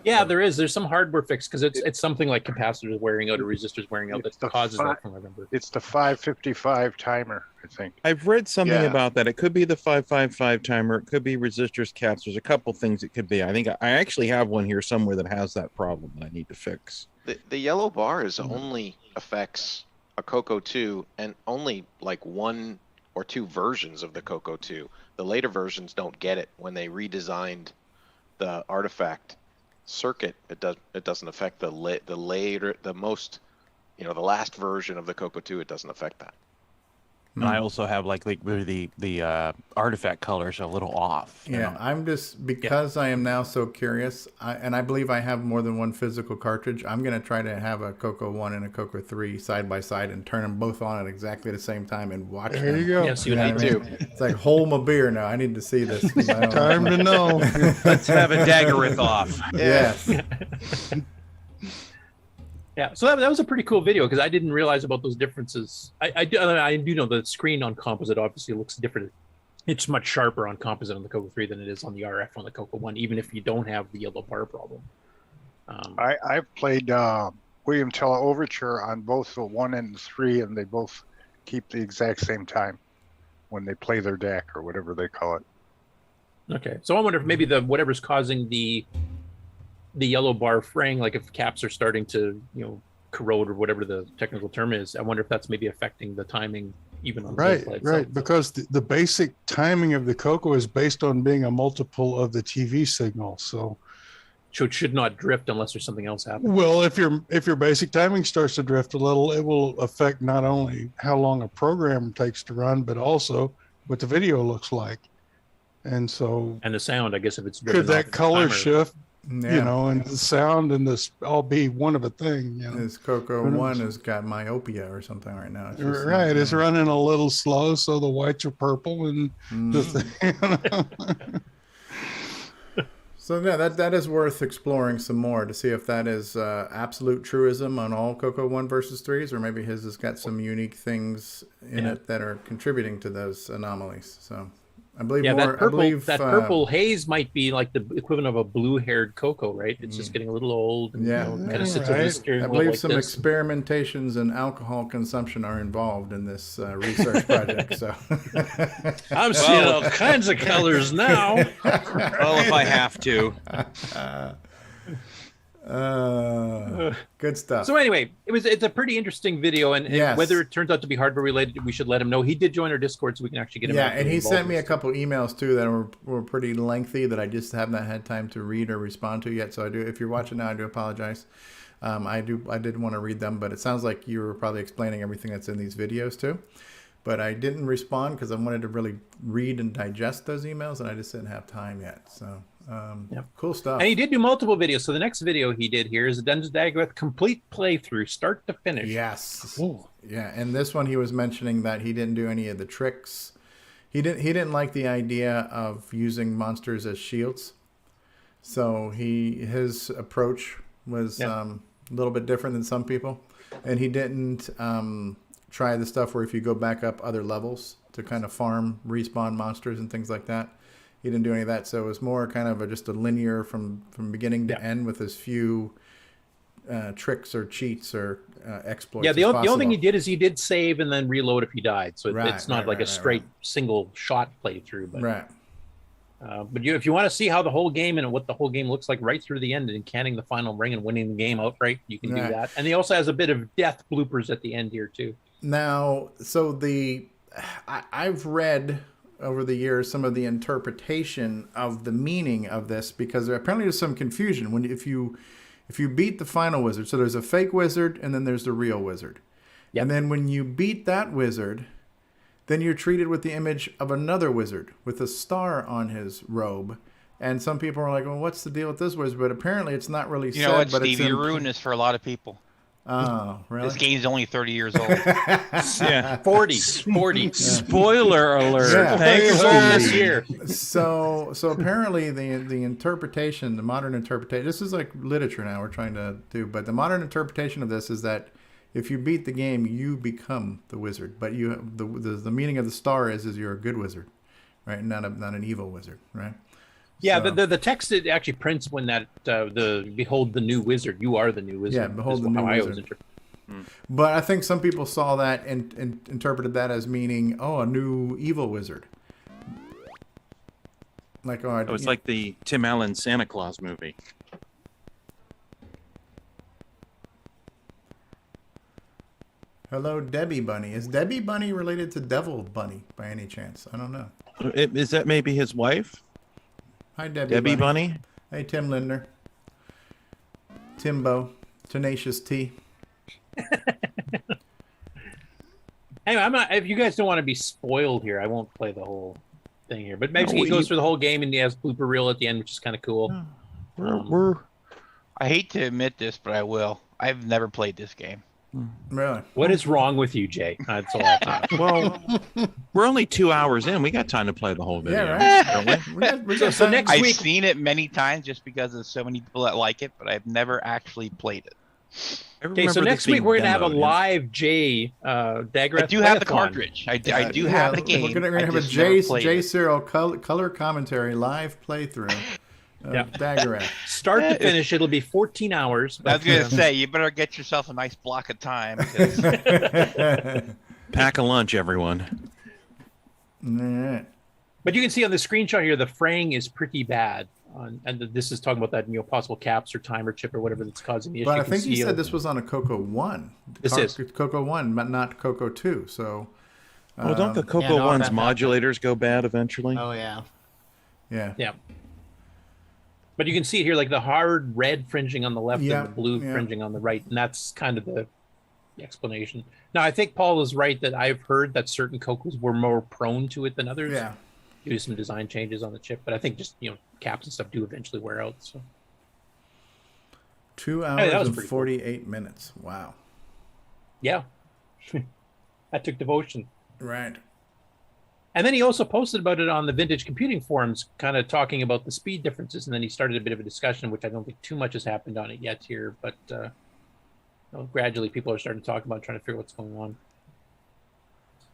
Yeah, there is. There's some hardware fix because it's something like capacitors wearing out or resistors wearing out that causes that from what I remember. It's the 555 timer, I think. I've read something about that. It could be the 555 timer. It could be resistors, caps. There's a couple things it could be. I think I actually have one here somewhere that has that problem that I need to fix. The yellow bar is only affects a CoCo 2 and only like 1 or 2 versions of the CoCo 2. The later versions don't get it. When they redesigned the artifact circuit, it doesn't affect the last version of the CoCo 2. It doesn't affect that. And I also have like the artifact colors are a little off. Yeah, I'm just, because I am now so curious, and I believe I have more than one physical cartridge, I'm going to try to have a CoCo 1 and a CoCo 3 side by side and turn them both on at exactly the same time and watch them. There you go. Yes, you need to. It's like, hold my beer now. I need to see this. Time to know. Let's have a Daggorath off. Yes. Yeah, so that was a pretty cool video because I didn't realize about those differences. I do know the screen on composite obviously looks different. It's much sharper on composite on the CoCo 3 than it is on the RF on the CoCo 1, even if you don't have the yellow bar problem. I've played William Tell Overture on both the 1 and the 3, and they both keep the exact same time when they play their deck or whatever they call it. Okay, so I wonder if maybe whatever's causing the yellow bar fraying, like if caps are starting to corrode or whatever the technical term is, I wonder if that's maybe affecting the timing even on the gameplay itself. Right, because the basic timing of the CoCo is based on being a multiple of the TV signal, so it should not drift unless there's something else happening. Well, if your basic timing starts to drift a little, it will affect not only how long a program takes to run, but also what the video looks like. And the sound, I guess, if it's driven could that color timer. shift, Yeah. and the sound and this all be one of a thing. This CoCo 1 has got myopia or something right now. It's just Right, it's running a little slow, so the whites are purple and So yeah, that is worth exploring some more to see if that is absolute truism on all CoCo 1 versus 3s, or maybe his has got some unique things in it that are contributing to those anomalies. So I believe that purple haze might be like the equivalent of a blue-haired CoCo, right? It's just getting a little old. And, kind of sits over the steering I wheel believe like some this. experimentations and alcohol consumption are involved in this research project. So I'm seeing all kinds of colors now. Well, if I have to. Good stuff. So anyway, it's a pretty interesting video, and whether it turns out to be hardware related, we should let him know. He did join our Discord, so we can actually get him. Yeah, and he sent me a couple emails too that were pretty lengthy that I just have not had time to read or respond to yet. So I do. If you're watching now, I do apologize. I did want to read them, but it sounds like you were probably explaining everything that's in these videos too. But I didn't respond because I wanted to really read and digest those emails, and I just didn't have time yet. So. Cool stuff. And he did do multiple videos. So the next video he did here is a Dungeons of Daggorath complete playthrough, start to finish. Yes. Ooh. Yeah, and this one he was mentioning that he didn't do any of the tricks. He didn't like the idea of using monsters as shields. So his approach was a little bit different than some people, and he didn't try the stuff where if you go back up other levels to kind of farm respawn monsters and things like that. He didn't do any of that, so it was more kind of just a linear from beginning to end with as few tricks or cheats or exploits. Yeah, the only thing he did is he did save and then reload if he died. So it's not like a straight single shot playthrough. But But if you want to see how the whole game and what the whole game looks like right through the end and canning the final ring and winning the game outright, you can do that. And he also has a bit of death bloopers at the end here too. Now, so I've read over the years some of the interpretation of the meaning of this, because apparently there's some confusion if you beat the final wizard. So there's a fake wizard and then there's the real wizard. Yep. And then when you beat that wizard, then you're treated with the image of another wizard with a star on his robe. And some people are like, well, what's the deal with this wizard? But apparently it's not really You know what, Steve? You're ruining this for a lot of people. Oh, really? This game's only 30 years old. Yeah, 40. Spoiler alert. Yeah. Thanks this year. So apparently the interpretation, the modern interpretation, this is like literature now we're trying to do, but the modern interpretation of this is that if you beat the game, you become the wizard. But the meaning of the star is you're a good wizard, right? Not an evil wizard, right? Yeah, So- the text it actually prints when that the behold the new wizard. You are the new wizard. Yeah, behold is the new how I always wizard. interpret. But I think some people saw that and interpreted that as meaning, a new evil wizard. Like, It's like the Tim Allen Santa Claus movie. Hello, Debbie Bunny. Is Debbie Bunny related to Devil Bunny by any chance? I don't know. Is that maybe his wife? Hi, Debbie. Debbie Bunny? Hey, Tim Lindner. Timbo. Tenacious T. Anyway, I'm not. If you guys don't want to be spoiled here, I won't play the whole thing here. But maybe he goes through the whole game and he has blooper reel at the end, which is kind of cool. I hate to admit this, but I will. I've never played this game. Really? What is wrong with you, Jay? That's all. I Well, we're only 2 hours in. We got time to play the whole video. Yeah, Don't we? So next I've week, seen it many times just because there's so many people that like it, but I've never actually played it. okay. So next week we're gonna have a live Jay Daggorath. I do have the playathon. cartridge. I do have the game. We're gonna have a Jay Searle color commentary live playthrough. Daggorath. Start to finish, it'll be 14 hours. I was gonna say you better get yourself a nice block of time. Because... Pack a lunch, everyone. All right. But you can see on the screenshot here, the fraying is pretty bad. And this is talking about that, possible caps or timer chip or whatever that's causing the issue. But I think you said this was on a CoCo 1. This is CoCo 1, but not CoCo 2. So. Well, don't the CoCo 1's modulators go bad eventually? Oh, yeah. Yeah. Yeah. But you can see here, like the hard red fringing on the left and the blue fringing on the right. And that's kind of the explanation. Now, I think Paul is right that I've heard that certain CoCos were more prone to it than others. Yeah. Due to some design changes on the chip. But I think just, caps and stuff do eventually wear out. So 2 hours and 48 minutes. Wow. Yeah. That took devotion. Right. And then he also posted about it on the Vintage Computing forums, kind of talking about the speed differences. And then he started a bit of a discussion, which I don't think too much has happened on it yet here. But gradually people are starting to talk about trying to figure out what's going on.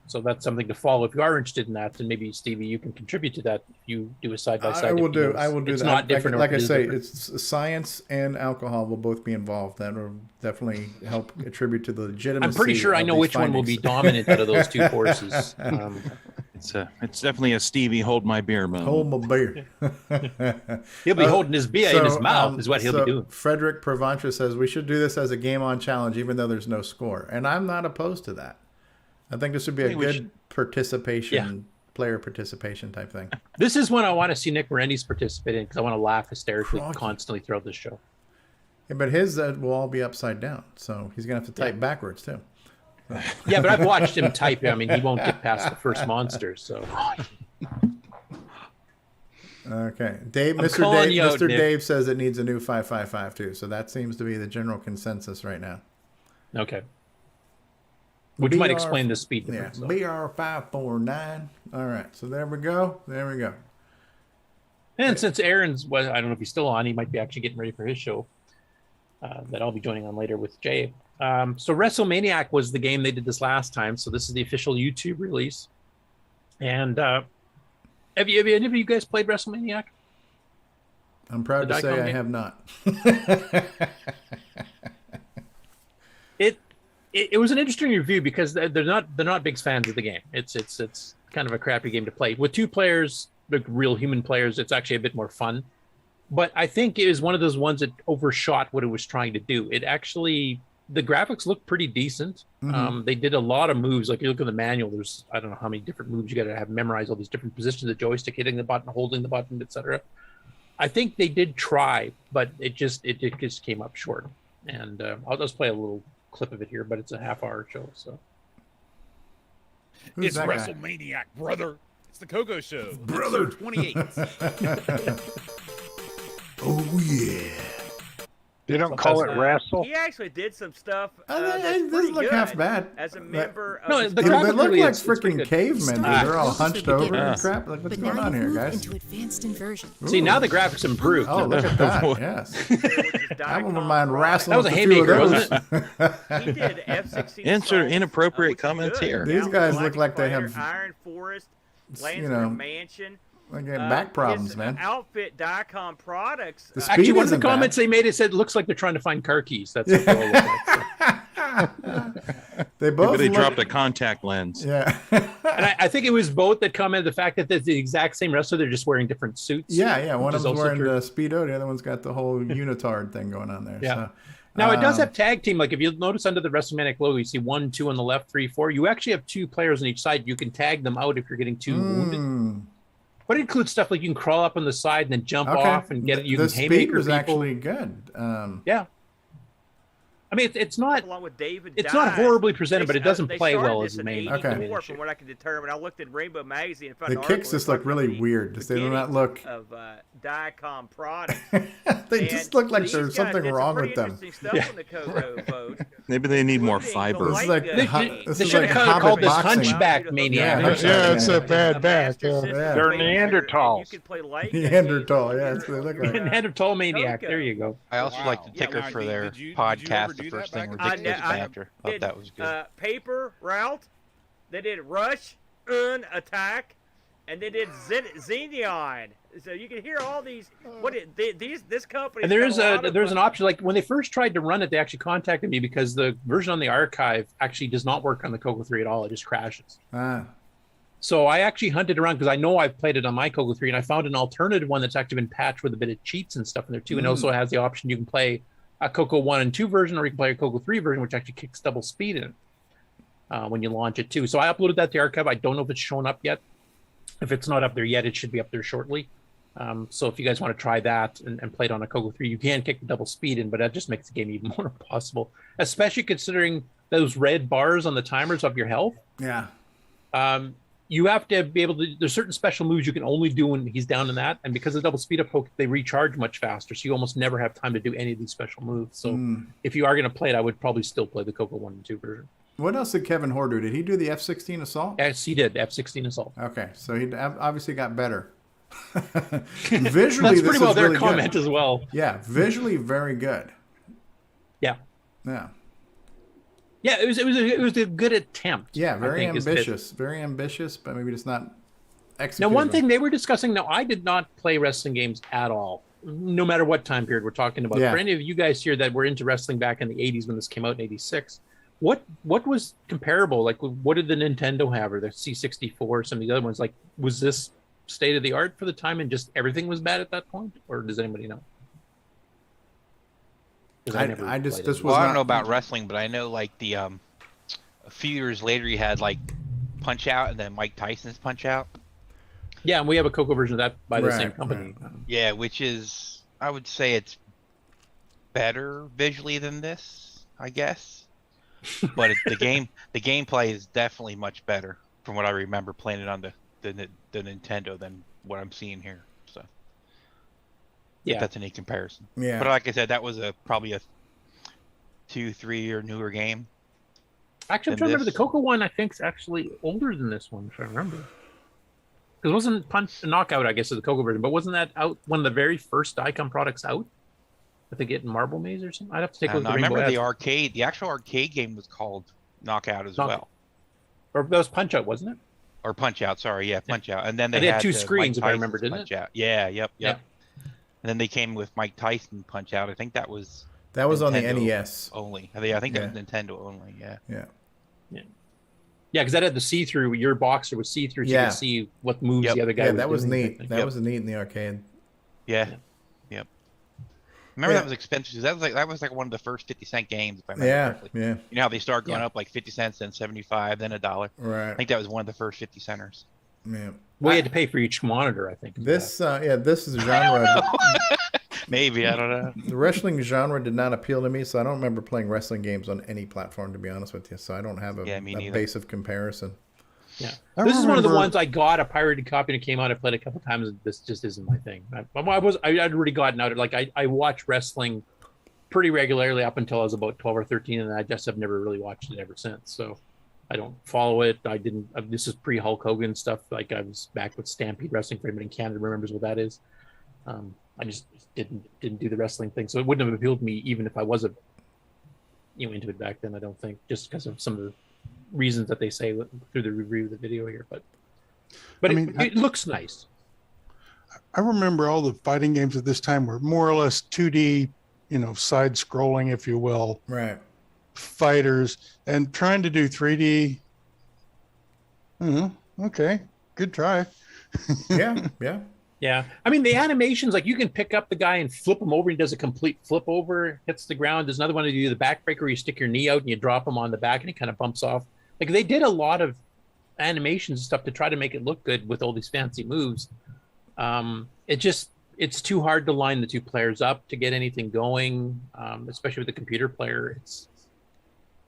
So that's something to follow. If you are interested in that, then maybe, Stevie, you can contribute to that if you do a side-by-side. I will do it's that. Not different. Like I say, it's science and alcohol will both be involved. That will definitely help attribute to the legitimacy. I'm pretty sure I know which one will be dominant out of those two forces. It's definitely a Stevie hold my beer moment. Hold my beer. He'll be holding his beer in his mouth is what he'll be doing. Frederick Pravantra says we should do this as a GameON challenge, even though there's no score. And I'm not opposed to that. I think this would be a good participation, player participation type thing. This is when I want to see Nick Morendes participate in because I want to laugh hysterically constantly throughout the show. Yeah, but his will all be upside down, so he's gonna have to type backwards too. Yeah, but I've watched him type. I mean, he won't get past the first monster. So. Okay, Mr. Dave says it needs a new 555 too. So that seems to be the general consensus right now. Okay. Which might explain the speed difference. Yeah, BR549. All right, so there we go. There we go. And since Aaron's, I don't know if he's still on, he might be actually getting ready for his show that I'll be joining on later with Jay. So WrestleManiac was the game they did this last time. So this is the official YouTube release. And have any of you guys played WrestleManiac? I'm proud to say I have not. It was an interesting review because they're not big fans of the game. It's kind of a crappy game to play. With two players, the real human players, it's actually a bit more fun. But I think it was one of those ones that overshot what it was trying to do. It actually, the graphics look pretty decent. They did a lot of moves. Like you look at the manual, there's I don't know how many different moves you got to have memorized, all these different positions of the joystick, hitting the button, holding the button, etc. I think they did try, but it just came up short. And I'll just play a little clip of it here, but it's a half-hour show. So it's WrestleManiac, brother. It's the CoCo Show, brother. 28. Oh yeah. They don't call it wrestle. He actually did some stuff. It doesn't look half bad. As a member of no, the they look like freaking cavemen. They're all hunched over and crap. Like, what's going on here, guys? Into advanced inversion. See, now the graphics improved. Oh, look at that. Yes. I wouldn't mind wrestling. That was a haymaker, wasn't it? He did F-16. Insert inappropriate comments here. These guys look like they have, Iron Forest, Lansing Mansion. They get back problems, man. Outfit Diecom products. Actually, one of the comments they made, it said, "Looks like they're trying to find car keys." That's what they all look like. They both. Maybe they dropped a contact lens. Yeah. And I think it was both that commented the fact that they're the exact same wrestler. They're just wearing different suits. Yeah. One of them's wearing the Speedo. The other one's got the whole unitard thing going on there. Yeah. So, now it does have tag team. Like if you notice under the WrestleManiac logo, you see 1, 2 on the left, 3, 4. You actually have 2 players on each side. You can tag them out if you're getting too wounded. But it includes stuff like you can crawl up on the side and then jump off and get it. You can haymaker is actually good. Yeah. I mean, it's not. Along with David it's not horribly presented, but it doesn't play well as the main. Okay. From what I can determine, I looked at Rainbow Magazine and found the kicks just look really weird. They do not look of Diecom products. They just look like there's something wrong with them. Yeah. Maybe they need more fiber. They should have called this Hunchback Maniac. Yeah, it's a bad back. They're Neanderthals. You can play light. Neanderthal, yeah, that's what they look like. Neanderthal Maniac. There you go. I also like the ticker for their podcast. The first thing ridiculous banter. Thought that was good. Paper route. They did Rush, Attack, and they did Xenon. So you can hear all these. This company. And there's an option. Like when they first tried to run it, they actually contacted me because the version on the archive actually does not work on the CoCo 3 at all. It just crashes. So I actually hunted around because I know I've played it on my CoCo 3, and I found an alternative one that's actually been patched with a bit of cheats and stuff in there too, and also has the option you can play a CoCo 1 and 2 version, or you can play a CoCo 3 version, which actually kicks double speed in when you launch it too. So I uploaded that to the archive. I don't know if it's shown up yet. If it's not up there yet, it should be up there shortly. So if you guys want to try that and play it on a CoCo 3, you can kick the double speed in, but that just makes the game even more impossible, especially considering those red bars on the timers of your health. Yeah. You have to be able to, there's certain special moves you can only do when he's down in that. And because of double speed up poke, they recharge much faster. So you almost never have time to do any of these special moves. So if you are going to play it, I would probably still play the CoCo 1 and 2 version. What else did Kevin Hoare do? Did he do the F-16 Assault? Yes, he did. F-16 Assault. Okay. So he obviously got better. Visually, that's pretty well their really comment good. as well. Yeah. Visually very good. Yeah. Yeah. Yeah, it was a good attempt. Yeah, very ambitious, but maybe just not executed. Now, one thing they were discussing. Now, I did not play wrestling games at all, no matter what time period we're talking about. Yeah. For any of you guys here that were into wrestling back in the '80s when this came out in '86, what was comparable? Like, what did the Nintendo have, or the C64, or some of the other ones? Like, was this state of the art for the time, and just everything was bad at that point, or does anybody know? I don't know about wrestling, but I know like the a few years later you had like Punch Out and then Mike Tyson's Punch Out. Yeah, and we have a CoCo version of that by the same company. Right. Yeah, which is, I would say it's better visually than this, I guess. But the gameplay is definitely much better from what I remember playing it on the Nintendo than what I'm seeing here. So. Yeah, if that's any comparison. Yeah, but like I said, that was probably a 2-3 year newer game. Actually, I'm trying to remember the CoCo one. I think is actually older than this one, if I remember. Because wasn't Punch Knockout, I guess, is the CoCo version, but wasn't that out one of the very first Diecom products out? I think it in Marble Maze or something. I'd have to take a look. I remember the actual arcade game was called Knockout as well. Or that was Punch Out, wasn't it? Or Punch Out, sorry, yeah, Punch Out. And then they had 2 screens, if I remember, didn't it? Out. Yeah, yep. And then they came with Mike Tyson Punch Out. I think that was on the NES only. I think that was Nintendo only. Yeah. Yeah, because that had the see-through. Your boxer was see-through, so you could see what moves the other guy was that was doing. neat. That was neat in the arcade. Yeah. Yep. Remember that was expensive. That was like one of the first 50-cent games, if I remember correctly. Yeah. You know how they start going up like 50 cents, then 75, then $1. Right. I think that was one of the first 50 centers. Yeah. Well, you had to pay for each monitor, I think. This this is a genre. Maybe, I don't know. The wrestling genre did not appeal to me, so I don't remember playing wrestling games on any platform, to be honest with you. So I don't have a base of comparison. Yeah, this is one of the ones I got a pirated copy and it came out. I played a couple times. And this just isn't my thing. I'd already gotten out of I watched wrestling pretty regularly up until I was about 12 or 13, and I just have never really watched it ever since. So I don't follow it. I didn't. This is pre Hulk Hogan stuff. Like I was back with Stampede Wrestling. For anybody in Canada remembers what that is. I just didn't do the wrestling thing, so it wouldn't have appealed to me even if I was into it back then. I don't think, just because of some of the reasons that they say through the review of the video here. But I mean, it looks nice. I remember all the fighting games at this time were more or less 2D, side scrolling, if you will. Right. Fighters, and trying to do 3D. Okay, good try. Yeah. Yeah, I mean the animations, like you can pick up the guy and flip him over. He does a complete flip over, hits the ground. There's another one to do the backbreaker where you stick your knee out and you drop him on the back and he kind of bumps off. Like they did a lot of animations and stuff to try to make it look good with all these fancy moves. It's too hard to line the two players up to get anything going, especially with the computer player.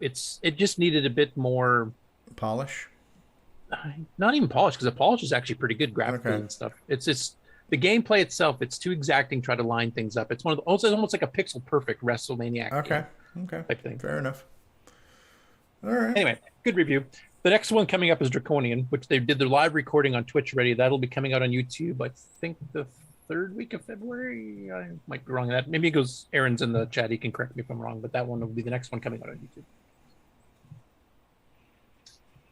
It just needed a bit more polish. Not even polish, because the polish is actually pretty good graphically and stuff. It's the gameplay itself. It's too exacting. Try to line things up. It's almost like a pixel perfect WrestleMania. Okay. Type thing. Fair enough. All right. Anyway, good review. The next one coming up is Draconian, which they did their live recording on Twitch already. That'll be coming out on YouTube, I think, the 3rd week of February. I might be wrong on that. Maybe it goes. Aaron's in the chat. He can correct me if I'm wrong, but that one will be the next one coming out on YouTube.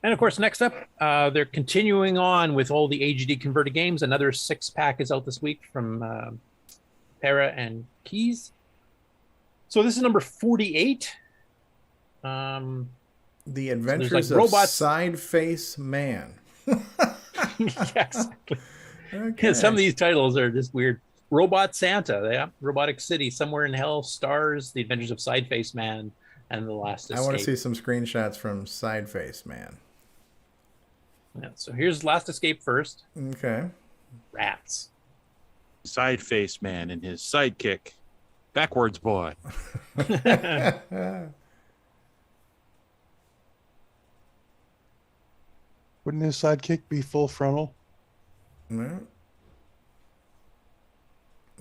And of course, next up, they're continuing on with all the AGD converted games. Another 6-pack is out this week from Pere and Kees. So this is number 48. The Adventures of robots. SideFaceMan. Yeah, exactly. Okay. Some of these titles are just weird. Robot Santa, Robotic City, Somewhere in Hell, Stars, The Adventures of SideFaceMan, and The Last Escape. I want to see some screenshots from SideFaceMan. Yeah, so here's Last Escape first. Okay. Rats. SideFaceMan and his sidekick, Backwards Boy. Wouldn't his sidekick be Full Frontal? No.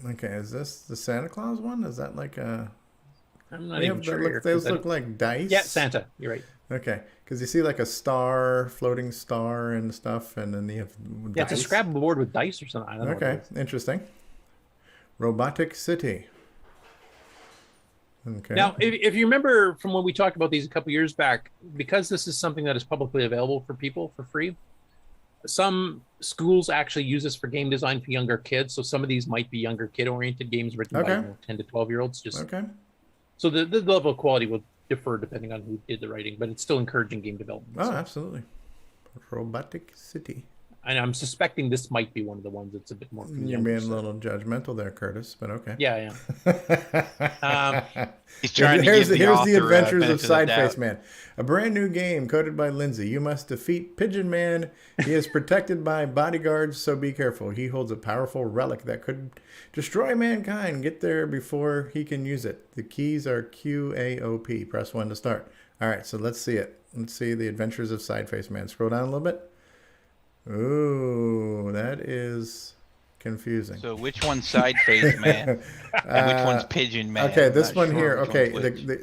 Okay, is this the Santa Claus one? Is that like a... I'm not even sure. Those look like dice? Yeah, Santa. You're right. Okay, because you see like a star, floating star and stuff, and then you have dice. Yeah, it's a Scrabble board with dice or something. I don't know. Okay, interesting. Robotic City. Okay. Now, if you remember from when we talked about these a couple years back, because this is something that is publicly available for people for free, some schools actually use this for game design for younger kids. So some of these might be younger kid-oriented games written by 10 to 12-year-olds. Okay. So the level of quality will differ depending on who did the writing, but it's still encouraging game development. Oh, absolutely. Robotic City. And I'm suspecting this might be one of the ones that's a bit more. You're being a little judgmental there, Curtis, but okay. Yeah, I am. He's trying to here's give the author, Adventures of benefit of the SideFaceMan, a brand new game coded by Lindsay. You must defeat Pigeon Man. He is protected by bodyguards, so be careful. He holds a powerful relic that could destroy mankind. Get there before he can use it. The keys are QAOP. Press 1 to start. All right, so let's see it. Let's see the Adventures of SideFaceMan. Scroll down a little bit. Ooh, that is confusing. So which one's SideFaceMan? And which one's Pigeon Man? Okay, this one here. Okay,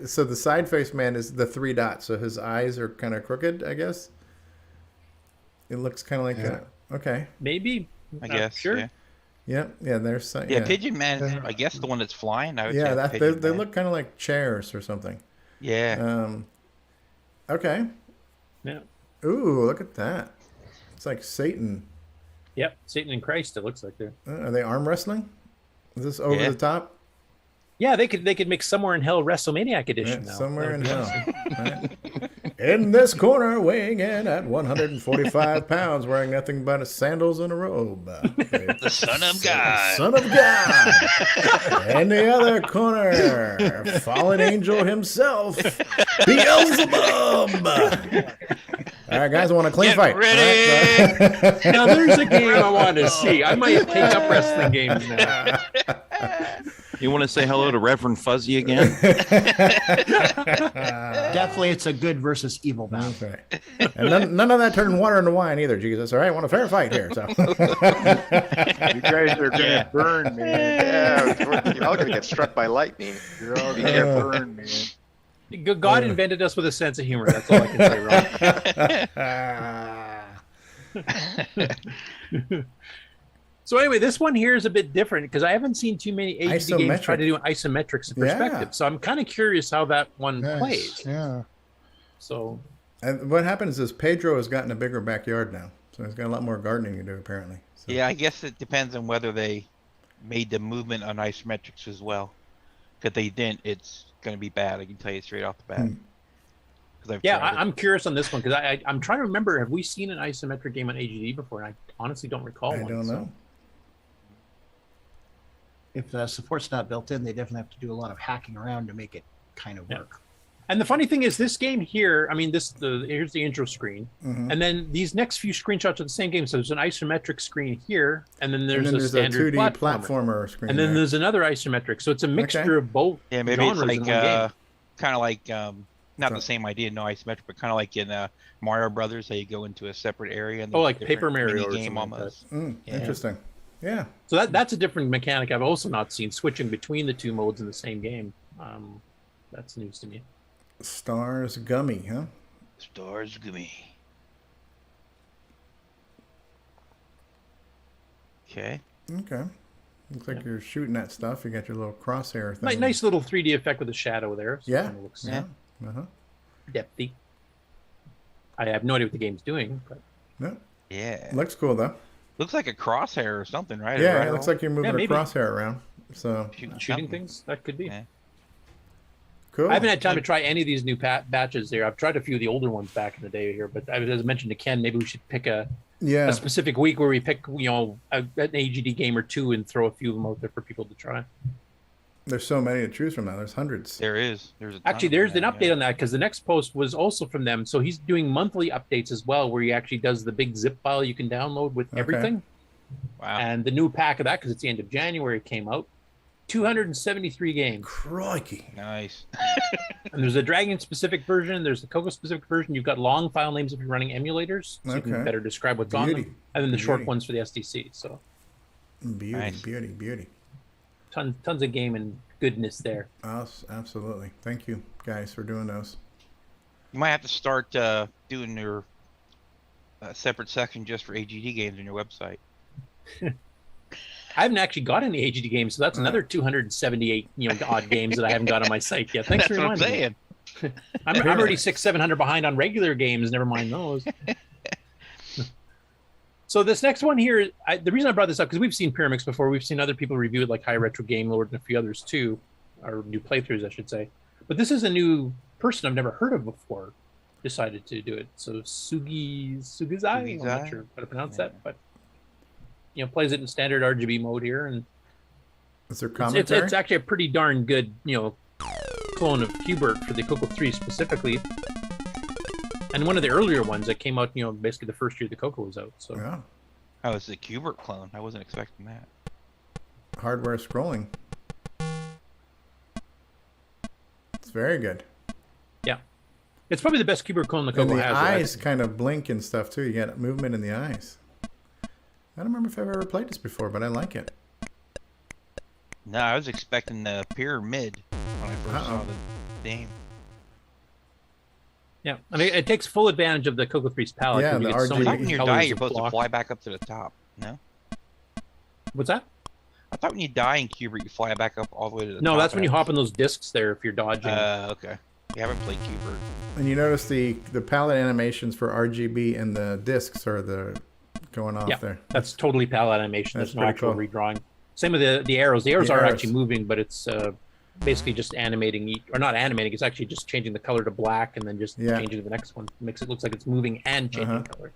so the SideFaceMan is the 3 dots. So his eyes are kind of crooked, I guess. It looks kind of like a... Okay. Maybe. I guess. Sure. Yeah, there's... Yeah, Pigeon Man, I guess the one that's flying. I would say they look kind of like chairs or something. Yeah. Okay. Yeah. Ooh, look at that. It's like Satan. Yep, Satan and Christ. It looks like they're. Are they arm wrestling? Is this over the top? Yeah, they could make Somewhere in Hell WrestleManiac edition now. Somewhere in Hell. Right. In this corner, weighing in at 145 pounds, wearing nothing but sandals and a robe. The Son of God. Son of God. In the other corner, fallen angel himself, Beelzebub. All right, guys, I want a clean fight. Ready? Right, Now, there's a game I want to see. I might take up wrestling games now. You want to say hello to Reverend Fuzzy again? Definitely, it's a good versus evil battle. Okay. And none of that turning water into wine either, Jesus. All right, I want a fair fight here. So. You guys are gonna burn me. Yeah, you're all gonna get struck by lightning. You're all gonna burn me. God invented us with a sense of humor. That's all I can say, Ron. So anyway, this one here is a bit different because I haven't seen too many HD games try to do an isometric perspective. Yeah. So I'm kind of curious how that one plays. Yeah. So. And what happens is Pedro has gotten a bigger backyard now, so he's got a lot more gardening to do apparently. So. Yeah, I guess it depends on whether they made the movement on isometrics as well. If they didn't, it's going to be bad. I can tell you straight off the bat. Yeah, I'm curious on this one because I'm trying to remember. Have we seen an isometric game on AGD before? And I honestly don't recall. I don't know. If the support's not built in, they definitely have to do a lot of hacking around to make it kind of work. And the funny thing is, this game here, I mean, here's the intro screen, and then these next few screenshots are the same game. So there's an isometric screen here, and then there's a standard 2D platformer screen, and then there's another isometric. So it's a mixture of both. Yeah, maybe it's like kind of like not the same idea, no isometric, but kind of like in Mario Brothers, how you go into a separate area. And like Paper Mario or game something almost. Like Interesting. Yeah. So that's a different mechanic I've also not seen, switching between the two modes in the same game. That's news to me. Stars Gummy, huh? Stars Gummy. Okay. Okay. Looks like you're shooting that stuff. You got your little crosshair thing. Nice little 3D effect with the shadow there. So yeah. It looks depthy. I have no idea what the game's doing, but yeah, looks cool though. Looks like a crosshair or something, right? Yeah, it looks like you're moving a crosshair around. So shooting things, that could be. Yeah. Cool. I haven't had time to try any of these new batches here. I've tried a few of the older ones back in the day here, but as I mentioned to Ken, maybe we should pick a specific week where we pick an AGD game or two and throw a few of them out there for people to try. There's so many to choose from now. There's hundreds. There is. There's an update on that because the next post was also from them. So he's doing monthly updates as well, where he actually does the big zip file you can download with everything. Wow. And the new pack of that, because it's the end of January, came out. 273 games. Crikey. Nice. And there's a Dragon-specific version. There's the CoCo-specific version. You've got long file names if you're running emulators, so you can better describe what's on them. And then the short ones for the SDC. So. Beauty. Tons of game and goodness there. Absolutely. Thank you, guys, for doing those. You might have to start doing your separate section just for AGD games on your website. I haven't actually got any AGD games, so that's another 278 odd games that I haven't got on my site yet. Thanks for reminding me. I'm already 600-700 behind on regular games. Never mind those. So this next one here, the reason I brought this up, because we've seen Pyramix before. We've seen other people review it, like High Retro Game Lord and a few others too, or new playthroughs, I should say. But this is a new person I've never heard of before, decided to do it. So Sugizai, I'm not sure how to pronounce that, but plays it in standard RGB mode here, and is there commentary? It's actually a pretty darn good, clone of Qbert for the CoCo 3 specifically. And one of the earlier ones that came out, basically the first year the CoCo was out. So yeah. Oh, it's a Qbert clone. I wasn't expecting that. Hardware scrolling. It's very good. Yeah. It's probably the best Qbert clone the CoCo has. The eyes kind of blink and stuff too. You got movement in the eyes. I don't remember if I've ever played this before, but I like it. No, I was expecting the pyramid when I first saw the game. Yeah, I mean, it takes full advantage of the CoCo 3's palette. Yeah, the RGB. I thought when you die, you're supposed to fly back up to the top. No? What's that? I thought when you die in Qbert, you fly back up all the way to the top. No, that's when you hop on those discs there if you're dodging. Okay. You haven't played Qbert. And you notice the palette animations for RGB and the discs are going off there. That's totally palette animation. There's no actual redrawing. Same with the arrows. The arrows are actually moving, but it's basically just animating or not animating. It's actually just changing the color to black and then just changing to the next one. Makes it look like it's moving and changing color.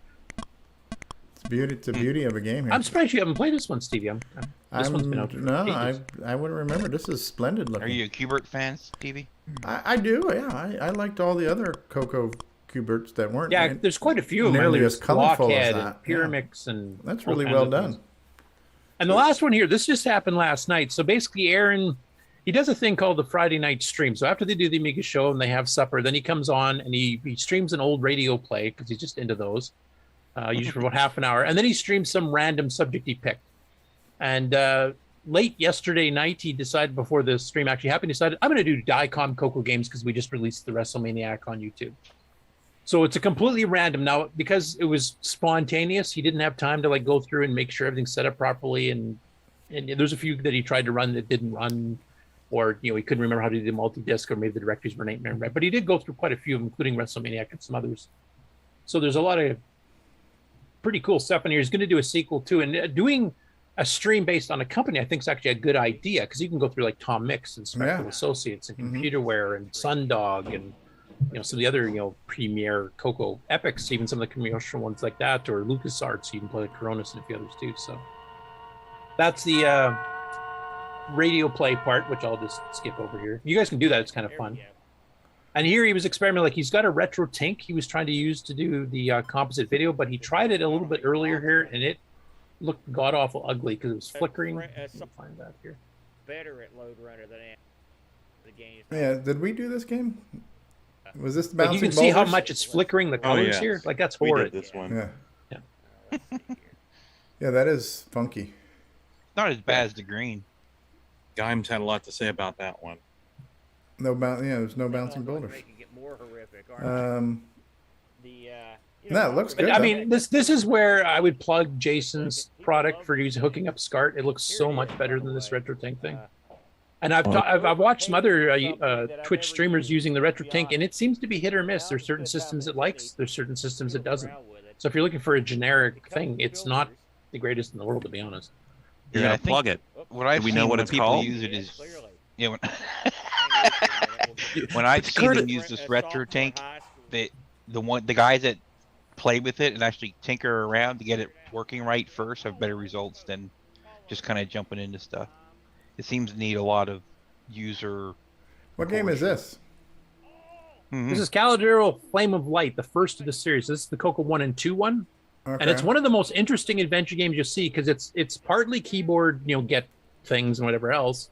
It's a beauty of a game here. I'm surprised you haven't played this one, Stevie. This one's been out for ages. I wouldn't remember. This is splendid looking. Are you a Qbert fan, Stevie? I do, yeah. I liked all the other CoCo Qberts that weren't. Yeah, there's quite a few of them. Nearly There's as colorful as that. And Pyramix and that's really well done. And the last one here, this just happened last night. So basically, Aaron, he does a thing called the Friday night stream. So after they do the Amiga show and they have supper, then he comes on and he streams an old radio play because he's just into those. Usually for about half an hour, and then he streams some random subject he picked. And late yesterday night, he decided before the stream actually happened, he decided I'm going to do Diecom CoCo games because we just released the WrestleManiac on YouTube. So it's a completely random. Now, because it was spontaneous, he didn't have time to like go through and make sure everything's set up properly. And there's a few that he tried to run that didn't run, or he couldn't remember how to do the multi-disc, or maybe the directories were not right. But he did go through quite a few of them, including WrestleManiac and some others. So there's a lot of pretty cool stuff in here. He's going to do a sequel too, and doing a stream based on a company I think is actually a good idea, because you can go through like Tom Mix and Spectral Associates and Computerware and Sundog and some of the other premier CoCo epics, even some of the commercial ones like that, or LucasArts. You can play Coronis and a few others too. So that's the radio play part, which I'll just skip over here. You guys can do that. It's kind of fun. And here he was experimenting, like he's got a retro tink he was trying to use to do the composite video, but he tried it a little bit earlier here, and it looked god-awful ugly because it was flickering. Find that here. Better at Load Runner than the game. Yeah, did we do this game? Was this the bouncing you can boulders? see how much it's flickering the colors here? Like, that's horrid. We did this one. Yeah. Yeah, that is funky. Not as bad as the green. Gimes had a lot to say about that one. There's no bouncing boulders. No, it looks good. I mean, this is where I would plug Jason's product for hooking up SCART. It looks so much better than this RetroTink thing. And I've watched some other Twitch streamers using the RetroTink, and it seems to be hit or miss. There's certain systems it likes, there's certain systems it doesn't. So if you're looking for a generic thing, it's not the greatest in the world, to be honest. You gotta plug it. What I've Do we know seen what when it's people called? use it is, when I've seen them use this RetroTink, the guys that play with it and actually tinker around to get it working right first have better results than just kind of jumping into stuff. It seems to need a lot of user. What game is this? This is Caladero Flame of Light, the first of the series. This is the CoCo 1 and 2 one. Okay. And it's one of the most interesting adventure games you'll see, because it's partly keyboard, get things and whatever else.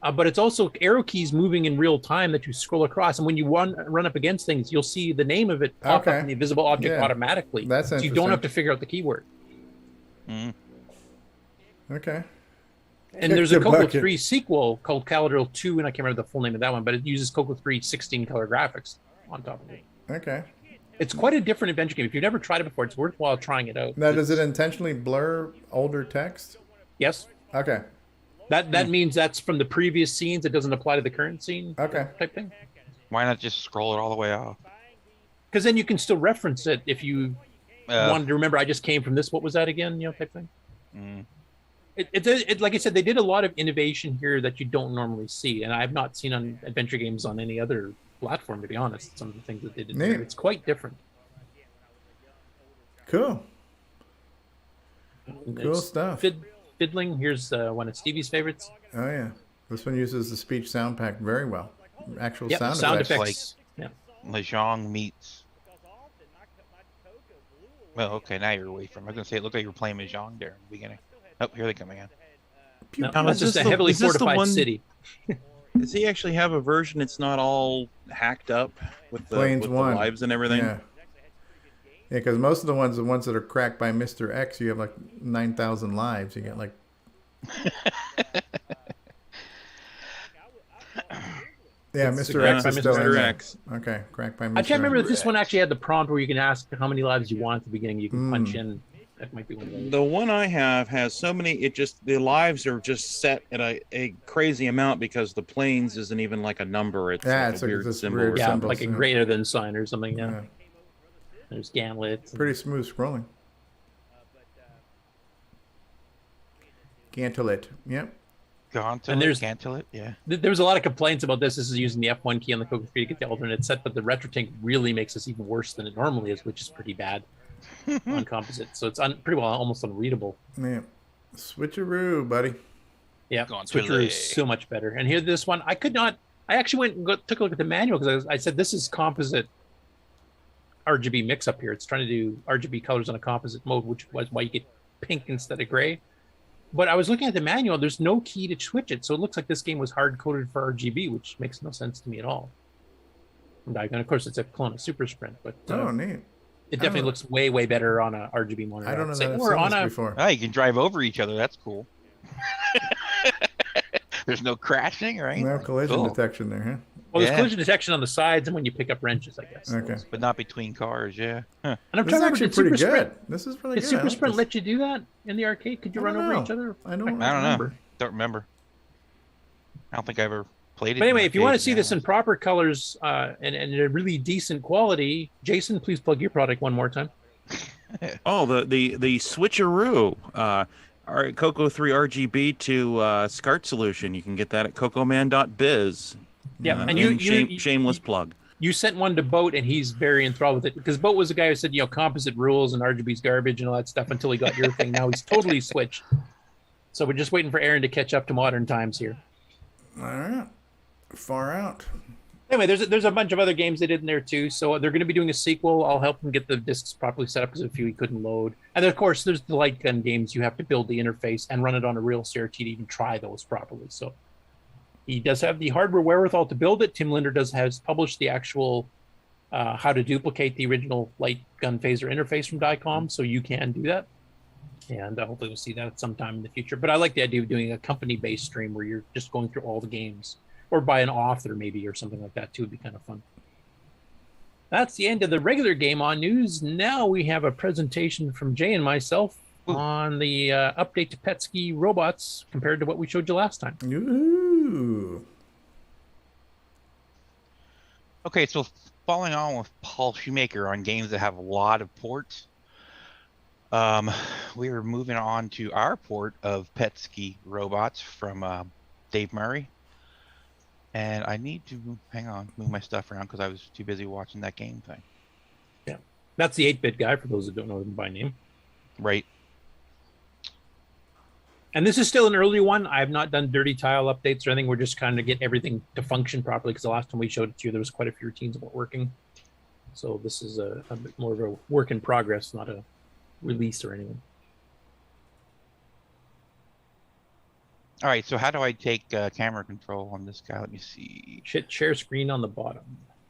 But it's also arrow keys moving in real time that you scroll across. And when you run up against things, you'll see the name of it pop up in the invisible object automatically. That's so you don't have to figure out the keyword. Okay. And there's a CoCo 3 sequel called Caladero 2, and I can't remember the full name of that one, but it uses CoCo 3 16-color graphics on top of it. Okay. It's quite a different adventure game. If you've never tried it before, it's worthwhile trying it out. Now, does it intentionally blur older text? Yes. Okay. That means that's from the previous scenes. It doesn't apply to the current scene. Okay. Type thing. Why not just scroll it all the way off? Because then you can still reference it if you wanted to remember. I just came from this. What was that again? Type thing. It like I said, they did a lot of innovation here that you don't normally see, and I've not seen on adventure games on any other platform, to be honest. Some of the things that they did there, it's quite different. Cool stuff. Fiddling. Here's one of Stevie's favorites. Oh yeah, this one uses the speech sound pack very well. Actual sound effects. Like Mahjong meets. Well, okay, now you're away from. I was gonna say it looked like you were playing Mahjong there in the beginning. Oh, here they come again. No, it's just a heavily fortified city. Does he actually have a version? It's not all hacked up with the lives and everything. Yeah, because most of the ones that are cracked by Mr. X, you have like 9,000 lives. You get like. Yeah, Mr. X is still in there. Okay, cracked by Mr. I can't remember if this one actually had the prompt where you can ask how many lives you want at the beginning. You can punch in. That might be one of those. The one I have has so many. The lives are just set at a crazy amount because the planes isn't even like a number. It's like a weird symbol. Yeah, like a greater than sign or something. Yeah. There's Gantlet. Pretty smooth scrolling. Gantlet. Yep. Gone to And it, there's- cancel it. Yeah. There was a lot of complaints about this. This is using the F1 key on the CoCo 3 to get the alternate set, but the RetroTink really makes this even worse than it normally is, which is pretty bad on composite. So it's pretty well almost unreadable. Man, switcheroo, buddy. Yeah, switcheroo is so much better. And here, this one, I actually went and took a look at the manual because I said this is composite RGB mix up here. It's trying to do RGB colors on a composite mode, which was why you get pink instead of gray. But I was looking at the manual. There's no key to switch it, so it looks like this game was hard-coded for RGB, which makes no sense to me at all. And of course, it's a clone of Super Sprint, but neat. It definitely looks way, way better on a RGB monitor. I don't know I'd say. that I've Or seen on this a before. Oh, you can drive over each other. That's cool. There's no crashing, right? No collision Cool. detection there, huh? Well, there's collision detection on the sides and when you pick up wrenches, I guess. Okay. But not between cars, yeah. Huh. And I'm This is trying to actually remember, pretty did Super good. Sprint, This is really did good. I Super like Sprint this. let you do that in the arcade? Could you run over each other? I don't know. Don't remember. I don't think I ever played it. But anyway, in if you want to arcade, see this in proper colors and a really decent quality, Jason, please plug your product one more time. Oh, the switcheroo. Our CoCo 3 RGB to SCART solution. You can get that at cocoman.biz. Yeah, and you shameless plug. You sent one to Boat, and he's very enthralled with it because Boat was the guy who said, composite rules and RGB's garbage and all that stuff until he got your thing. Now he's totally switched. So we're just waiting for Aaron to catch up to modern times here. All right, far out. Anyway, there's a bunch of other games they did in there too. So they're going to be doing a sequel. I'll help them get the discs properly set up because a few he couldn't load. And then, of course, there's the light gun games. You have to build the interface and run it on a real CRT to even try those properly. So he does have the hardware wherewithal to build it. Tim Linder has published the actual how to duplicate the original light gun phaser interface from Diecom, so you can do that. And hopefully we'll see that at some time in the future. But I like the idea of doing a company-based stream where you're just going through all the games. Or by an author, maybe, or something like that, too. Would be kind of fun. That's the end of the regular GameON news. Now we have a presentation from Jay and myself on the update to Petski Robots compared to what we showed you last time. Ooh. Okay, so following on with Paul Shoemaker on games that have a lot of ports, we were moving on to our port of Petski Robots from Dave Murray. And I need to move my stuff around because I was too busy watching that game thing. Yeah, that's the 8-bit guy for those that don't know him by name. Right. And this is still an early one. I have not done dirty tile updates or anything. We're just kind of getting everything to function properly because the last time we showed it to you, there was quite a few routines that weren't working. So this is a bit more of a work in progress, not a release or anything. All right, so how do I take camera control on this guy? Let me see. Share screen on the bottom.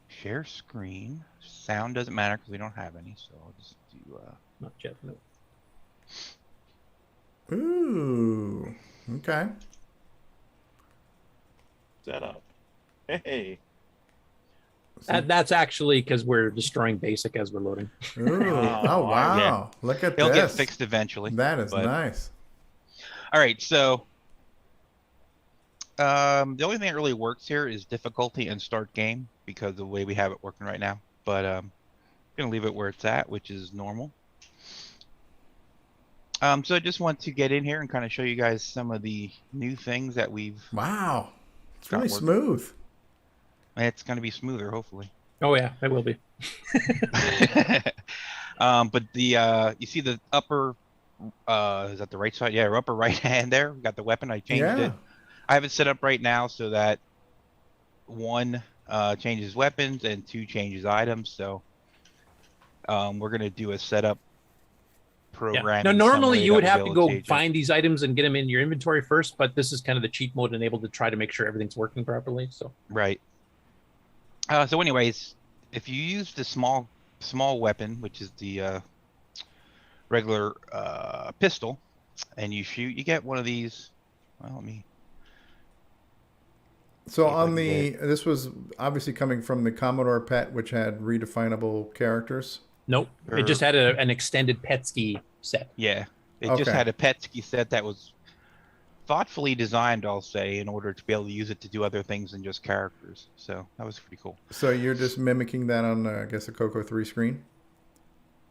Share screen. Sound doesn't matter because we don't have any, so I'll just do... Not yet, no. Ooh, okay. Set up. Hey. That's actually because we're destroying BASIC as we're loading. Ooh, oh, wow. Yeah. Look at It'll this. get fixed eventually. That is but... nice. All right, so... the only thing that really works here is difficulty and start game because of the way we have it working right now. But I'm going to leave it where it's at, which is normal. So I just want to get in here and kind of show you guys some of the new things that we've... Wow. It's really smooth. It's going to be smoother, hopefully. Oh, yeah, it will be. But the you see the upper... is that the right side? Yeah, upper right hand there. We got the weapon. I changed it. I have it set up right now so that 1 changes weapons and 2 changes items. So we're going to do a setup program. Now, normally you would have to go find these items and get them in your inventory first, but this is kind of the cheat mode enabled to try to make sure everything's working properly. So right. So anyways, if you use the small weapon, which is the regular pistol, and you shoot, you get one of these. Well, let me... So on this was obviously coming from the Commodore PET, which had redefinable characters. Nope, it just had an extended Petski set. Yeah, it just had a Petski set that was thoughtfully designed, I'll say, in order to be able to use it to do other things than just characters. So that was pretty cool. So you're just mimicking that on, I guess, the CoCo 3 screen?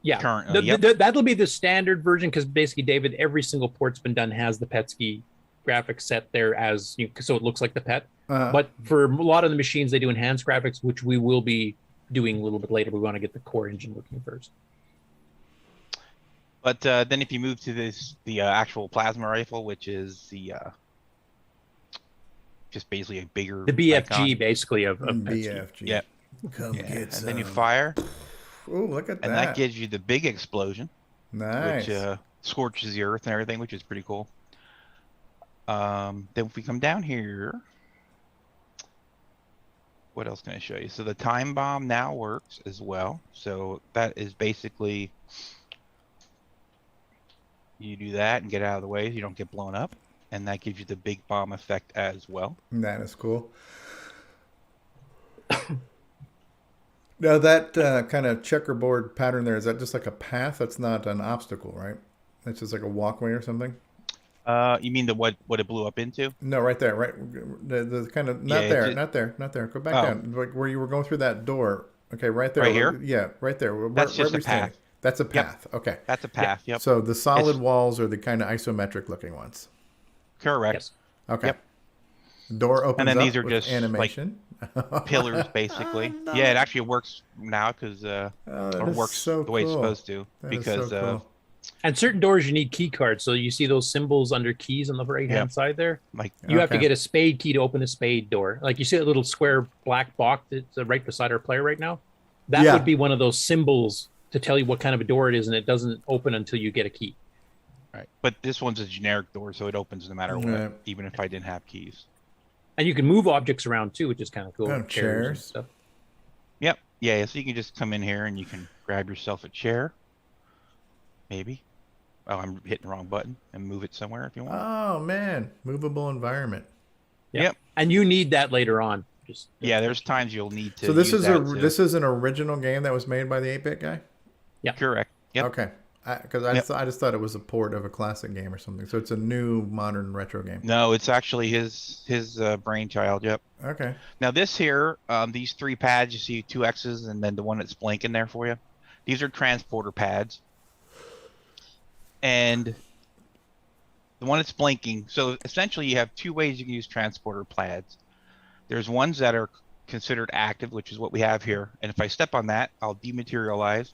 Yeah, currently, that'll be the standard version because basically, David, every single port's been done has the Petski graphics set there as so it looks like the PET. But for a lot of the machines, they do enhanced graphics, which we will be doing a little bit later. We want to get the core engine working first. But then if you move to the actual plasma rifle, which is the just basically a bigger BFG icon. Basically of BFG. Yep. Come get and some. then you fire. Oh, look at that. And that gives you the big explosion. Nice. Which scorches the earth and everything, which is pretty cool. Then if we come down here, what else can I show you? So the time bomb now works as well. So that is basically, you do that and get out of the way so you don't get blown up. And that gives you the big bomb effect as well. That is cool. Now that kind of checkerboard pattern there, is that just like a path? That's not an obstacle, right? That's just like a walkway or something? You mean the what it blew up into? No, right there, right. The kind of not there. Go back down, like where you were going through that door. Okay, right there. Right here. Yeah, right there. That's just a path. That's a path. Yep. Okay. That's a path. Yep. So the solid walls are the kind of isometric looking ones. Correct. Yes. Okay. Yep. Door opens and then up these are with just animation. Like pillars, basically. No. Yeah, it actually works now because or works so the way it's cool. supposed to because. And certain doors you need key cards, so you see those symbols under keys on the right-hand side there. Like you have to get a spade key to open a spade door. Like you see that little square black box that's right beside our player right now. That would be one of those symbols to tell you what kind of a door it is, and it doesn't open until you get a key. Right, but this one's a generic door, so it opens no matter what, even if I didn't have keys. And you can move objects around too, which is kind of cool. Oh, chairs and stuff. Yep. Yeah. So you can just come in here and you can grab yourself a chair. Maybe. Oh, I'm hitting the wrong button and move it somewhere if you want. Oh man, movable environment. Yep. And you need that later on. Just there's times you'll need to. So this is an original game that was made by the 8-bit guy. Yeah. Correct. Yep. Okay. Because I just thought it was a port of a classic game or something. So it's a new modern retro game. No, it's actually his brainchild. Yep. Okay. Now this here, these 3 pads, you see 2 X's and then the one that's blinking there for you. These are transporter pads. And the one that's blinking. So essentially you have 2 ways you can use transporter pads. There's ones that are considered active, which is what we have here. And if I step on that, I'll dematerialize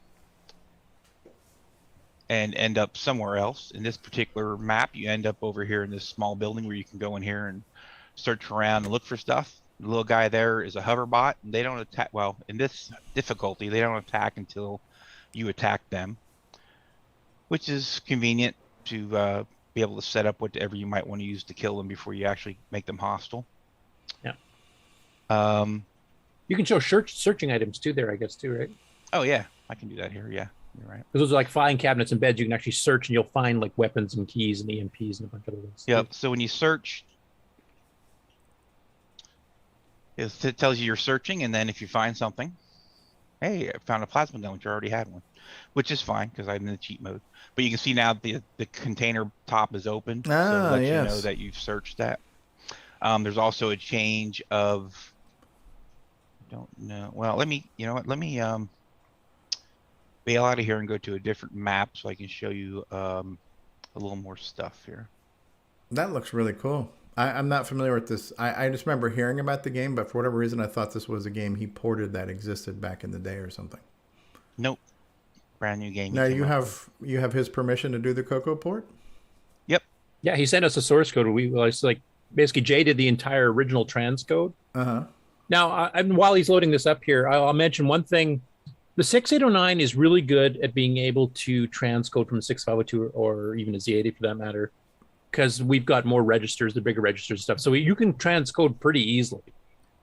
and end up somewhere else. In this particular map, you end up over here in this small building where you can go in here and search around and look for stuff. The little guy there is a hover bot, and they don't attack. Well, in this difficulty, they don't attack until you attack them, which is convenient to be able to set up whatever you might want to use to kill them before you actually make them hostile. Yeah. You can show searching items too there, I guess, too, right? Oh, yeah. I can do that here. Yeah. You're right. Because those are like filing cabinets and beds. You can actually search and you'll find like weapons and keys and EMPs and a bunch of things. Yep. So when you search, it tells you you're searching, and then if you find something, hey, I found a plasma launcher. I already had one, which is fine because I'm in the cheat mode. But you can see now the container top is open, so it lets you know that you've searched that. There's also a change of, I don't know. Well, let me bail out of here and go to a different map so I can show you a little more stuff here. That looks really cool. I'm not familiar with this. I just remember hearing about the game, but for whatever reason, I thought this was a game he ported that existed back in the day or something. Nope. Brand new game. Now you have his permission to do the CoCo port? Yep. Yeah, he sent us a source code. It's like basically Jay did the entire original transcode. Uh-huh. Now, while he's loading this up here, I'll mention one thing. The 6809 is really good at being able to transcode from 6502 or even a Z80 for that matter, because we've got more registers, the bigger registers and stuff. So you can transcode pretty easily.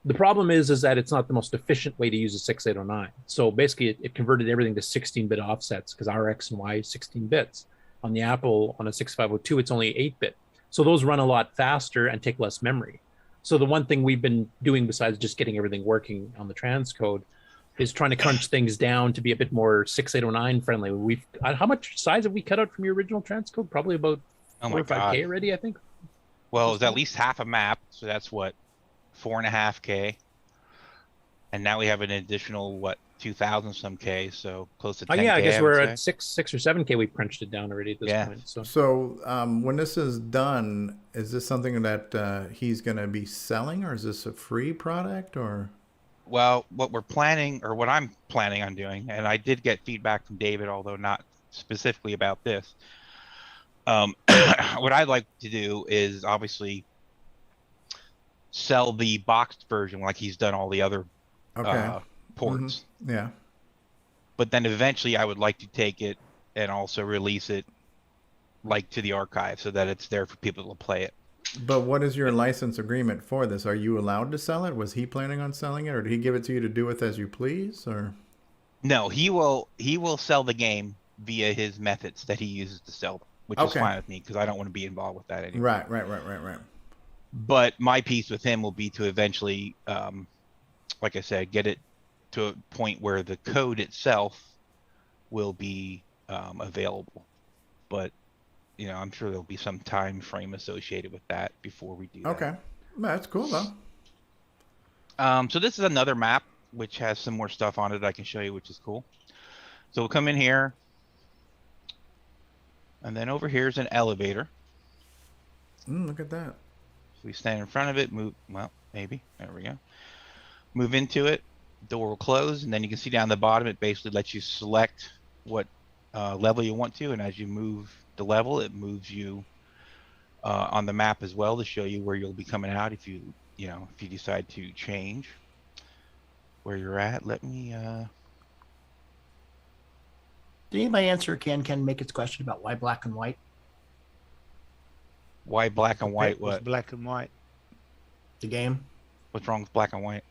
The problem is that it's not the most efficient way to use a 6809. So basically, it converted everything to 16-bit offsets because our X and Y is 16 bits. On the Apple, on a 6502, it's only 8-bit. So those run a lot faster and take less memory. So the one thing we've been doing besides just getting everything working on the transcode is trying to crunch things down to be a bit more 6809 friendly. How much size have we cut out from your original transcode? Probably about 4 or 5K already, I think. Well, it was at least half a map, so that's what, 4.5K. And now we have an additional 2 2,000 some K, so close to 10K. Oh yeah, I guess would we're say. at 6 or 7K. We crunched it down already at this point. So when this is done, is this something that he's going to be selling, or is this a free product, or? Well, what we're planning, or what I'm planning on doing, and I did get feedback from David, although not specifically about this. What I'd like to do is obviously sell the boxed version like he's done all the other ports. Mm-hmm. Yeah. But then eventually I would like to take it and also release it like to the archive so that it's there for people to play it. But what is your license agreement for this? Are you allowed to sell it? Was he planning on selling it, or did he give it to you to do with as you please, or? No, he will sell the game via his methods that he uses to sell them, which is fine with me because I don't want to be involved with that anymore. Right. But my piece with him will be to eventually, like I said, get it to a point where the code itself will be available. But you know, I'm sure there'll be some time frame associated with that before we do that. Okay, that's cool though. So this is another map which has some more stuff on it I can show you, which is cool. So we'll come in here, and then over here is an elevator. Look at that. So we stand in front of it, move. Well, maybe there we go. Move into it. Door will close, and then you can see down the bottom. It basically lets you select what level you want to, and as you move the level, it moves you on the map as well to show you where you'll be coming out if you decide to change where you're at. Let me Did anybody answer Can make its question about why black and white? Why black and white? Was What? black and white. The game. What's wrong with black and white?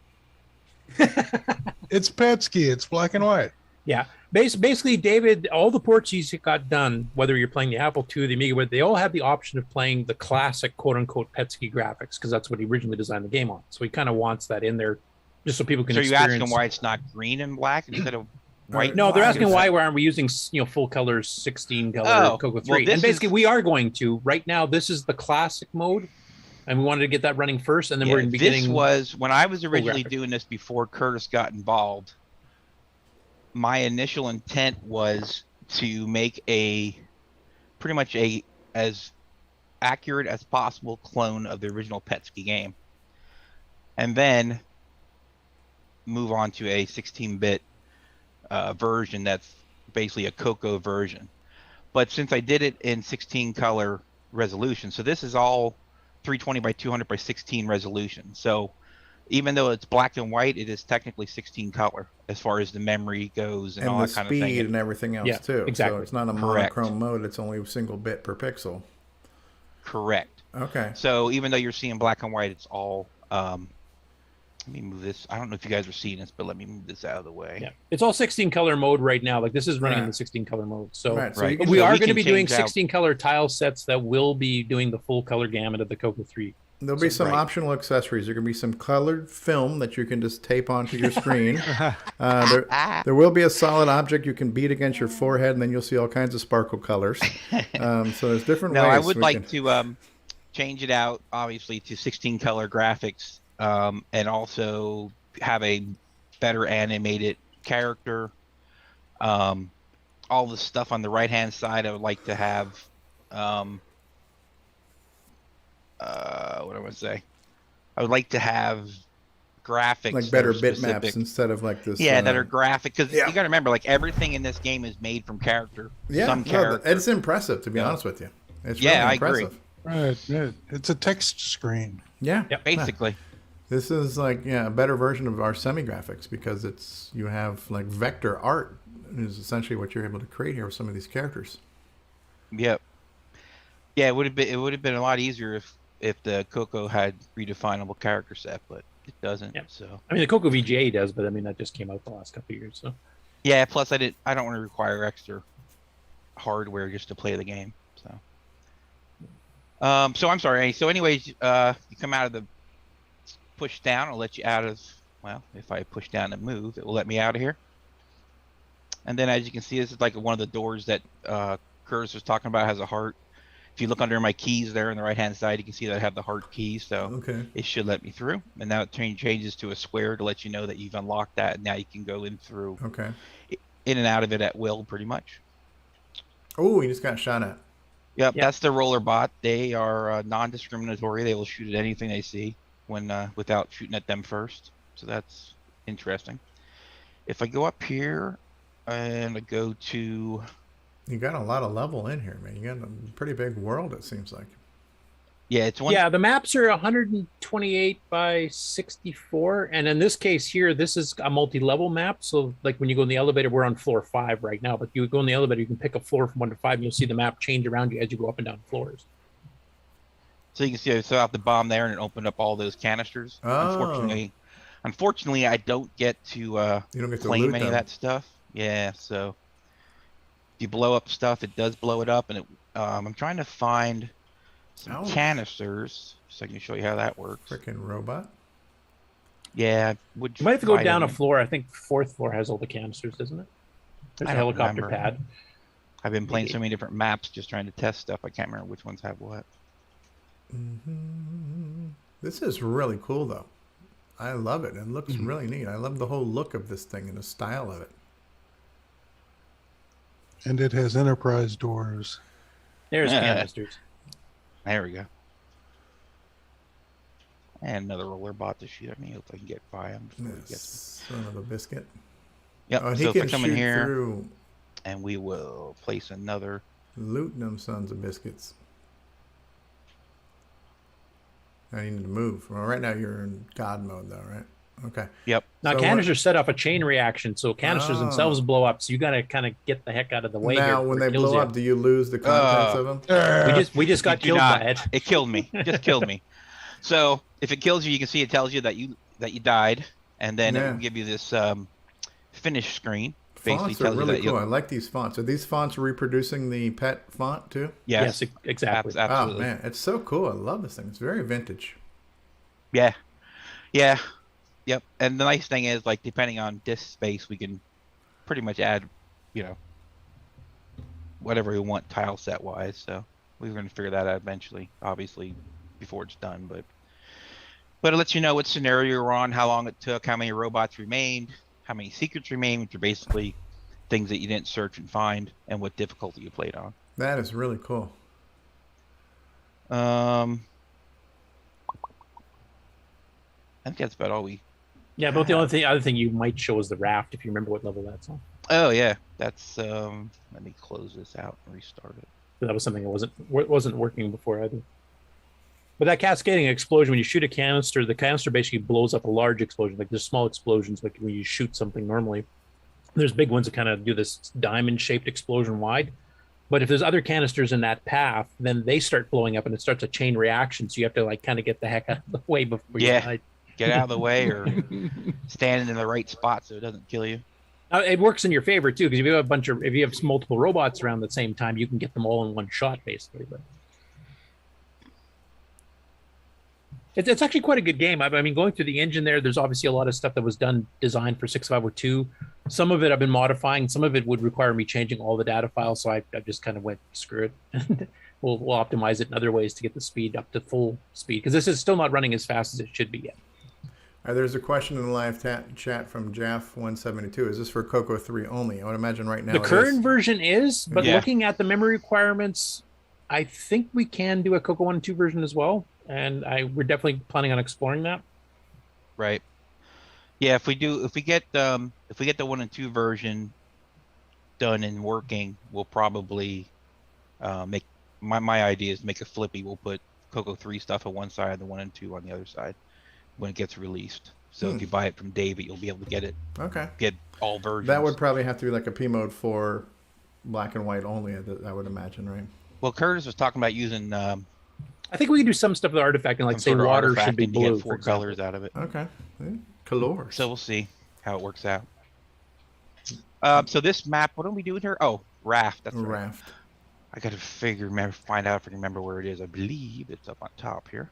It's Petski. It's black and white. Yeah, basically, David, all the ports he's got done, whether you're playing the Apple II, the Amiga, they all have the option of playing the classic quote-unquote Petski graphics because that's what he originally designed the game on. So he kind of wants that in there, just so people can. So you experience... asking why it's not green and black instead of white? No, they're asking why aren't we using full colors, 16 color CoCo 3? Well, and basically, we are going to right now. This is the classic mode, and we wanted to get that running first, and then we're going to be getting. This was when I was originally doing this before Curtis got involved. My initial intent was to make pretty much as accurate as possible clone of the original Petski game, and then move on to a 16-bit version that's basically a CoCo version. But since I did it in 16 color resolution, so this is all 320 by 200 by 16 resolution. So even though it's black and white, it is technically 16 color as far as the memory goes and all that kind of thing. And the speed and everything else too. Exactly. So it's not a monochrome mode. It's only a single bit per pixel. Correct. Okay. So even though you're seeing black and white, it's all. Let me move this. I don't know if you guys are seeing this, but let me move this out of the way. Yeah, it's all 16 color mode right now. Like this is running in the 16 color mode. So, so we are going to be doing 16 color tile sets that will be doing the full color gamut of the CoCo 3. There'll be some optional accessories. There can be some colored film that you can just tape onto your screen. There will be a solid object you can beat against your forehead, and then you'll see all kinds of sparkle colors. So there's different ways. I would like to change it out, obviously, to 16 color graphics, and also have a better animated character. All the stuff on the right-hand side, I would like to have. What do I want to say? I would like to have graphics, like better bitmaps instead of like this. Yeah, that are graphic, because you got to remember, like everything in this game is made from character. Yeah, some character. It's impressive, to be honest with you. It's really I impressive. Agree. Right, it's a text screen. Yeah, basically. This is like a better version of our semi-graphics because you have like vector art is essentially what you're able to create here with some of these characters. Yep. Yeah, it would have been a lot easier if the CoCo had redefinable character set, but it doesn't. Yep. So I mean, the CoCo VGA does, but I mean that just came out the last couple of years. So yeah. Plus, I don't want to require extra hardware just to play the game. So so I'm sorry. So anyways, you come out of the push down. I'll let you out of. Well, if I push down and move, it will let me out of here. And then, as you can see, this is like one of the doors that Curtis was talking about. Has a heart. If you look under my keys there on the right-hand side, you can see that I have the heart key, so it should let me through. And now it changes to a square to let you know that you've unlocked that, and now you can go in through, in and out of it at will, pretty much. Oh, he just got shot at. Yep, that's the roller bot. They are non-discriminatory. They will shoot at anything they see when without shooting at them first. So that's interesting. If I go up here and I go to... You got a lot of level in here, man. You got a pretty big world, it seems like. Yeah, it's Yeah, the maps are 128 by 64, and in this case here, this is a multi-level map. So, like when you go in the elevator, we're on floor 5 right now. But you go in the elevator, you can pick a floor from 1 to 5, and you'll see the map change around you as you go up and down floors. So you can see I throw out the bomb there, and it opened up all those canisters. Unfortunately, I don't get to you don't get to claim loot any of them. that stuff. Yeah, so if you blow up stuff, it does blow it up, and it. I'm trying to find some canisters so I can show you how that works. Freaking robot. Yeah, You might have to go down a floor. I think 4th floor has all the canisters, doesn't it? There's I a don't helicopter remember. pad. I've been playing so many different maps, just trying to test stuff. I can't remember which ones have what. This is really cool, though. I love it. It looks really neat. I love the whole look of this thing and the style of it. And it has enterprise doors. There's canisters. There we go. And another roller bot to shoot at me. Hope I can get by him. Son of a biscuit. Yep. Oh, So if I come in shoot here, through. and we will place another. Looting them sons of biscuits. I need to move. Well, right now you're in God mode, though, right? Okay. Yep. Now So canisters set off a chain reaction, so canisters themselves blow up. So you got to kind of get the heck out of the way. Now, here when before they it kills blow you. up, do you lose the contents of them? We just got You do killed not. by it. It killed me. It just killed me. So if it kills you, you can see it tells you that you died, and then it will give you this finish screen. Fonts are really cool. I like these fonts. Are these fonts reproducing the pet font too? Yes, exactly. Absolutely. Oh man, it's so cool. I love this thing. It's very vintage. Yeah. Yep. And the nice thing is, like, depending on disk space, we can pretty much add, whatever we want tile set wise. So we're going to figure that out eventually, obviously, before it's done. But it lets you know what scenario you're on, how long it took, how many robots remained, how many secrets remain, which are basically things that you didn't search and find, and what difficulty you played on. That is really cool. I think that's about all we. Yeah, but the only other thing you might show is the raft, if you remember what level that's on. Oh yeah, that's. Let me close this out and restart it. That was something that wasn't working before either. But that cascading explosion, when you shoot a canister, the canister basically blows up a large explosion. Like there's small explosions, like when you shoot something normally. There's big ones that kind of do this diamond-shaped explosion wide. But if there's other canisters in that path, then they start blowing up, and it starts a chain reaction. So you have to like kind of get the heck out of the way before you die. Get out of the way or stand in the right spot so it doesn't kill you. It works in your favor too, because if you have multiple robots around at the same time, you can get them all in one shot, basically. But it's actually quite a good game. I mean, going through the engine there's obviously a lot of stuff that was designed for 6502. Some of it I've been modifying. Some of it would require me changing all the data files, so I just kind of went screw it. we'll optimize it in other ways to get the speed up to full speed, because this is still not running as fast as it should be yet. There's a question in the live chat from Jaff172. Is this for CoCo 3 only? I would imagine right now the current version is, but looking at the memory requirements, I think we can do a CoCo 1 and 2 version as well, and we're definitely planning on exploring that. Right. Yeah, if we get the 1 and 2 version done and working, we'll probably make my idea is to make a flippy. We'll put CoCo 3 stuff on one side, the 1 and 2 on the other side when it gets released. So if you buy it from David, you'll be able to get it. Okay. Get all versions. That would probably have to be like a P mode for black and white only, I would imagine, right? Well, Curtis was talking about using. I think we can do some stuff with artifacting, like say water should be blue. Get 4 colors out of it. Okay. Colors. So we'll see how it works out. So this map, what are we doing here? Oh, raft. That's right. Raft. I got to find out if I can remember where it is. I believe it's up on top here.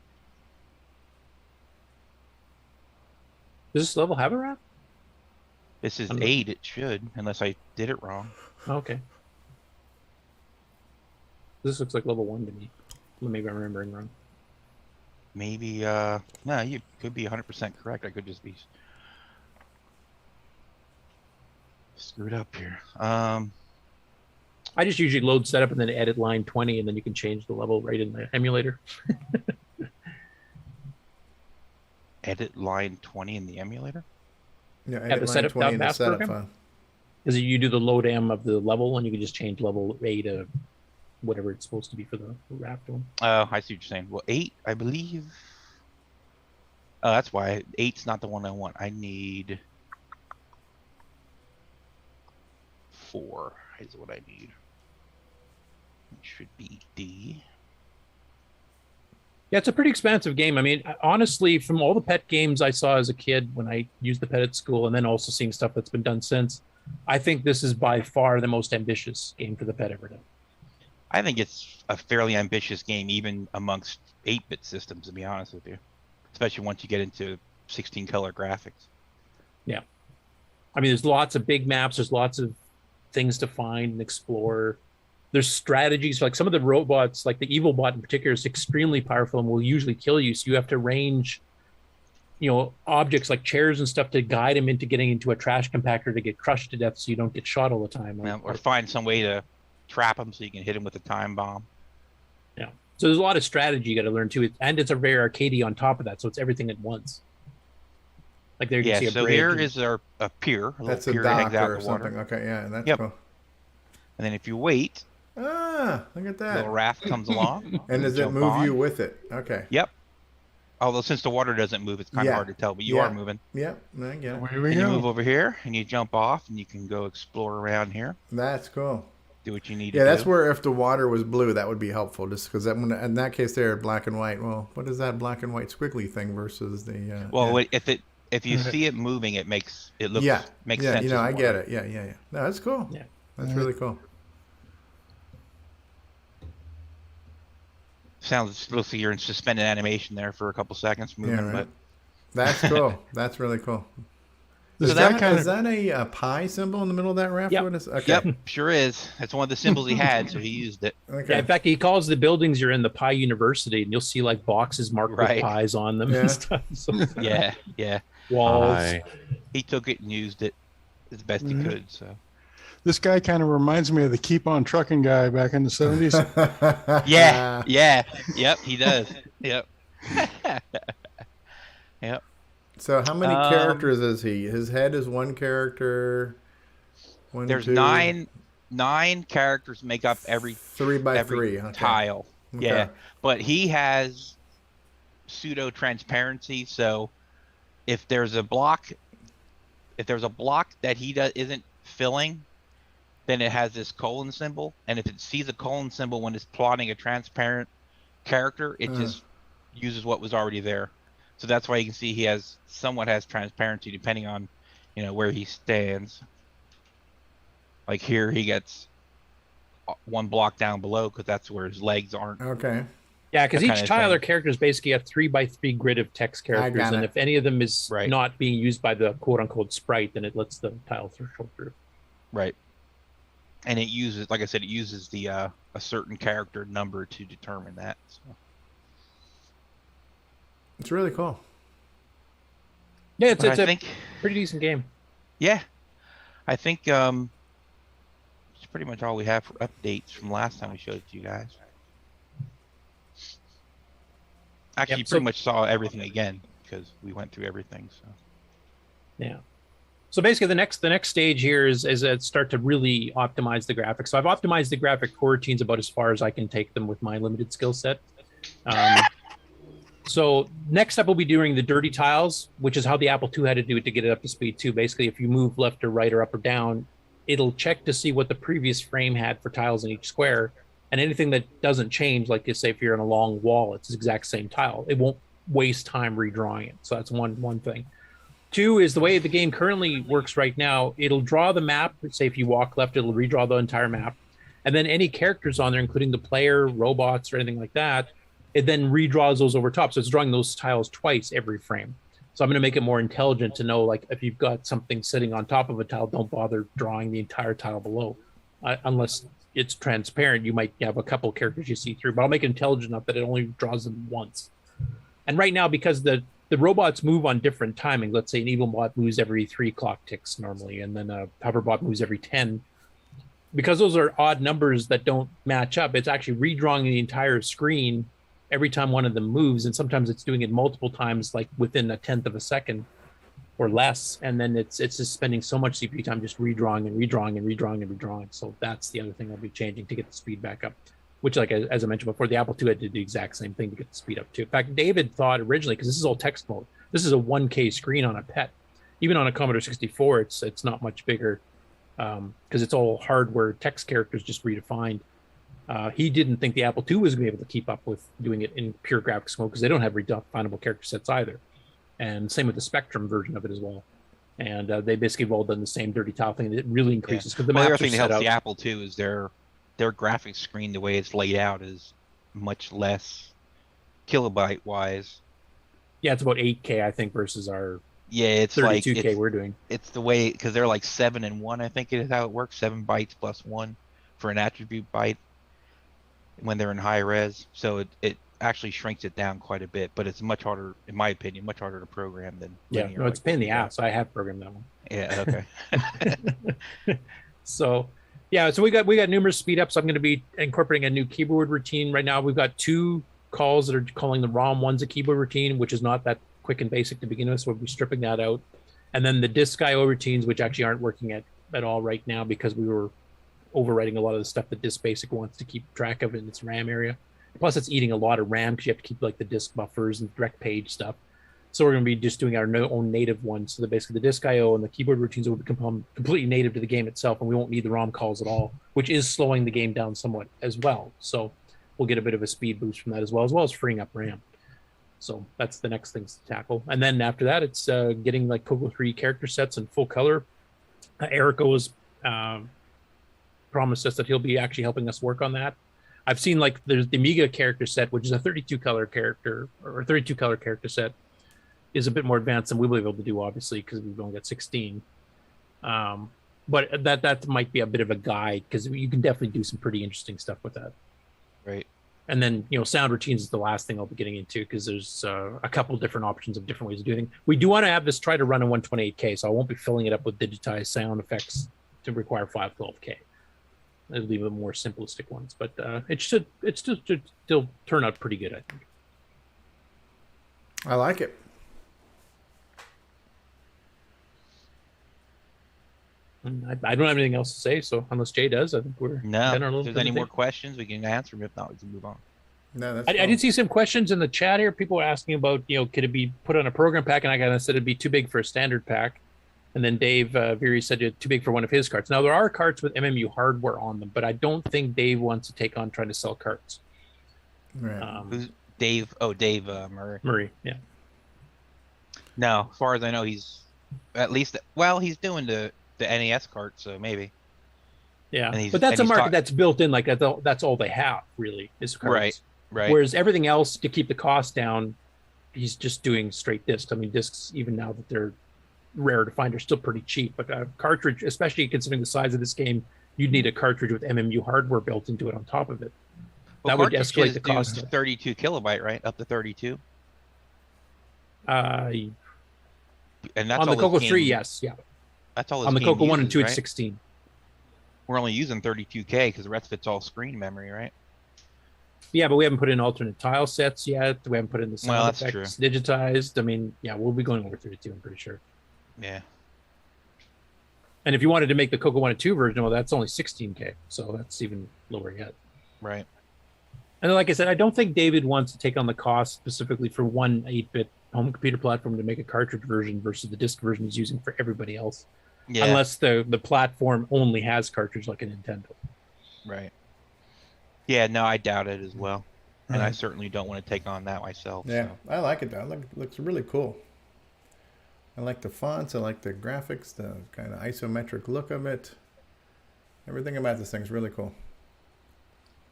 Does this level have a raft? This is 8. It should, unless I did it wrong. Okay. This looks like level 1 to me. Well, maybe I'm remembering wrong. Maybe, no, you could be 100% correct. I could just be screwed up here. I just usually load setup and then edit line 20, and then you can change the level right in the emulator. Edit line 20 in the emulator? Yeah, edit line 20 in the setup file. Because you do the load M of the level, and you can just change level A to whatever it's supposed to be for the raft one. Oh, I see what you're saying. Well, 8, I believe. Oh, that's why 8's not the one I want. I need 4 is what I need. It should be D. Yeah, it's a pretty expansive game. I mean, honestly, from all the pet games I saw as a kid when I used the pet at school, and then also seeing stuff that's been done since, I think this is by far the most ambitious game for the pet ever done. I think it's a fairly ambitious game, even amongst 8-bit systems, to be honest with you. Especially once you get into 16-color graphics. Yeah. I mean, there's lots of big maps. There's lots of things to find and explore. There's strategies. Like some of the robots, like the evil bot in particular, is extremely powerful and will usually kill you. So you have to range, objects like chairs and stuff to guide him into getting into a trash compactor to get crushed to death so you don't get shot all the time. Or find some way to trap him so you can hit him with a time bomb. Yeah. So there's a lot of strategy you got to learn too. And it's a very arcadey on top of that. So it's everything at once. Like there you can see a so bridge. here is our pier. That's a pier dock out or the water. something. Okay, yeah, that's cool. And then if you wait, look at that. Little raft comes along. And does it move you with it? Okay. Yep. Although since the water doesn't move, it's kind of hard to tell, but you are moving. Yep, I get it. And you move over here, and you jump off, and you can go explore around here. That's cool. Do what you need to do. Yeah, that's where if the water was blue, that would be helpful, just because in that case they're black and white. Well, what is that black and white squiggly thing versus the? Well, if you see it moving, it makes it look makes sense. Yeah, I get it. Yeah. No, that's cool. Yeah, that's really cool. Sounds looks like you're in suspended animation there for a couple seconds moving, but that's cool. That's really cool. So is that a pi symbol in the middle of that raft? Yep. Okay. Yep, sure is. That's one of the symbols he had, so he used it. Okay. Yeah, in fact, he calls the buildings you're in the Pi University, and you'll see like boxes marked with pies on them and stuff. So, yeah. Walls. He took it and used it as best he could. So this guy kind of reminds me of the Keep On Trucking guy back in the 70s. Yep, he does. Yep. Yep. So how many characters is he? His head is one character. There's 9 characters make up every 3 by 3 tile. Okay. Yeah, but he has pseudo transparency. So if there's a block that he isn't filling, then it has this colon symbol, and if it sees a colon symbol when it's plotting a transparent character, it just uses what was already there. So that's why you can see he somewhat has transparency depending on, where he stands. Like here, he gets 1 block down below because that's where his legs aren't. Okay. Yeah, because each tile or characters basically have 3 by 3 grid of text characters, and if any of them is not being used by the quote-unquote sprite, then it lets the tile threshold through. Right. And it uses, like I said, the a certain character number to determine that. So. It's really cool. Yeah, it's a pretty decent game. Yeah, I think it's pretty much all we have for updates from last time we showed it to you guys. Actually, you pretty much saw everything again because we went through everything. So. Yeah. So basically, the next stage here is start to really optimize the graphics. So I've optimized the graphic coroutines about as far as I can take them with my limited skill set. So next up, we'll be doing the dirty tiles, which is how the Apple II had to do it to get it up to speed too. Basically, if you move left or right or up or down, it'll check to see what the previous frame had for tiles in each square. And anything that doesn't change, like you say, if you're in a long wall, it's the exact same tile. It won't waste time redrawing it. So that's one thing. 2 is the way the game currently works right now. It'll draw the map. Say if you walk left, it'll redraw the entire map. And then any characters on there, including the player, robots, or anything like that, it then redraws those over top. So it's drawing those tiles twice every frame. So I'm going to make it more intelligent to know, like, if you've got something sitting on top of a tile, don't bother drawing the entire tile below, unless it's transparent. You might have a couple characters you see through, but I'll make it intelligent enough that it only draws them once. And right now, because the robots move on different timings, let's say an evil bot moves every 3 clock ticks normally, and then a hoverbot moves every 10. Because those are odd numbers that don't match up, it's actually redrawing the entire screen every time one of them moves, and sometimes it's doing it multiple times, like within a tenth of a second or less, and then it's just spending so much CPU time just redrawing and redrawing and redrawing and redrawing. So that's the other thing I'll be changing to get the speed back up, which, like as I mentioned before, the Apple II had to do the exact same thing to get the speed up too. In fact, David thought originally, because this is all text mode, this is a 1K screen on a PET. Even on a Commodore 64, it's not much bigger, because it's all hardware text characters just redefined. He didn't think the Apple II was going to be able to keep up with doing it in pure graphics mode, because they don't have redefinable character sets either. And same with the Spectrum version of it as well. And they basically have all done the same dirty tile thing. It really increases because the other maps thing are that set helps up. the Apple II is their graphics screen, the way it's laid out, is much less kilobyte wise. Yeah, it's about 8K, I think, versus our it's 32K like we're doing. It's the way, because they're like 7 and 1, I think is how it works. 7 bytes plus 1 for an attribute byte when they're in high res. So it actually shrinks it down quite a bit, but it's much harder, in my opinion, much harder to program than linear. No, it's a pain in the ass. I have programmed that one. Yeah, okay. So we got numerous speed ups. I'm going to be incorporating a new keyboard routine. Right now we've got 2 calls that are calling the ROM. One's a keyboard routine, which is not that quick and basic to begin with, so we'll be stripping that out. And then the disk IO routines, which actually aren't working at all right now, because we were overwriting a lot of the stuff that disk basic wants to keep track of in its RAM area. Plus it's eating a lot of RAM because you have to keep like the disk buffers and direct page stuff. So we're going to be just doing our own native ones. So that basically the disk IO and the keyboard routines will become completely native to the game itself, and we won't need the ROM calls at all, which is slowing the game down somewhat as well. So we'll get a bit of a speed boost from that as well as freeing up RAM. So that's the next things to tackle. And then after that, it's getting like CoCo 3 character sets in full color. Erico has promised us that he'll be actually helping us work on that. I've seen like there's the Amiga character set, which is a 32 color character set, is a bit more advanced than we'll be able to do, obviously, because we've only got 16. But that might be a bit of a guide, because you can definitely do some pretty interesting stuff with that. Right. And then, sound routines is the last thing I'll be getting into, because there's a couple different options of different ways of doing things. We do want to have this try to run in 128K, so I won't be filling it up with digitized sound effects to require 512K. It'll be the more simplistic ones, but it should still turn out pretty good, I think. I like it. I don't have anything else to say, so unless Jay does, I think we're if there's any more questions, we can answer them. If not, we can move on. No, that's I did see some questions in the chat here. People were asking about, could it be put on a program pack? And I kind of said it'd be too big for a standard pack. And then Dave Gerrie said it's too big for one of his carts. Now, there are carts with MMU hardware on them, but I don't think Dave wants to take on trying to sell carts. Right. Who's Dave? Oh, Dave Murray. Murray, yeah. No, as far as I know, he's at least, he's doing the NES cart, so maybe. Yeah, but that's a market that's built in, like that's all they have, really, is carts. Right. Whereas everything else, to keep the cost down, he's just doing straight discs. I mean, discs, even now that they're rare to find, are still pretty cheap. But a cartridge, especially considering the size of this game, you'd need a cartridge with MMU hardware built into it on top of it. Well, that would escalate the cost. 32 kilobyte, right? Up to 32. And that's on the CoCo 3, yes, yeah. That's all on the CoCo 1 and 2, right? it's 16. We're only using 32K because the rest of it's all screen memory, right? Yeah, but we haven't put in alternate tile sets yet. We haven't put in the sound effects digitized. I mean, yeah, we'll be going over 32, I'm pretty sure. Yeah. And if you wanted to make the CoCo 1 and 2 version, well, that's only 16K. So that's even lower yet. Right. And like I said, I don't think David wants to take on the cost specifically for one 8-bit home computer platform to make a cartridge version versus the disc version he's using for everybody else. Yeah. Unless the platform only has cartridge like a Nintendo. Right. Yeah, no, I doubt it as well. And I certainly don't want to take on that myself. Yeah, so. I like it though. It looks really cool. I like the fonts. I like the graphics, the kind of isometric look of it. Everything about this thing's really cool.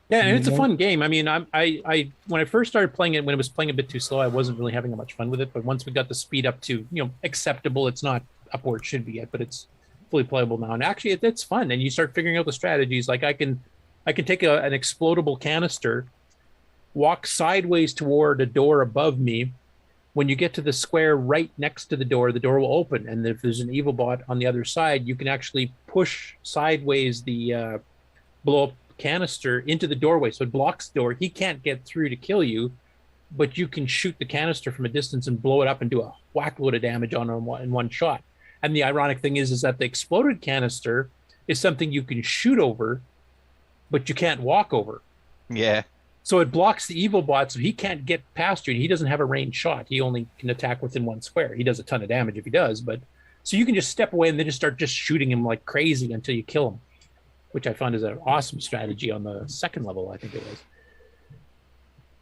Yeah, and it's a fun game. I mean, I when I first started playing it, when it was playing a bit too slow, I wasn't really having much fun with it. But once we got the speed up to, acceptable, it's not up where it should be yet, but it's fully playable now. And actually, it's fun. And you start figuring out the strategies. Like I can I can take an explodable canister, walk sideways toward a door above me. When you get to the square right next to the door will open. And if there's an evil bot on the other side, you can actually push sideways the blow up canister into the doorway. So it blocks the door. He can't get through to kill you, but you can shoot the canister from a distance and blow it up and do a whack load of damage on him in one shot. And the ironic thing is that the exploded canister is something you can shoot over, but you can't walk over. Yeah. So it blocks the evil bot, so he can't get past you, and he doesn't have a ranged shot. He only can attack within one square. He does a ton of damage if he does, but so you can just step away and then just start just shooting him like crazy until you kill him, which I found is an awesome strategy on the second level, I think it was.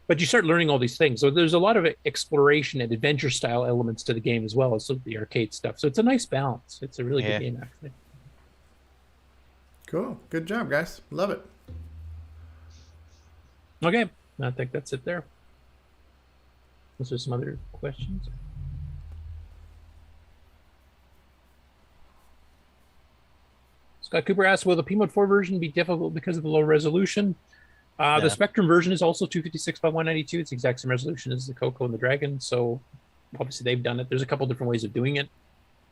But you start learning all these things. So there's a lot of exploration and adventure style elements to the game as well as the arcade stuff. So it's a nice balance. It's a really good game, actually. Cool. Good job, guys. Love it. Okay. I think that's it there. Was there some other questions? Scott Cooper asks, will the P-Mode 4 version be difficult because of the low resolution? The Spectrum version is also 256 by 192. It's the exact same resolution as the CoCo and the Dragon. So obviously they've done it. There's a couple different ways of doing it.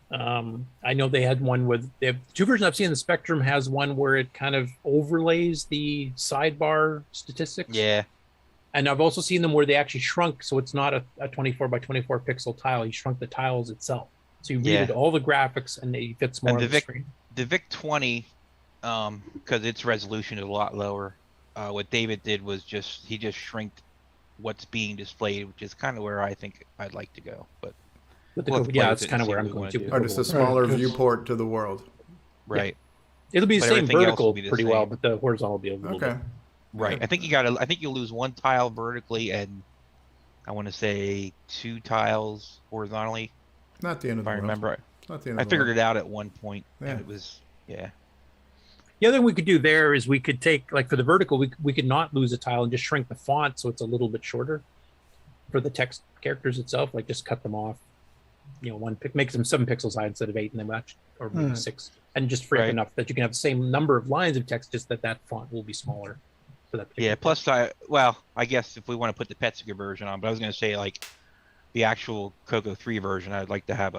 I know they had one with, they have two versions I've seen. The Spectrum has one where it kind of overlays the sidebar statistics. Yeah. And I've also seen them where they actually shrunk. So it's not a 24 by 24 pixel tile. You shrunk the tiles itself. So you redid all the graphics and it fits more on the screen. The VIC-20, because its resolution is a lot lower. What David did was he just shrinked what's being displayed, which is kind of where I think I'd like to go. But it's kind of where I'm going to. Or just a smaller viewport to the world. Right. Yeah. It'll be the same vertical pretty well, but the horizontal will be a little bit. Right. I think you'll lose one tile vertically and I want to say 2 tiles horizontally. Not the end of the world. If I remember. Not the end I of the figured world. it out at one point and it was The other thing we could do there is we could take, like for the vertical, we could not lose a tile and just shrink the font so it's a little bit shorter for the text characters itself. Like just cut them off, make them 7 pixels high instead of 8, and then match or maybe 6, and just free up enough that you can have the same number of lines of text, just that font will be smaller for that. Yeah. Plus, I guess if we want to put the PETSCII version on, but I was going to say like the actual CoCo 3 version, I'd like to have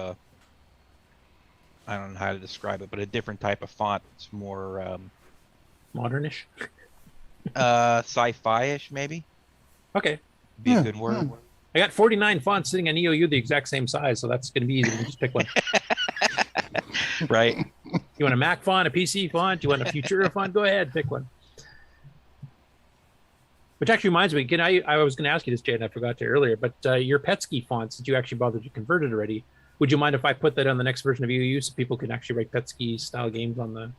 I don't know how to describe it, but a different type of font. It's more modernish, sci-fi-ish, maybe. Okay, be a good word. I got 49 fonts sitting on EOU the exact same size, so that's going to be easy. You can just pick one. Right. You want a Mac font, a PC font? You want a Futura font? Go ahead, pick one. Which actually reminds me, I was going to ask you this, Jay, and I forgot to earlier, but your Petski fonts that you actually bothered to convert it already. Would you mind if I put that on the next version of EOU so people can actually write Petski style games on the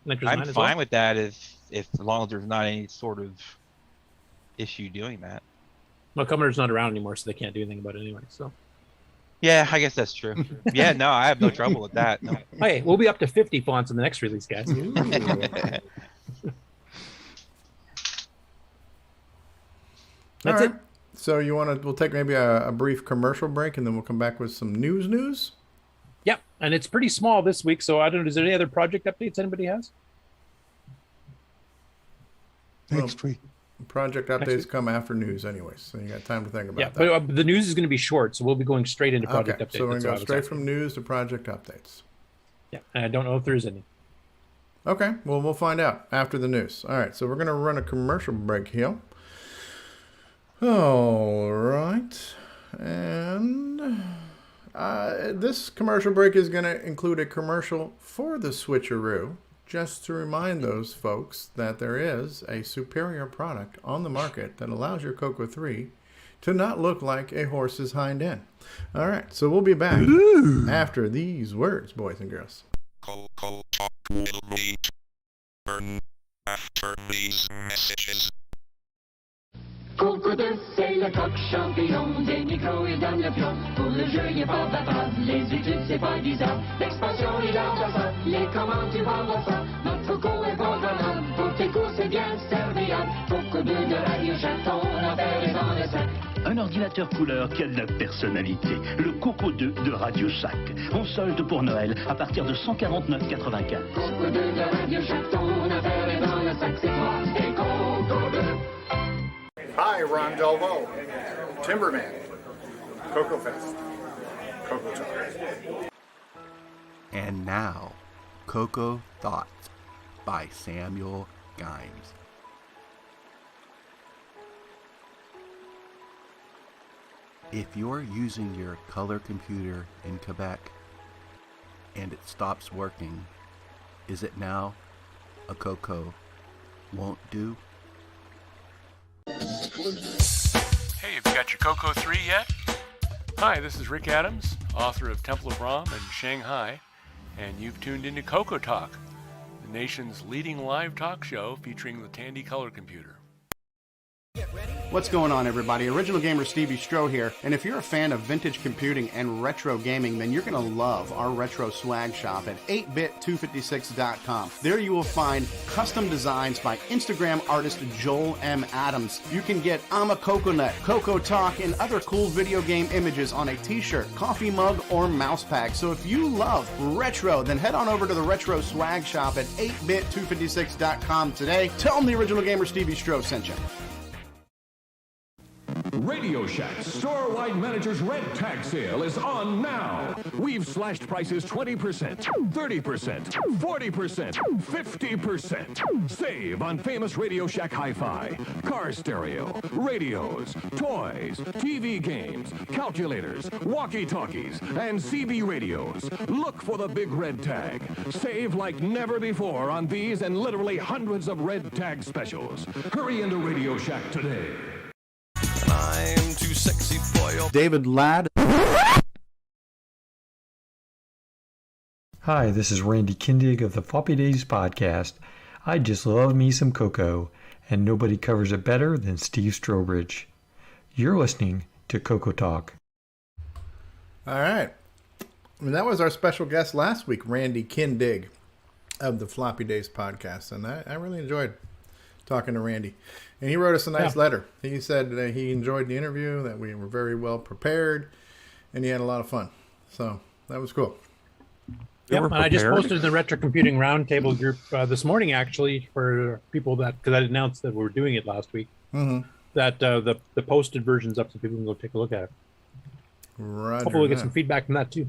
Nitrous 9 I'm as fine well? with that as long as there's not any sort of issue doing that. Well, Cumber's not around anymore, so they can't do anything about it anyway. So. Yeah, I guess that's true. Yeah, no, I have no trouble with that. No. Okay, we'll be up to 50 fonts in the next release, guys. That's it. So we'll take maybe a brief commercial break and then we'll come back with some news. Yeah, and it's pretty small this week, so I don't know, is there any other project updates anybody has? Next week. Project updates come after news anyways, so you got time to think about that. But the news is going to be short, so we'll be going straight into project updates. So we're going to go straight from news to project updates. Yeah, and I don't know if there's any. Okay, well, we'll find out after the news. All right, so we're going to run a commercial break here. All right, and this commercial break is going to include a commercial for the Switcheroo, just to remind those folks that there is a superior product on the market that allows your CoCo 3 to not look like a horse's hind end. All right, so we'll be back after these words, boys and girls. CoCoTALK will return after these messages. CoCo c'est le coq champion, des micros et dans le pion. Pour le jeu, il n'est pas battant, les études, c'est pas disant. L'expansion, il a ça, les commandes, tu vas voir ça. Notre CoCo est pas banal, pour tes coups, c'est bien serviable. CoCo 2 de radio chaton, la terre est dans le sac. Un ordinateur couleur qui a de la personnalité. Le CoCo 2 de Radio Shack. On solde pour Noël à partir de 149,95. CoCo 2 de Radio Shack, ton affaire est dans le sac, c'est toi et CoCo 2. Hi, Ron Delvo, Timberman, Coco Fest, CoCoTALK. And now, Coco Thoughts by Samuel Gimes. If you're using your color computer in Quebec and it stops working, is it now a CoCo won't do? Hey, have you got your CoCo 3 yet? Hi, this is Rick Adams, author of Temple of Ram and Shanghai, and you've tuned into CoCoTALK, the nation's leading live talk show featuring the Tandy color computer. What's going on, everybody? Original Gamer Stevie Stroh here, and if you're a fan of vintage computing and retro gaming, then you're going to love our retro swag shop at 8bit256.com. There you will find custom designs by Instagram artist Joel M. Adams. You can get I'm a Coconut, CoCoTALK, and other cool video game images on a t-shirt, coffee mug, or mouse pad. So if you love retro, then head on over to the retro swag shop at 8bit256.com today. Tell them the Original Gamer Stevie Stroh sent you. Radio Shack store-wide manager's red tag sale is on now. We've slashed prices 20%, 30%, 40%, 50%. Save on famous Radio Shack hi-fi, car stereo, radios, toys, TV games, calculators, walkie-talkies, and CB radios. Look for the big red tag. Save like never before on these and literally hundreds of red tag specials. Hurry into Radio Shack today. I'm too sexy for your David Ladd. Hi, this is Randy Kindig of the Floppy Days podcast. I just love me some CoCo, and nobody covers it better than Steve Strobridge. You're listening to CoCoTALK. All right. And that was our special guest last week, Randy Kindig of the Floppy Days podcast. And I really enjoyed talking to Randy. And he wrote us a nice letter. He said that he enjoyed the interview, that we were very well prepared, and he had a lot of fun. So that was cool. Yep, and I just posted in the Retro Computing Roundtable group this morning, actually, for people that, because I announced that we were doing it last week, that the posted version's up so people can go take a look at it. Roger. Hopefully we'll get some feedback from that too.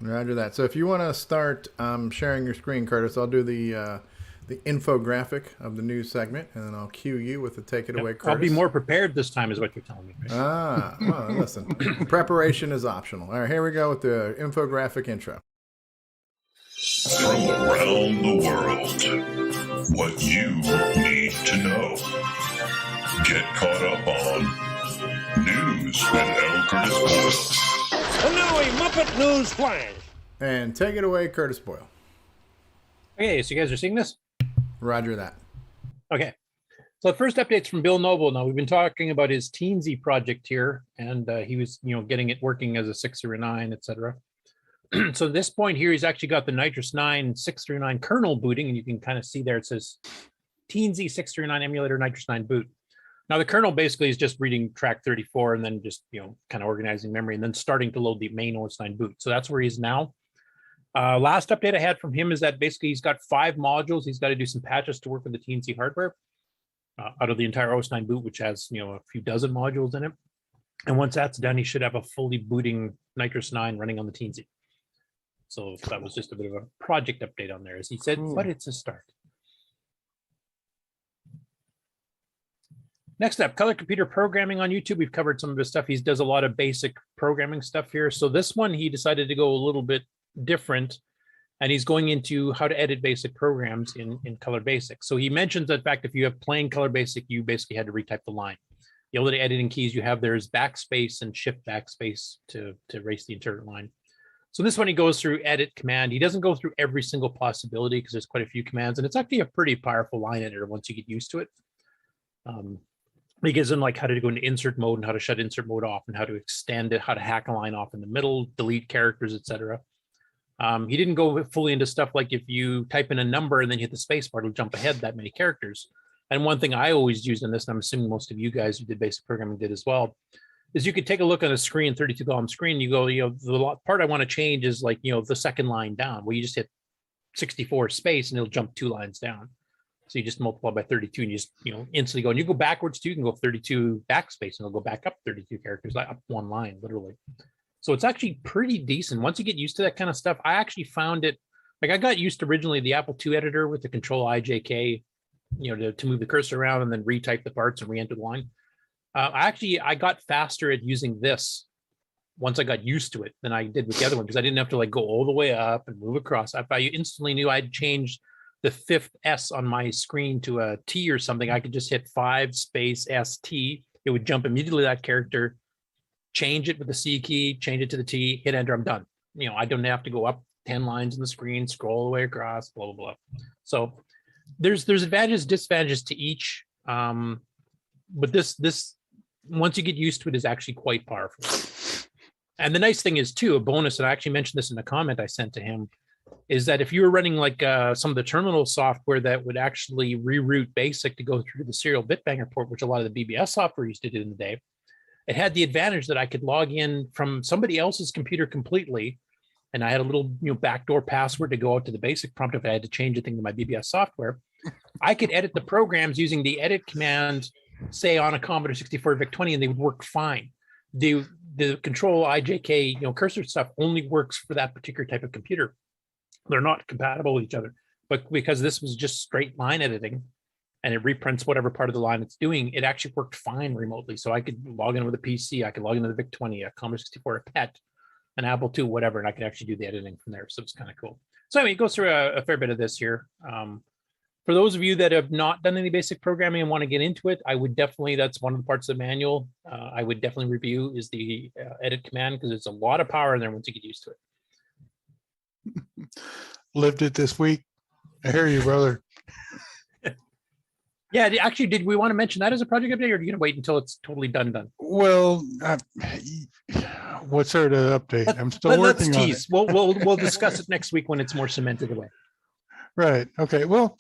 Roger that. So if you want to start sharing your screen, Curtis, I'll do the infographic of the news segment, and then I'll cue you with the take it away, Curtis. I'll be more prepared this time, is what you're telling me. Ah, Right? well, listen, preparation is optional. All right, here we go with the infographic intro. From around the world, what you need to know. Get caught up on News with L. Curtis Boyle. And now a Muppet News Flash. And take it away, Curtis Boyle. Okay, so you guys are seeing this? Roger that. Okay. So the first update's from Bill Noble. Now, we've been talking about his Teensy project here, and he was, getting it working as a 639, etc. So at this point here, he's actually got the Nitrous 9 639 kernel booting, and you can kind of see there it says Teensy 639 emulator Nitrous 9 boot. Now, the kernel basically is just reading track 34 and then just, kind of organizing memory and then starting to load the main OS9 boot. So that's where he is now. Last update I had from him is that basically he's got 5 modules. He's got to do some patches to work with the Teensy hardware out of the entire OS9 boot, which has, a few dozen modules in it. And once that's done, he should have a fully booting Nitrous 9 running on the Teensy. So that was just a bit of a project update on there, as he said, but it's a start. Next up, color computer programming on YouTube. We've covered some of his stuff. He does a lot of basic programming stuff here. So this one, he decided to go a little bit different, and he's going into how to edit basic programs in Color Basic. So he mentions that, in fact, if you have plain Color Basic, you basically had to retype the line. The only editing keys you have there is backspace and shift backspace to erase the interior line. So this one, he goes through edit command. He doesn't go through every single possibility because there's quite a few commands, and it's actually a pretty powerful line editor once you get used to it. He gives them like how to go into insert mode and how to shut insert mode off and how to extend it, how to hack a line off in the middle, delete characters, etc. He didn't go fully into stuff like if you type in a number and then you hit the space bar, it'll jump ahead that many characters. And one thing I always used in this, and I'm assuming most of you guys who did basic programming did as well, is you could take a look on a screen, 32 column screen. You go, the part I want to change is like, the second line down, where you just hit 64 space and it'll jump 2 lines down. So you just multiply by 32 and you just, instantly go, and you go backwards too. You can go 32 backspace and it'll go back up 32 characters, like up 1 line, literally. So it's actually pretty decent. Once you get used to that kind of stuff, I actually found it, like I got used to originally the Apple II editor with the Control IJK, to move the cursor around and then retype the parts and re-enter the line. I got faster at using this once I got used to it than I did with the other one, because I didn't have to like go all the way up and move across. If I instantly knew I'd changed the 5th S on my screen to a T or something, I could just hit 5 space ST. It would jump immediately to that character, change it with the C key, change it to the T, hit enter, I'm done. I don't have to go up 10 lines on the screen, scroll all the way across, blah, blah, blah. So there's advantages, disadvantages to each. But this, once you get used to it, is actually quite powerful. And the nice thing is too, a bonus, and I actually mentioned this in a comment I sent to him, is that if you were running like some of the terminal software that would actually reroute BASIC to go through the serial bitbanger port, which a lot of the BBS software used to do in the day, it had the advantage that I could log in from somebody else's computer completely, and I had a little backdoor password to go out to the BASIC prompt if I had to change a thing to my BBS software. I could edit the programs using the edit command, say on a Commodore 64 VIC-20, and they would work fine. The Control IJK cursor stuff only works for that particular type of computer. They're not compatible with each other, but because this was just straight line editing and it reprints whatever part of the line it's doing, it actually worked fine remotely. So I could log in with a PC, I could log into the VIC-20, a Commodore 64, a PET, an Apple II, whatever, and I could actually do the editing from there. So it's kind of cool. So anyway, it goes through a fair bit of this here. For those of you that have not done any basic programming and want to get into it, I would definitely, that's one of the parts of the manual I would definitely review, is the edit command, because there's a lot of power in there once you get used to it. Lived it this week. I hear you, brother. Yeah, actually, did we want to mention that as a project update, or are you going to wait until it's totally done? Well, what's there to update? I'm still working on it. We'll discuss it next week when it's more cemented away. Right. Okay. Well,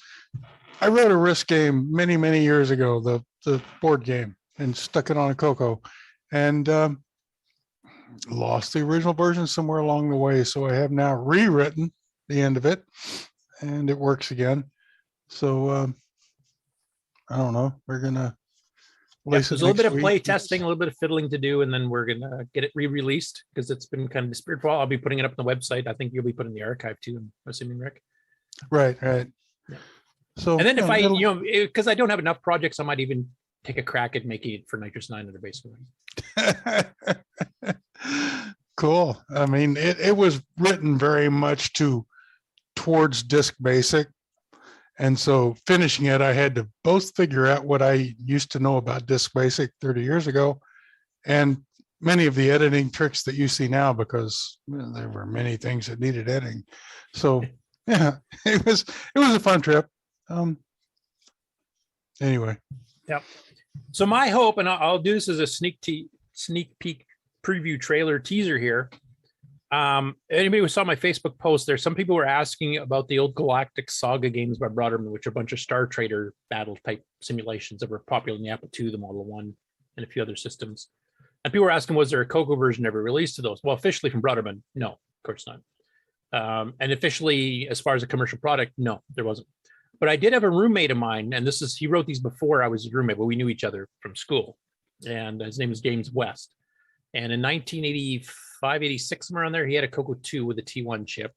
I wrote a Risk game many, many years ago, the board game, and stuck it on a CoCo, and lost the original version somewhere along the way. So I have now rewritten the end of it, and it works again. So I don't know. We're gonna. There's a little bit of play testing, a little bit of fiddling to do, and then we're gonna get it re-released, because it's been kind of disappeared for a while. I'll be putting it up on the website. I think you'll be putting the archive too, I'm assuming, Rick. Right. Yeah. So, and then if I, because I don't have enough projects, I might even take a crack at making it for Nitrous 9 under basement. Cool. I mean, it was written very much towards Disk Basic. And so finishing it, I had to both figure out what I used to know about Disk Basic 30 years ago, and many of the editing tricks that you see now, because there were many things that needed editing. So yeah, it was a fun trip. Anyway. Yep. So my hope, and I'll do this as a sneak peek preview trailer teaser here. Anybody who saw my Facebook post, there, some people were asking about the old Galactic Saga games by Broderman, which are a bunch of Star Trader battle type simulations that were popular in the Apple II, the Model 1, and a few other systems. And people were asking, was there a CoCo version ever released of those? Well, officially from Broderman, no, of course not. And officially, as far as a commercial product, no, there wasn't. But I did have a roommate of mine, and he wrote these before I was his roommate, but we knew each other from school. And his name is James West. And in 1985, 86, somewhere around there, he had a CoCo 2 with a T1 chip.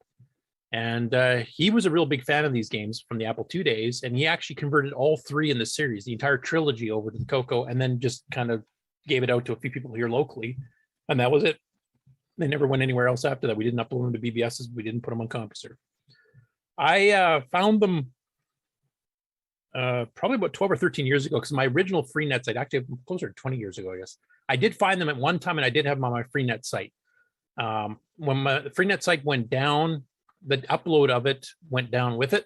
And he was a real big fan of these games from the Apple II days. And he actually converted all 3 in the series, the entire trilogy, over to the CoCo, and then just kind of gave it out to a few people here locally. And that was it. They never went anywhere else after that. We didn't upload them to BBSs. We didn't put them on CompuServe. I found them probably about 12 or 13 years ago, because my original freenet site, actually closer to 20 years ago, I guess. I did find them at one time, and I did have them on my freenet site. When my freenet site went down, the upload of it went down with it.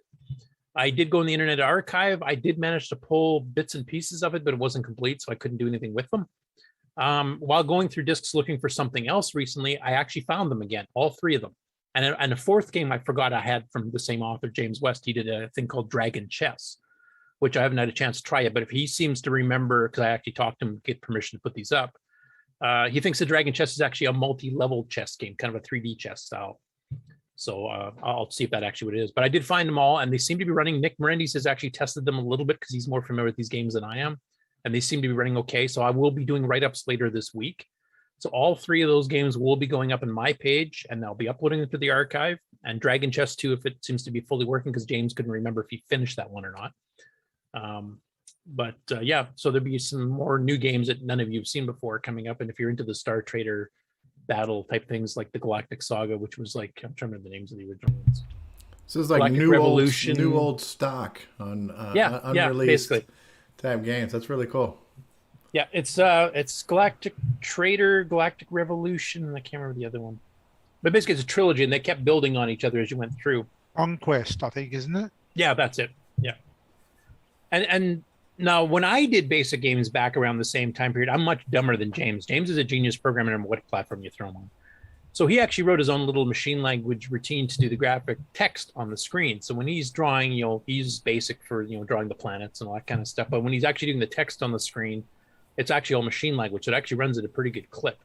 I did go in the Internet Archive. I did manage to pull bits and pieces of it, but it wasn't complete, so I couldn't do anything with them. While going through discs looking for something else recently, I actually found them again, all 3 of them. And a 4th game I forgot I had from the same author, James West. He did a thing called Dragon Chess, which I haven't had a chance to try yet. But if he seems to remember, because I actually talked to him to get permission to put these up, He thinks the Dragon Chess is actually a multi-level chess game, kind of a 3D chess style. So I'll see if that actually what it is. But I did find them all, and they seem to be running. Nick Morendis has actually tested them a little bit because he's more familiar with these games than I am, and they seem to be running okay. So I will be doing write-ups later this week. So all 3 of those games will be going up on my page, and I'll be uploading them to the archive. And Dragon Chess 2, if it seems to be fully working, because James couldn't remember if he finished that one or not. Yeah, so there'll be some more new games that none of you have seen before coming up. And if you're into the Star Trader battle type things like the Galactic Saga, which was like, I'm trying to remember the names of the original ones. So it's like Galactic new old stock on unreleased type games. That's really cool. Yeah, it's Galactic Trader, Galactic Revolution, and I can't remember the other one. But basically it's a trilogy, and they kept building on each other as you went through. Conquest, I think, isn't it? Yeah, that's it. Yeah. And now, when I did basic games back around the same time period, I'm much dumber than James. James is a genius programmer no matter what platform you throw him on. So he actually wrote his own little machine language routine to do the graphic text on the screen. So when he's drawing, he uses basic for, drawing the planets and all that kind of stuff. But when he's actually doing the text on the screen, it's actually all machine language. It actually runs at a pretty good clip.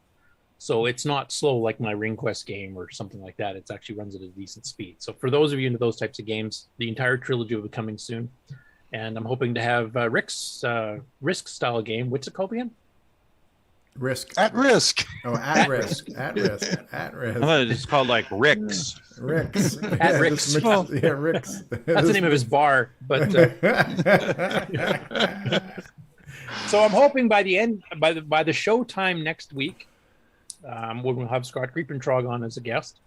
So it's not slow like my Ring Quest game or something like that. It actually runs at a decent speed. So for those of you into those types of games, the entire trilogy will be coming soon. And I'm hoping to have Rick's Risk style game. What's it called again? Risk. At Risk. Oh, at Risk. At Risk. At Risk. I thought it's called like Rick's. Rick's. At Rick's. Yeah, Rick's. That's the name of his bar. But so I'm hoping by the end, by the show time next week, we'll have Scott Griepentrog on as a guest.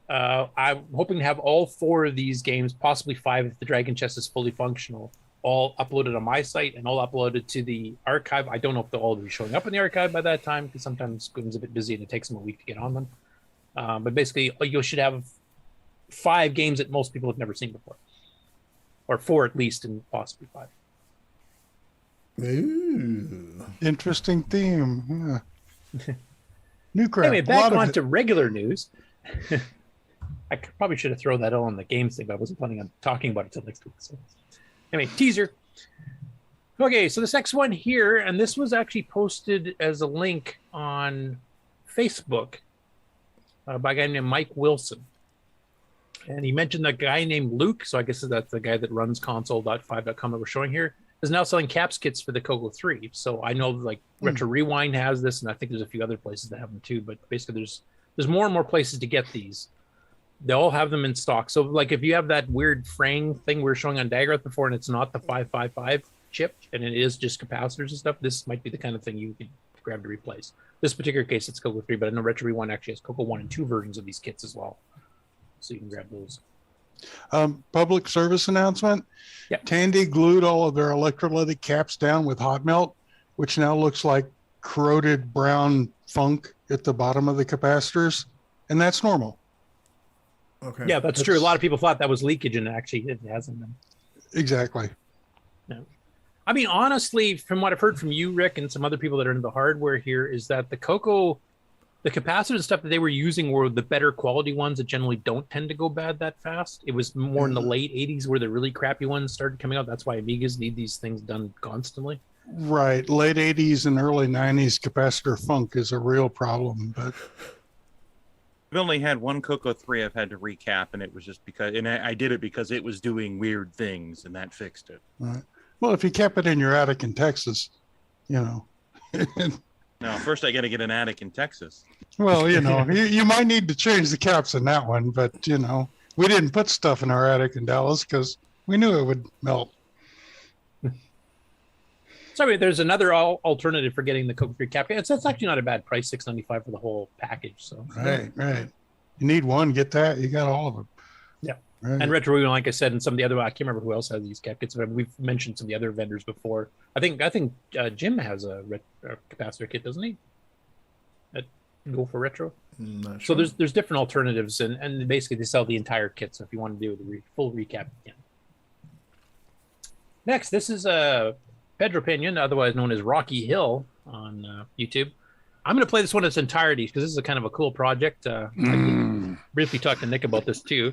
I'm hoping to have all 4 of these games, possibly 5 if the Dragon Chess is fully functional, all uploaded on my site and all uploaded to the archive. I don't know if they'll all be showing up in the archive by that time, because sometimes Google's a bit busy and it takes them a week to get on them. But basically, you should have 5 games that most people have never seen before, or 4 at least, and possibly 5. Ooh, interesting theme. Yeah. New crap. Anyway, back on to regular news. I probably should have thrown that on the games thing, but I wasn't planning on talking about it until next week. So, anyway, teaser. Okay, so this next one here, and this was actually posted as a link on Facebook by a guy named Mike Wilson. And he mentioned a guy named Luke, so I guess that's the guy that runs console.5.com that we're showing here, is now selling caps kits for the CoCo 3. So I know like Retro Rewind has this, and I think there's a few other places that have them too, but basically there's more and more places to get these. They all have them in stock. So like if you have that weird frame thing we were showing on Daggorath before, and it's not the 555 chip, and it is just capacitors and stuff, this might be the kind of thing you could grab to replace. This particular case, it's CoCo 3, but I know Retro Rewind actually has CoCo 1 and 2 versions of these kits as well. So you can grab those. Public service announcement. Yeah. Tandy glued all of their electrolytic caps down with hot melt, which now looks like corroded brown funk at the bottom of the capacitors, and that's normal. Okay. Yeah, that's true. A lot of people thought that was leakage, and actually it hasn't been. Exactly. No. I mean, honestly, from what I've heard from you, Rick, and some other people that are into the hardware here, is that the CoCo, the capacitors and stuff that they were using were the better quality ones that generally don't tend to go bad that fast. It was more in the late 80s where the really crappy ones started coming out. That's why Amigos need these things done constantly. Right. Late 80s and early 90s capacitor funk is a real problem, but I've only had one CoCo 3 I've had to recap, and it was just because, and I did it because it was doing weird things, and that fixed it. right. Well, if you kept it in your attic in Texas, No, first I got to get an attic in Texas. well, you might need to change the caps in that one, but we didn't put stuff in our attic in Dallas because we knew it would melt. So there's another alternative for getting the CoCo 3 cap. It's actually not a bad price, $6.95 for the whole package. So Right. You need one, get that. You got all of them. Yeah. Right. And Retro Rewind, like I said, and some of the other, I can't remember who else has these cap kits, but we've mentioned some of the other vendors before. I think Jim has a capacitor kit, doesn't he? Go for Retro. Not So sure. there's different alternatives, and basically they sell the entire kit. So if you want to do the full recap, you can. Next, this is Pedro Pena, otherwise known as Rocky Hill on YouTube. I'm going to play this one in its entirety because this is a kind of a cool project. I briefly talked to Nick about this too.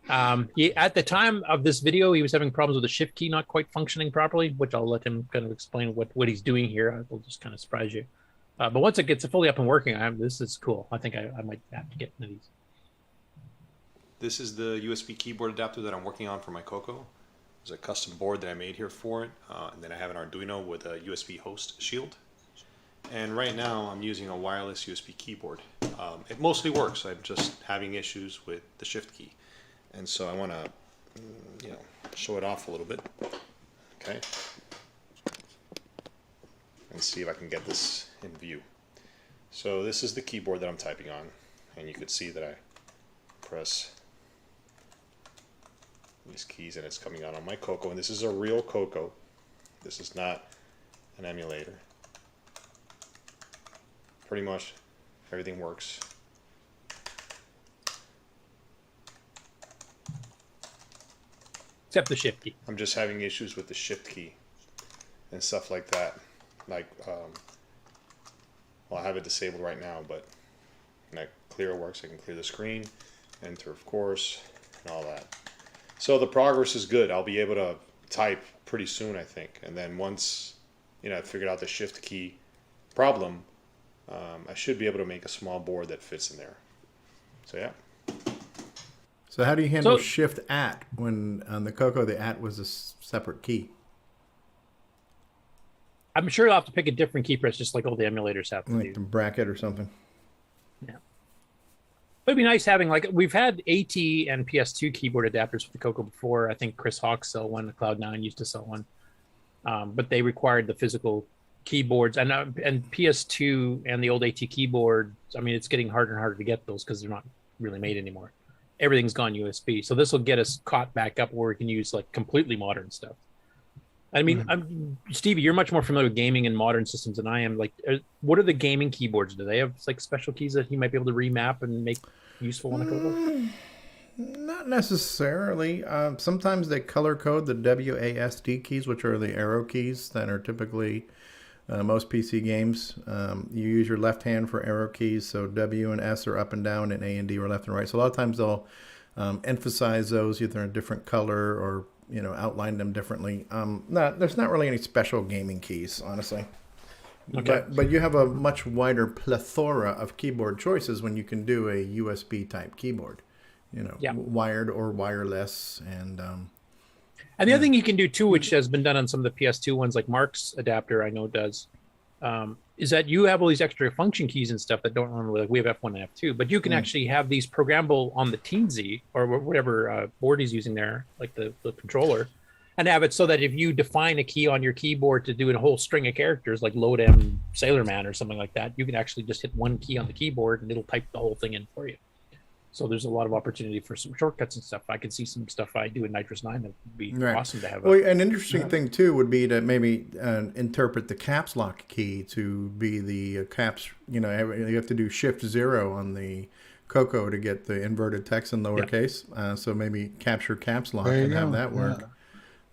At the time of this video, he was having problems with the shift key not quite functioning properly, which I'll let him kind of explain what he's doing here. I will just kind of surprise you. But once it gets fully up and working, this is cool. I think I might have to get into these. This is the USB keyboard adapter that I'm working on for my CoCo. There's a custom board that I made here for it, and then I have an Arduino with a USB host shield. And right now I'm using a wireless USB keyboard. It mostly works. I'm just having issues with the shift key, and so I want to, show it off a little bit. Okay. And see if I can get this in view. So this is the keyboard that I'm typing on, and you could see that I press these keys and it's coming out on my CoCo, and this is a real CoCo. This is not an emulator. Pretty much everything works. Except the shift key. I'm just having issues with the shift key and stuff like that. Like, well, I have it disabled right now, but when I clear works, I can clear the screen, enter of course, and all that. So the progress is good. I'll be able to type pretty soon, I think. And then once, I figured out the shift key problem, I should be able to make a small board that fits in there. So yeah. So how do you handle shift at when on the CoCo the at was a separate key? I'm sure you'll have to pick a different key press, just like all the emulators have to Like do. the bracket or something. Yeah. It'd be nice having, like, we've had AT and PS2 keyboard adapters for the CoCo before. I think Chris Hawk sell one, Cloud9 used to sell one. But they required the physical keyboards. And PS2 and the old AT keyboard, I mean, it's getting harder and harder to get those because they're not really made anymore. Everything's gone USB. So this will get us caught back up where we can use, like, completely modern stuff. I mean, Stevie, you're much more familiar with gaming and modern systems than I am. Like, what are the gaming keyboards? Do they have like special keys that you might be able to remap and make useful on a CoCo? Not necessarily. Sometimes they color code the WASD keys, which are the arrow keys that are typically most PC games. You use your left hand for arrow keys, so W and S are up and down, and A and D are left and right. So a lot of times they'll emphasize those either in a different color or outline them differently. There's not really any special gaming keys, honestly. Okay. But you have a much wider plethora of keyboard choices when you can do a USB type keyboard, wired or wireless. And the other thing you can do too, which has been done on some of the PS2 ones, like Mark's adapter, I know does, is that you have all these extra function keys and stuff that don't normally, like we have F1 and F2, but you can actually have these programmable on the Teensy or whatever board he's using there, like the controller, and have it so that if you define a key on your keyboard to do a whole string of characters like Load M Sailorman or something like that, you can actually just hit one key on the keyboard and it'll type the whole thing in for you. So there's a lot of opportunity for some shortcuts and stuff. I can see some stuff I do in Nitrous 9 that would be awesome to have. Well, an interesting thing too would be to maybe interpret the caps lock key to be the caps. You have to do Shift 0 on the CoCo to get the inverted text in lowercase. So maybe capture caps lock and have that work.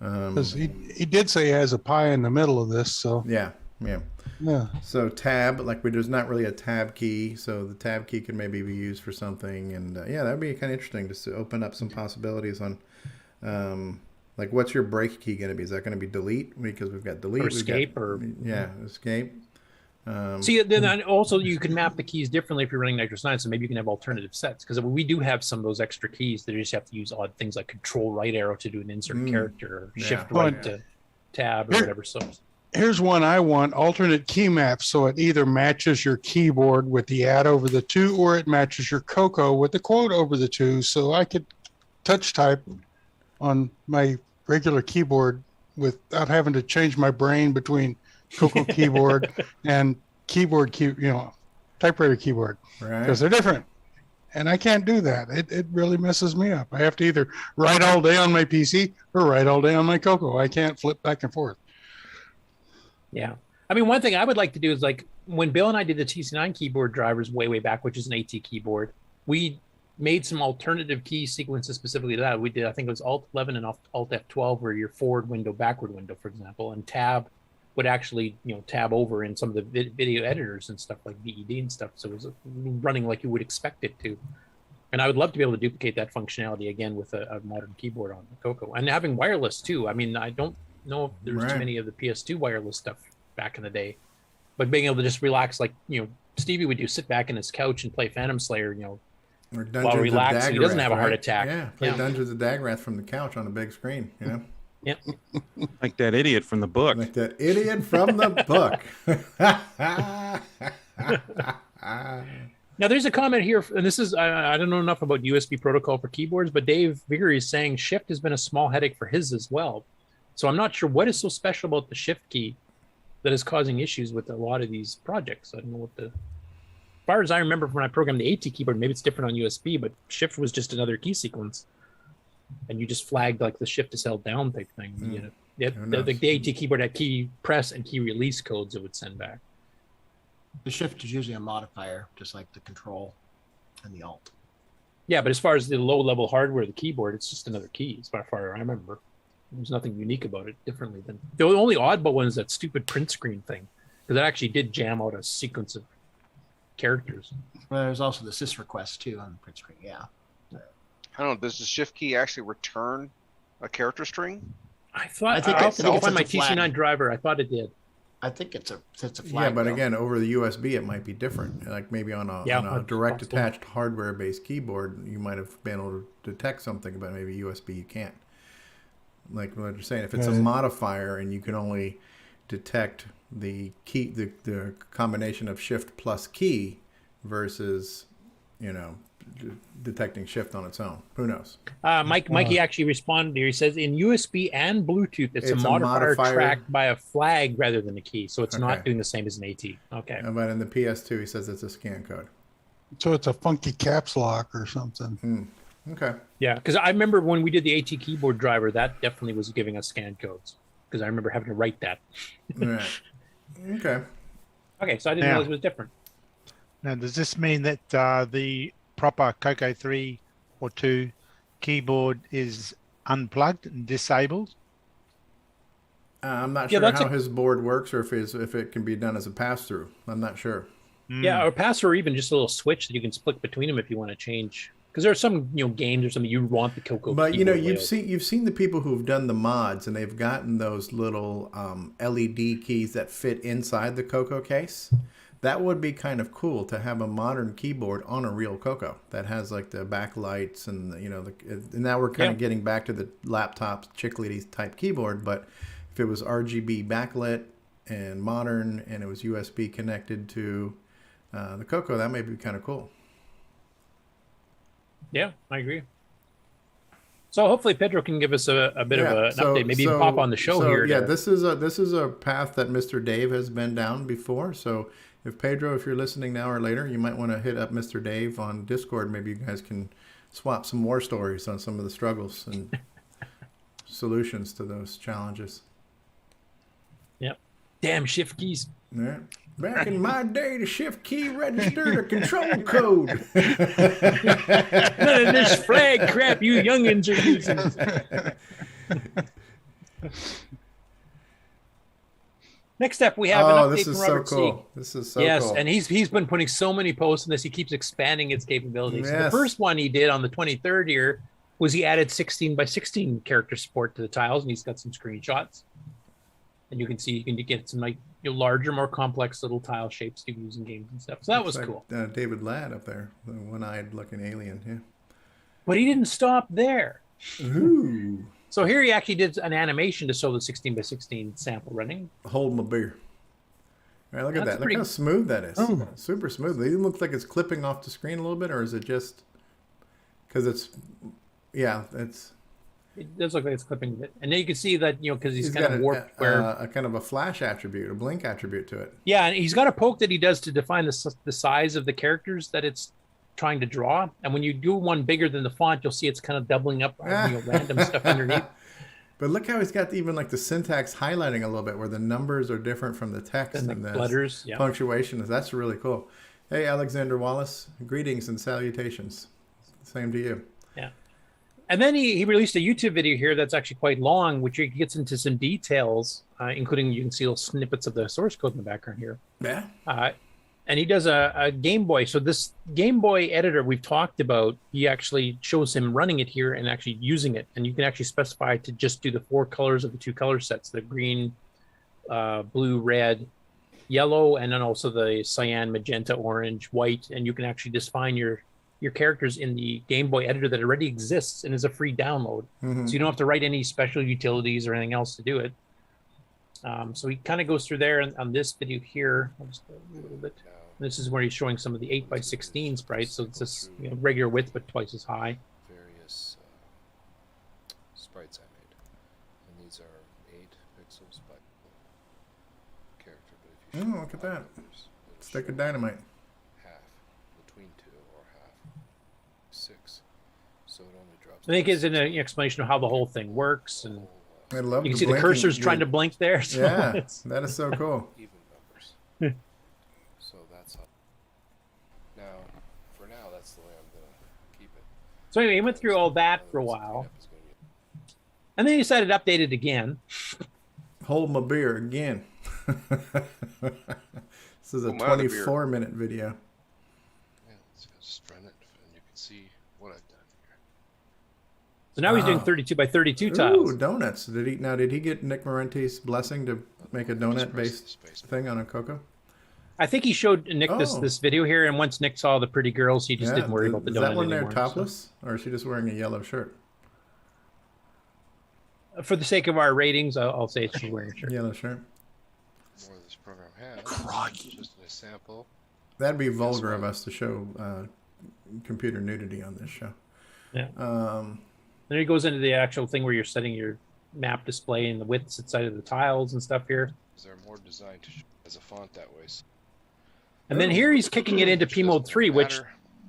Because he did say he has a pi in the middle of this, so yeah. So tab, there's not really a tab key, so the tab key could maybe be used for something, and that'd be kind of interesting just to open up some possibilities on, what's your break key going to be? Is that going to be delete? Because we've got delete, or escape, escape. See, then also you can map the keys differently if you're running Nitrous 9, so maybe you can have alternative sets, because we do have some of those extra keys that you just have to use odd things like Control right arrow to do an insert character, or Shift right to tab or whatever. So here's one I want: alternate key maps, so it either matches your keyboard with the @ over the 2, or it matches your CoCo with the quote over the 2, so I could touch type on my regular keyboard without having to change my brain between CoCo keyboard and typewriter keyboard, because they're different, and I can't do that. It really messes me up. I have to either write all day on my PC or write all day on my CoCo. I can't flip back and forth. Yeah, I mean, one thing I would like to do is, like, when Bill and I did the TC9 keyboard drivers way back, which is an AT keyboard, we made some alternative key sequences specifically to that. We did, I think it was Alt 11 and Alt F12, where your forward window, backward window, for example, and tab would actually, tab over in some of the video editors and stuff like VED and stuff. So it was running like you would expect it to. And I would love to be able to duplicate that functionality again with a modern keyboard on the CoCo, and having wireless too. I mean, I don't know if there's too many of the PS2 wireless stuff back in the day. but being able to just relax, like Stevie would do, sit back in his couch and play Phantom Slayer, or Dungeons while of relaxing. He doesn't have a heart right? attack. Yeah, play Dungeons of Daggorath from the couch on the big screen. Yep. Like that idiot from the book. Like that idiot from the book. Now, there's a comment here, and this is, I don't know enough about USB protocol for keyboards, but Dave Vigoury is saying Shift has been a small headache for his as well. So I'm not sure what is so special about the Shift key that is causing issues with a lot of these projects. I don't know what as far as I remember from when I programmed the AT keyboard, maybe it's different on USB, but Shift was just another key sequence. And you just flagged like the Shift is held down type thing. The AT keyboard had key press and key release codes it would send back. The Shift is usually a modifier, just like the Control and the Alt. Yeah, but as far as the low-level hardware of the keyboard, it's just another key, as far as I remember. There's nothing unique about it differently than... The only oddball one is that stupid print screen thing, because it actually did jam out a sequence of characters. Well, there's also the sys request, too, on the print screen, yeah. I don't know, does the Shift key actually return a character string? I thought... I have to find my TC9 driver. I thought it did. I think it's a flag. Yeah, but though. again, over the USB, it might be different. Like maybe on a direct attached hardware-based keyboard, you might have been able to detect something, but maybe USB you can't. Like what you're saying, if it's a modifier and you can only detect the key, the combination of Shift plus key versus, detecting Shift on its own. Who knows? Mikey actually responded here. He says in USB and Bluetooth, it's a modifier tracked by a flag rather than a key, so it's not doing the same as an AT. Okay. But in the PS2, he says it's a scan code. So it's a funky caps lock or something. Okay. Yeah, because I remember when we did the AT keyboard driver, that definitely was giving us scan codes, because I remember having to write that. Right. Okay. Okay, so I didn't realize it was different. Now, does this mean that the proper CoCo 3 or 2 keyboard is unplugged and disabled? I'm not sure how his board works, or if it can be done as a pass-through. I'm not sure. Yeah, or pass-through, or even just a little switch that you can split between them if you want to change. Because there are some games or something you want the CoCo. But you've seen the people who've done the mods, and they've gotten those little LED keys that fit inside the CoCo case. That would be kind of cool to have a modern keyboard on a real CoCo that has like the backlights and and now we're kind of getting back to the laptop chiclety type keyboard. But if it was RGB backlit and modern and it was USB connected to the CoCo, that may be kind of cool. Yeah, I agree. So hopefully Pedro can give us a bit of an update. Maybe even pop on the show here. Yeah, this is a path that Mr. Dave has been down before. So if Pedro, if you're listening now or later, you might want to hit up Mr. Dave on Discord. Maybe you guys can swap some war stories on some of the struggles and solutions to those challenges. Yep. Damn shift keys. Yeah. Back in my day, the shift key registered a control code. None of this flag crap you youngins are using. Next up, we have an update from Robert cool. This is so cool. Yes, and he's been putting so many posts in this. He keeps expanding its capabilities. Yes. The first one he did on the 23rd here was he added 16 by 16 character support to the tiles, and he's got some screenshots. And you can see you can get some like larger, more complex little tile shapes to use in games and stuff. So that was cool. David Ladd up there, the one-eyed looking alien. Yeah. But he didn't stop there. Ooh. So here he actually did an animation to show the 16 by 16 sample running. Hold my beer. All right, look at that. Look how smooth that is. Oh. Super smooth. It even looks like it's clipping off the screen a little bit, or is it just because it's? Yeah, it's. It does look like it's clipping a bit, and then you can see that because he's kind of warped a kind of a flash attribute, a blink attribute to it. Yeah, and he's got a poke that he does to define the size of the characters that it's trying to draw, and when you do one bigger than the font, you'll see it's kind of doubling up random stuff underneath. But look how he's got even like the syntax highlighting a little bit, where the numbers are different from the text and the letters, punctuation. That's really cool. Hey, Alexander Wallace, greetings and salutations. Same to you. Yeah. And then he released a YouTube video here that's actually quite long, which gets into some details, including you can see little snippets of the source code in the background here. Yeah. And he does a Game Boy. So this Game Boy editor we've talked about, he actually shows him running it here and actually using it. And you can actually specify to just do the 4 colors of the 2 color sets, the green, blue, red, yellow, and then also the cyan, magenta, orange, white, and you can actually define your characters in the Game Boy editor that already exists and is a free download. Mhm. So you don't have to write any special utilities or anything else to do it. So he kind of goes through there on this video here. I'll just go a little bit. This is where he's showing some of the 8x16 sprites. So it's this regular width, but twice as high. Various sprites I made, and these are 8 pixels by character. But if you Oh, look at that. Stick of dynamite. half, between 2 or half, 6, so it only drops. I think it's an explanation of how the whole thing works, and I love you can the see the blinking- cursor's trying to blink there. So Yeah, it's- that is so cool. Even numbers. So that's how. Now, for now, that's the way I'm gonna keep it. So anyway, he went through all that for a while, and then he decided to update it again. Hold my beer again. This is a Hold my other beer. 24-minute video. Yeah, let's just run it, and you can see what I've done here. So now he's doing Wow. 32 by 32 tiles. Ooh, donuts. Did he get Nick Marenti's blessing to make a donut-based thing on a CoCo? I think he showed Nick Oh. this video here, and once Nick saw the pretty girls, he just Yeah, didn't worry about the is donut that one there anymore. topless, or is she just wearing a yellow shirt? So, for the sake of our ratings, I'll say she's wearing a shirt. Yellow shirt. More this program has. Just a sample. That'd be vulgar of us to show computer nudity on this show. Yeah. Um, Then he goes into the actual thing where you're setting your map display and the widths inside of the tiles and stuff here. They're more designed to as a font that way. And then here he's kicking it into P Mode 3, which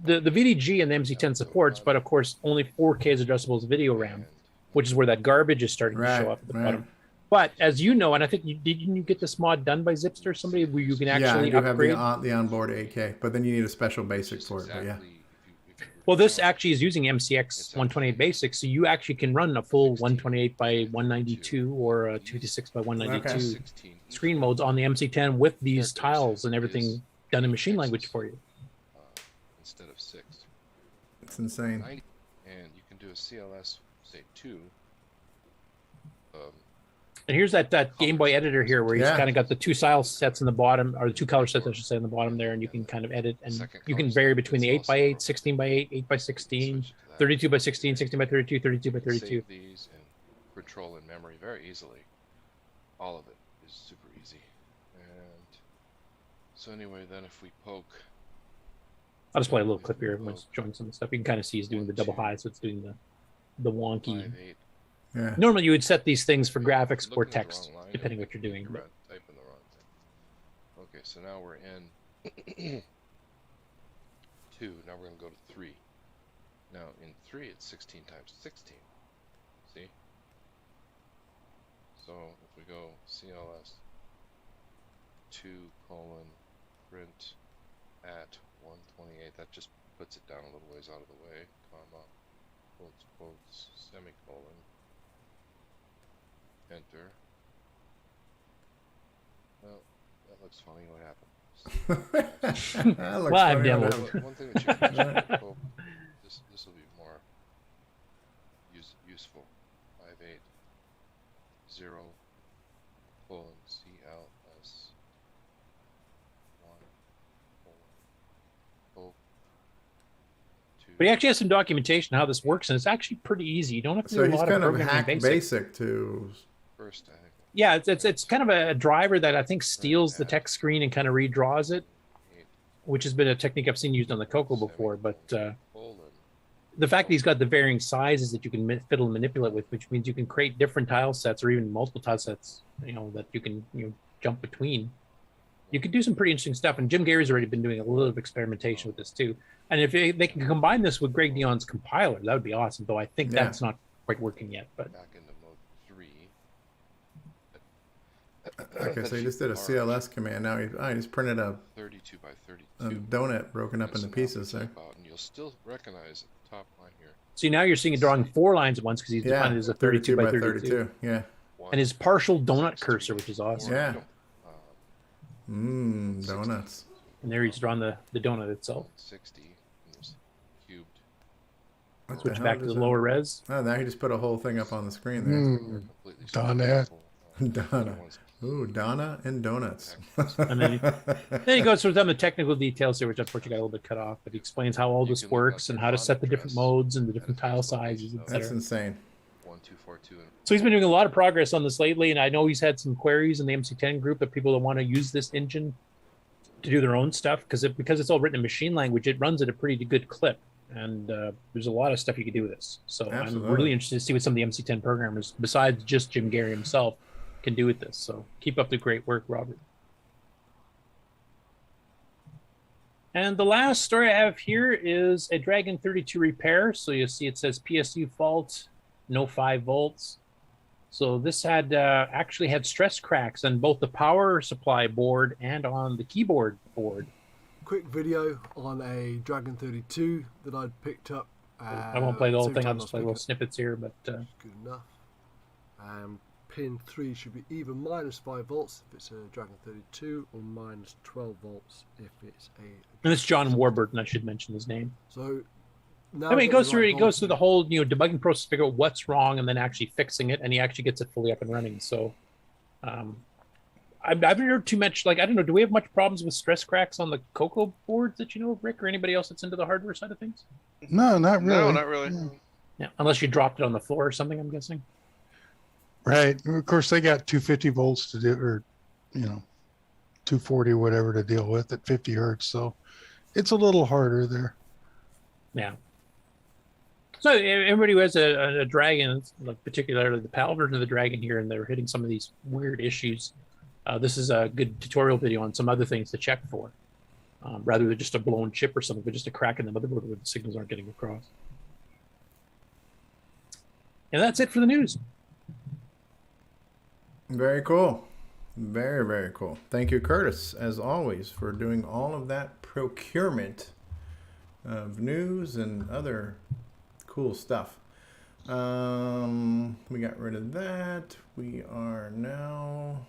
the VDG and the MC10 supports, but of course only 4K is addressable as video RAM, which is where that garbage is starting to show up at the bottom. But as you know, and I think didn't you get this mod done by Zipster or somebody where you can actually yeah, you upgrade? have the onboard 8K, but then you need a special basic for it. But yeah. Well, this actually is using MCX 128 basic, so you actually can run a full 128 by 192 or a 256 by 192 screen modes on the MC10 with these tiles and everything done in machine language for you. Instead of 6. It's insane. And you can do a CLS, say 2. And here's that Game Boy editor here where he's Yeah. kind of got the two style sets in the bottom, or the two color sets, I should say, in the bottom there, and you can kind of edit, and you can vary between the 8x8, 16x8, 8x16, 32x16, 16x32, 32x32. Save these and control in memory very easily. All of it is super easy. And so anyway, then if we poke, I'll just play a little clip here when it's showing some stuff. You can kind of see he's doing the double high, so it's doing the wonky. Yeah. Normally you would set these things for graphics or text, depending what you're doing. But type in the wrong thing. Okay, so now we're in 2. Now we're going to go to 3. Now in 3 it's 16 times 16. See? So if we go CLS 2 colon print at 128, that just puts it down a little ways out of the way, comma, quotes, quotes, semicolon, enter. Well, that looks funny. What happened? That looks Well, I've funny. One, one thing that you can do, this will be more useful. 580 colon CLS 1 But he actually has some documentation on how this works, and it's actually pretty easy. You don't have to So do a he's lot kind of of programming hacked basic. basic to. First, I think. Yeah, it's kind of a driver that I think steals the text screen and kind of redraws it, which has been a technique I've seen used on the CoCo before. But the fact that he's got the varying sizes that you can fiddle and manipulate with, which means you can create different tile sets or even multiple tile sets, that you can jump between. You could do some pretty interesting stuff, and Jim Gerrie's already been doing a little bit of experimentation with this too. And if they can combine this with Greg Dion's compiler, that would be awesome. Though I think Yeah. that's not quite working yet. But back into mode 3. Okay, so he just did a CLS command. Now he's printed a 32 by 32. a donut broken up into pieces there. And you'll still recognize the top line here. see, now you're seeing it drawing 4 lines at once because he's defined it as a 32 by 32. Yeah. And his partial donut cursor, which is awesome. Yeah. Donuts. And there he's drawn the donut itself. 60 and there's cubed. What Switch hell back to does the that- lower res. Oh, now he just put a whole thing up on the screen there. Done that. Donna. Ooh, Donna and donuts. And then he goes through some of the technical details here, which unfortunately got a little bit cut off. But he explains how all this works and how to set the different modes and the different tile sizes, etc. That's insane. 1, 2, 4, 2. So he's been doing a lot of progress on this lately, and I know he's had some queries in the MC10 group of people that want to use this engine to do their own stuff because it's all written in machine language. It runs at a pretty good clip, and there's a lot of stuff you can do with this. So Absolutely. I'm really interested to see what some of the MC10 programmers, besides just Jim Gerrie himself, can do with this. So keep up the great work, Robert. And the last story I have here is a Dragon 32 repair. So you'll see it says PSU fault, no 5 volts. So this had actually had stress cracks on both the power supply board and on the keyboard board. Quick video on a Dragon 32 that I'd picked up. I won't play the whole thing. I'll just play little snippets here, but good enough. Pin 3 should be either -5 volts if it's a Dragon 32 or -12 volts if it's a. And it's Jon Warburton. I should mention his name. So I mean, he goes through the whole debugging process, figure out what's wrong, and then actually fixing it, and he actually gets it fully up and running. So I haven't heard too much. Like, I don't know, do we have much problems with stress cracks on the CoCo boards that you know of, Rick, or anybody else that's into the hardware side of things? No, not really. No, not really. Yeah, unless you dropped it on the floor or something, I'm guessing. Right. Of course, they got 250 volts to do, or 240 whatever to deal with at 50 hertz. So it's a little harder there. Yeah. So everybody who has a Dragon, like particularly the PAL version of the Dragon here, and they're hitting some of these weird issues, this is a good tutorial video on some other things to check for, rather than just a blown chip or something, but just a crack in the motherboard where the signals aren't getting across. And that's it for the news. Very cool. Very, very cool. Thank you, Curtis, as always, for doing all of that procurement of news and other cool stuff. We got rid of that. We are now...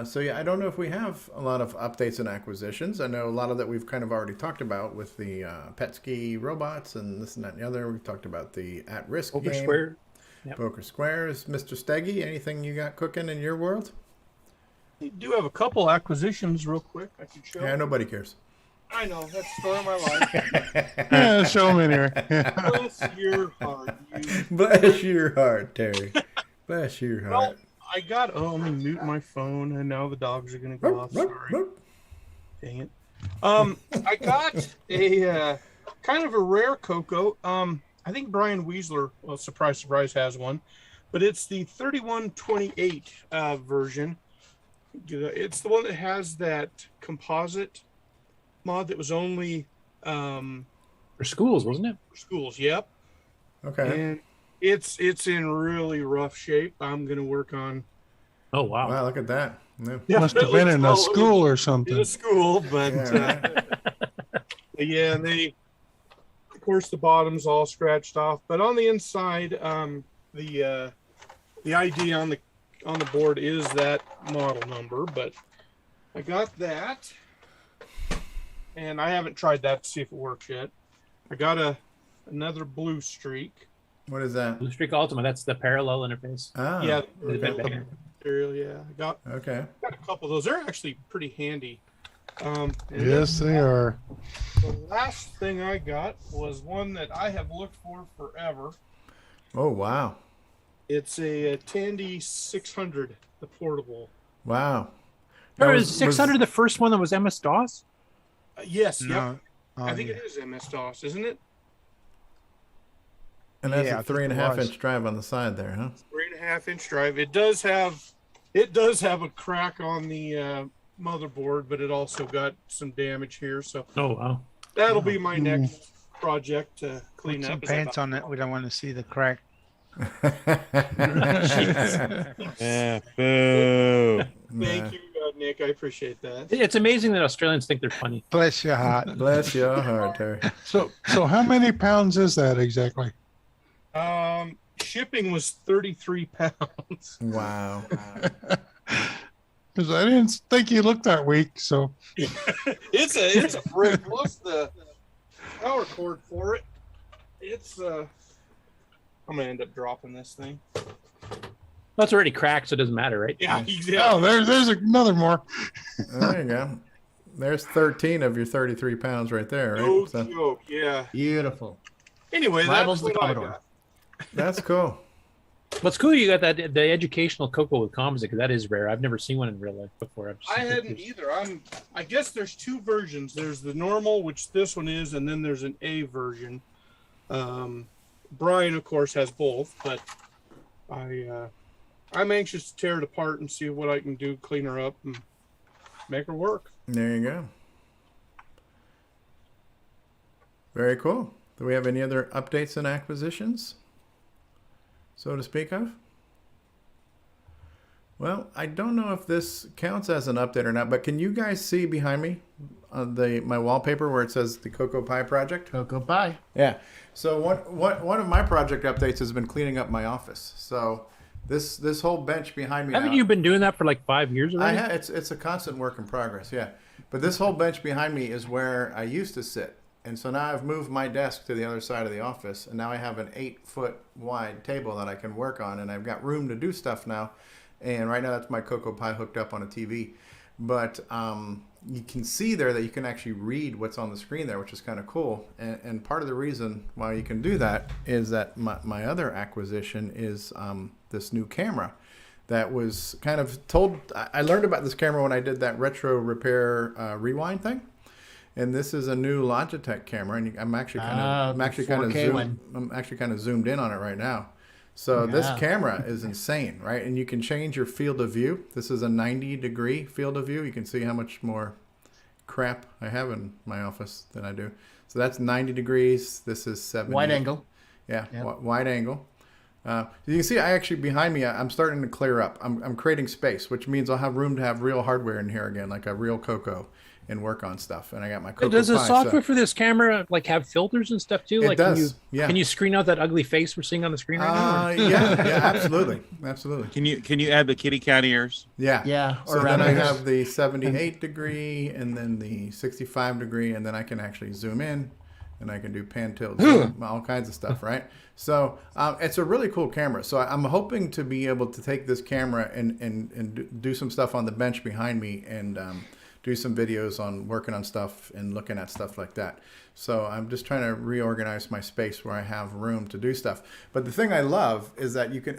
so yeah, I don't know if we have a lot of updates and acquisitions. I know a lot of that we've kind of already talked about with the Petski Robots and this and that and the other. We've talked about the at-risk Poker game. Square. Yep. Poker Squares. Mr. Steggy, anything you got cooking in your world? You do have a couple acquisitions real quick I can show. Yeah, nobody cares. I know, that's the story of my life. Yeah, show them in here. Bless your heart. Bless your heart, Terry. Bless your heart. Well, I got, let me mute my phone, and now the dogs are going to go off. Sorry. Dang it. I got a kind of a rare CoCo. I think Brian Weasler, well, surprise, surprise, has one. But it's the 3128 version. It's the one that has that composite mod that was only... for schools, wasn't it? For schools, yep. Okay. And it's in really rough shape. I'm going to work on... Oh, wow. Wow, look at that. No. Yeah, must have been in a school or something. In a school, but yeah, yeah, and they, of course, the bottom's all scratched off. But on the inside, the ID on the board is that model number. But I got that, and I haven't tried that to see if it works yet. I got another Blue Streak. What is that? Blue Streak Ultima. That's the parallel interface. Ah, Yeah, okay. material. Yeah, I got a couple of those. They're actually pretty handy. And Yes, they are. The last thing I got was one that I have looked for forever. Oh, wow. It's a Tandy 600, the portable. Wow. Was 600 the first one that was MS-DOS? Yes, No. yep. I think it is MS-DOS, isn't it? And that's Yeah, I a think it 3.5 was. inch drive on the side there, huh? 3.5-inch drive. It does have a crack on the motherboard, but it also got some damage here. So Oh, wow. that'll be my next project to clean Put some up. pants on it. We don't want to see the crack. Yeah, boo. Thank you, Nick. I appreciate that. It's amazing that Australians think they're funny. Bless your heart. Bless your heart, Terry. So how many pounds is that exactly? Shipping was 33 pounds. Wow. Because I didn't think you looked that weak. So It's a brick. Plus the power cord for it. It's I'm gonna end up dropping this thing. Well, it's already cracked, so it doesn't matter, right? Yeah, exactly. Oh, there's another more. There you go. There's 13 of your 33 pounds right there, right? No So, joke. Yeah. Beautiful. Anyway, Rivals that's the what I Commodore. got. that's cool. What's cool, you got the educational CoCo with composite, because that is rare. I've never seen one in real life before. I've just I seen hadn't pictures. either. I guess there's two versions. There's the normal, which this one is, and then there's an A version. Brian, of course, has both, but I'm anxious to tear it apart and see what I can do, clean her up, and make her work. There you go. Very cool. Do we have any other updates and acquisitions, so to speak of? Well, I don't know if this counts as an update or not, but can you guys see behind me on my wallpaper where it says the Cocoa Pie project? Cocoa Pie. Yeah. So one of my project updates has been cleaning up my office. So this whole bench behind me. Haven't now, you been doing that for like 5 years already? it's a constant work in progress, yeah. But this whole bench behind me is where I used to sit. And so now I've moved my desk to the other side of the office, and now I have an 8-foot wide table that I can work on, and I've got room to do stuff now. And right now that's my Cocoa Pie hooked up on a TV. But you can see there that you can actually read what's on the screen there, which is kind of cool. And part of the reason why you can do that is that my other acquisition is this new camera that was kind of told. I learned about this camera when I did that retro repair rewind thing. And this is a new Logitech camera, and I'm actually kind of zoomed in on it right now. So this camera is insane, right? And you can change your field of view. This is a 90-degree field of view. You can see how much more crap I have in my office than I do. So that's 90 degrees. This is 70. Wide angle. Yeah, wide angle. You can see I actually behind me, I'm starting to clear up. I'm creating space, which means I'll have room to have real hardware in here again, like a real CoCo, and work on stuff. And I got my CoCo Does the Pi, software for this camera like have filters and stuff too? It Like does, can you screen out that ugly face we're seeing on the screen right now? yeah, absolutely. Can you add the kitty cat ears? Yeah. So then I have the 78 degree and then the 65 degree, and then I can actually zoom in and I can do pan tilt, zoom, all kinds of stuff, right? So it's a really cool camera. So I'm hoping to be able to take this camera and do some stuff on the bench behind me and do some videos on working on stuff and looking at stuff like that. So I'm just trying to reorganize my space where I have room to do stuff. But the thing I love is that you can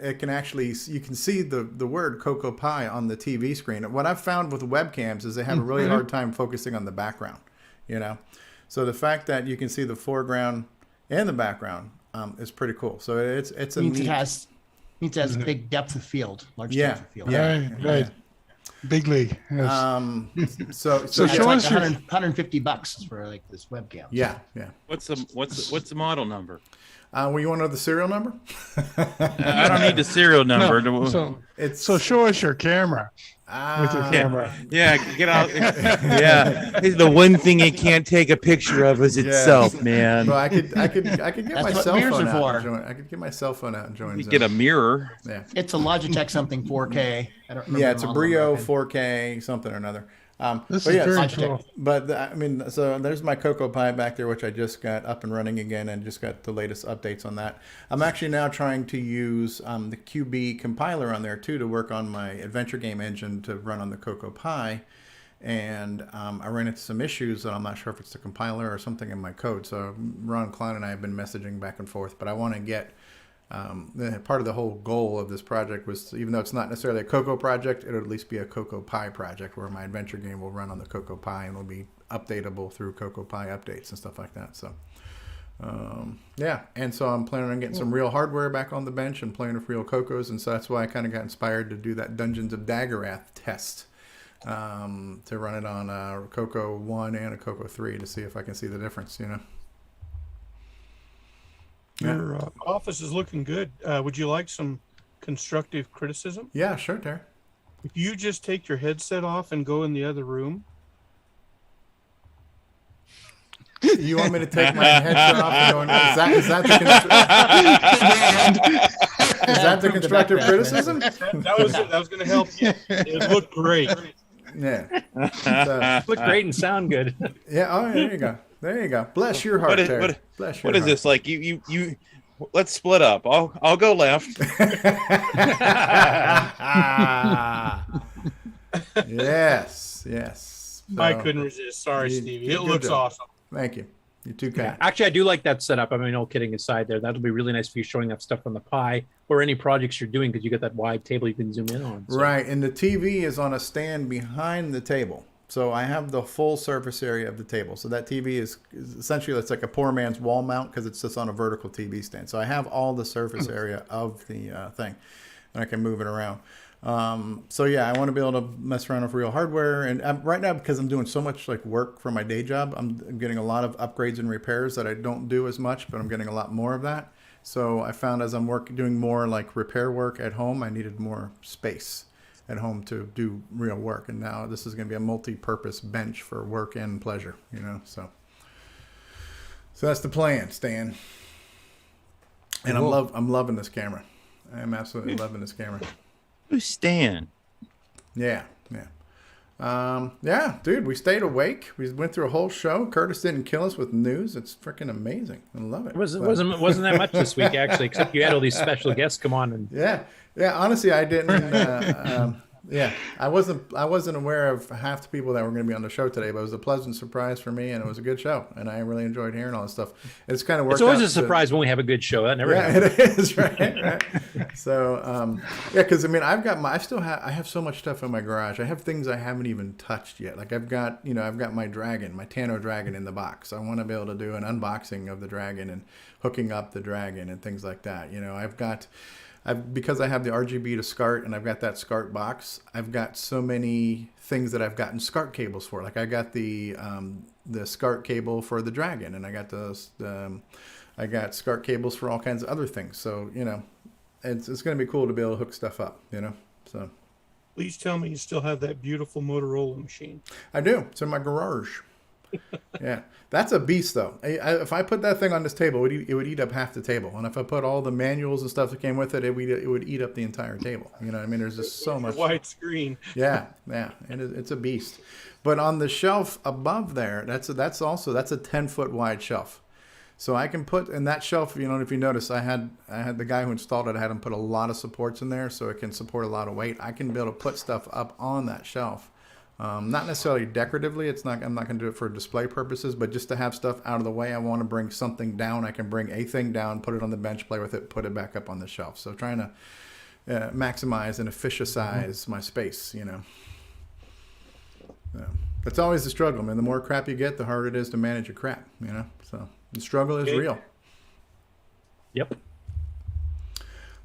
see the word Cocoa Pie on the TV screen. What I've found with webcams is they have a really hard time focusing on the background, you know? So the fact that you can see the foreground and the background is pretty cool. So it's a means neat... it has a big depth of field, large Yeah, depth of field. Right. Yeah. Big league. Yes. So it's show like us your... $150 for like this webcam. Yeah. What's the model number? Well, you want to know the serial number? I don't need the serial number. No, so show us your camera. With your camera. Yeah, get out. Yeah, the one thing it can't take a picture of is itself, man. Well, I could get my what cell mirrors phone are out. for. I could get my cell phone out and join. You Zoom. get a mirror. Yeah. It's a Logitech something 4K. I don't remember. Yeah, it's the a model Brio number. 4K something or another. This but is yeah, very Logitech. cool. But I mean, so there's my Cocoa Pie back there, which I just got up and running again, and just got the latest updates on that. I'm actually now trying to use the QB compiler on there too to work on my adventure game engine to run on the Cocoa Pie. And I ran into some issues that I'm not sure if it's the compiler or something in my code. So Ron Klein and I have been messaging back and forth, but I want to get part of the whole goal of this project was, even though it's not necessarily a CoCo project, it'll at least be a Cocoa Pie project where my adventure game will run on the Cocoa Pie and will be updatable through Cocoa Pie updates and stuff like that. So yeah, and so I'm planning on getting some real hardware back on the bench and playing with real CoCos, and so that's why I kind of got inspired to do that Dungeons of Daggorath test, to run it on a CoCo 1 and a CoCo 3 to see if I can see the difference, you know. Your Office is looking good. Would you like some constructive criticism? Yeah, sure, Terry. If you just take your headset off and go in the other room. You want me to take my headset off and go in? Is that the constructive criticism? That was going to help you. It looked great. Yeah. Look great and sound good. Yeah. Oh, there you go. There you go. Bless your heart, Terry. Bless your What is heart. this like? You Let's split up. I'll go left. Yes. I So, couldn't resist. Sorry, Stevie. It good looks job. awesome. Thank you. You're too kind. Yeah, actually, I do like that setup. I mean, all kidding aside, there that'll be really nice for you showing up stuff on the Pi or any projects you're doing because you got that wide table you can zoom in on. So. Right, and the TV is on a stand behind the table. So I have the full surface area of the table. So that TV is essentially, it's like a poor man's wall mount because it's just on a vertical TV stand. So I have all the surface area of the thing, and I can move it around. So yeah, I want to be able to mess around with real hardware. And right now, because I'm doing so much like work for my day job, I'm getting a lot of upgrades and repairs that I don't do as much, but I'm getting a lot more of that. So I found as I'm doing more like repair work at home, I needed more space at home to do real work. And now this is going to be a multi-purpose bench for work and pleasure, you know, so that's the plan, Stan. And Cool. I'm loving this camera. I am absolutely loving this camera. Who's Stan? Yeah. Yeah, dude, we stayed awake. We went through a whole show. Curtis didn't kill us with news. It's freaking amazing. I love it. Wasn't that much this week actually, except you had all these special guests come on and Yeah. Honestly, I didn't. Yeah, I wasn't aware of half the people that were going to be on the show today, but it was a pleasant surprise for me, and it was a good show, and I really enjoyed hearing all this stuff. It's kind of worked. It's always out a surprise when we have a good show. That never it happens. is right. So yeah, because I mean, I have so much stuff in my garage. I have things I haven't even touched yet. Like I've got my dragon, my Tano dragon in the box. I want to be able to do an unboxing of the dragon and hooking up the dragon and things like that. You know, because I have the RGB to SCART and I've got that SCART box, I've got so many things that I've gotten SCART cables for. Like I got the SCART cable for the dragon, and I got I got SCART cables for all kinds of other things. So, you know, it's going to be cool to be able to hook stuff up, you know, so. Please tell me you still have that beautiful Motorola machine. I do. It's in my garage. Yeah, that's a beast though. If I put that thing on this table, it would eat up half the table, and if I put all the manuals and stuff that came with it, it would eat up the entire table. You know what I mean? There's just so much widescreen. Yeah, and it's a beast. But on the shelf above there, that's a 10-foot wide shelf. So I can put in that shelf. You know, if you notice, I had the guy who installed it. I had him put a lot of supports in there, so it can support a lot of weight. I can be able to put stuff up on that shelf. Not necessarily decoratively. I'm not going to do it for display purposes, but just to have stuff out of the way. I want to bring something down. I can bring a thing down, put it on the bench, play with it, put it back up on the shelf. So trying to maximize and efficientize my space, you know. That's always the struggle, man. The more crap you get, the harder it is to manage your crap, you know. So the struggle is real. Yep.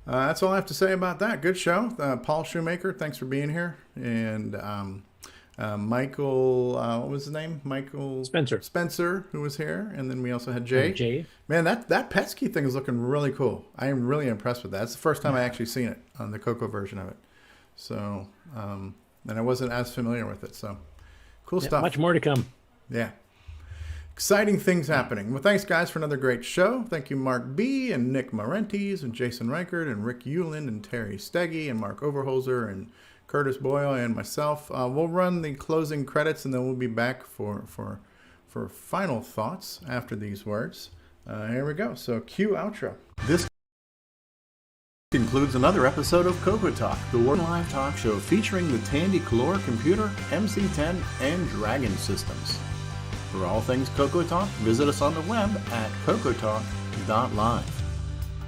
That's all I have to say about that. Good show. Paul Shoemaker, thanks for being here. And Michael, what was his name? Michael Spencer, who was here. And then we also had Jay. Man, that Petski thing is looking really cool. I am really impressed with that. It's the first time I actually seen it on the CoCo version of it. So, and I wasn't as familiar with it. So, cool stuff. Much more to come. Yeah. Exciting things happening. Well, thanks, guys, for another great show. Thank you, Mark B. and Nick Marentes and Jason Reichert and Rick Euland and Terry Steege and Mark Overholzer and Curtis Boyle and myself. We'll run the closing credits, and then we'll be back for final thoughts after these words. Here we go. So cue outro. This concludes another episode of CoCoTALK, the World Live talk show featuring the Tandy Color computer, MC10, and Dragon systems. For all things CoCoTALK, visit us on the web at CoCoTalk.live.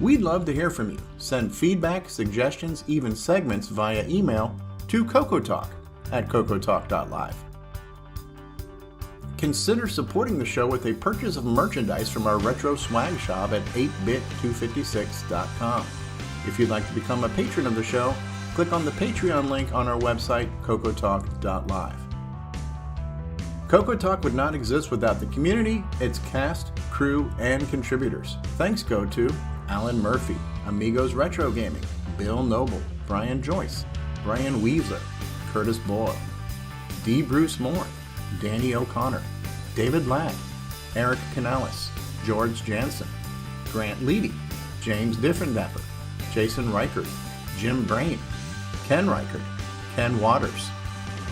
We'd love to hear from you. Send feedback, suggestions, even segments via email to CoCoTalk@CoCoTalk.live. Consider supporting the show with a purchase of merchandise from our retro swag shop at 8bit256.com. If you'd like to become a patron of the show, click on the Patreon link on our website, CoCoTalk.live. CoCoTalk would not exist without the community, its cast, crew, and contributors. Thanks go to Alan Murphy, Amigos Retro Gaming, Bill Noble, Brian Joyce, Brian Weaver, Curtis Boyle, D. Bruce Moore, Danny O'Connor, David Ladd, Eric Canales, George Jansen, Grant Leedy, James Diffendapper, Jason Reichert, Jim Brain, Ken Reichert, Ken Waters,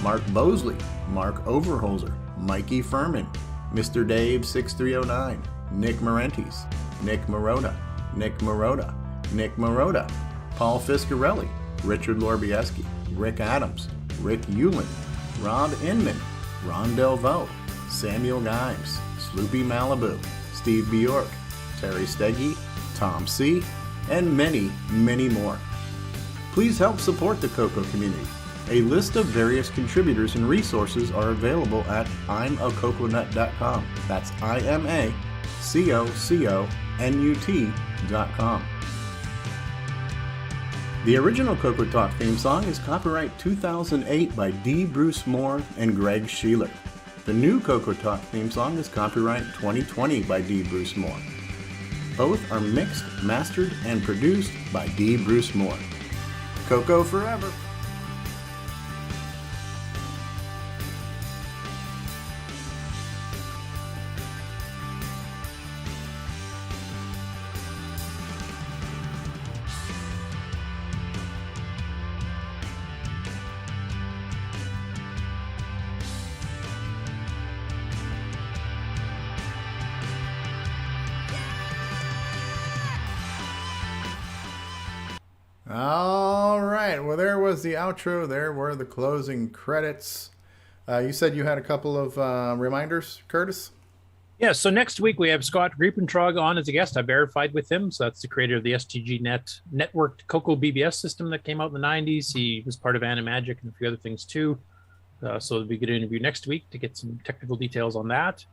Mark Bosley, Mark Overholzer, Mikey Furman, Mr. Dave 6309, Nick Marentes, Nick Marotta, Nick Marotta, Paul Fiscarelli, Richard Lorbieski, Rick Adams, Rick Hewlin, Rob Inman, Ron Delvaux, Samuel Gimes, Sloopy Malibu, Steve Bjork, Terry Steege, Tom C., and many, many more. Please help support the CoCo community. A list of various contributors and resources are available at imacoconut.com. That's imacoconut.com. The original CoCoTALK theme song is copyright 2008 by D. Bruce Moore and Greg Sheeler. The new CoCoTALK theme song is copyright 2020 by D. Bruce Moore. Both are mixed, mastered, and produced by D. Bruce Moore. CoCo forever! All right. Well, there was the outro. There were the closing credits. You said you had a couple of reminders, Curtis? Yeah, so next week we have Scott Griepentrog on as a guest. I verified with him. So that's the creator of the STG-Net networked CoCo BBS system that came out in the 90s. He was part of Animagic and a few other things too. So it'll be a good interview next week to get some technical details on that.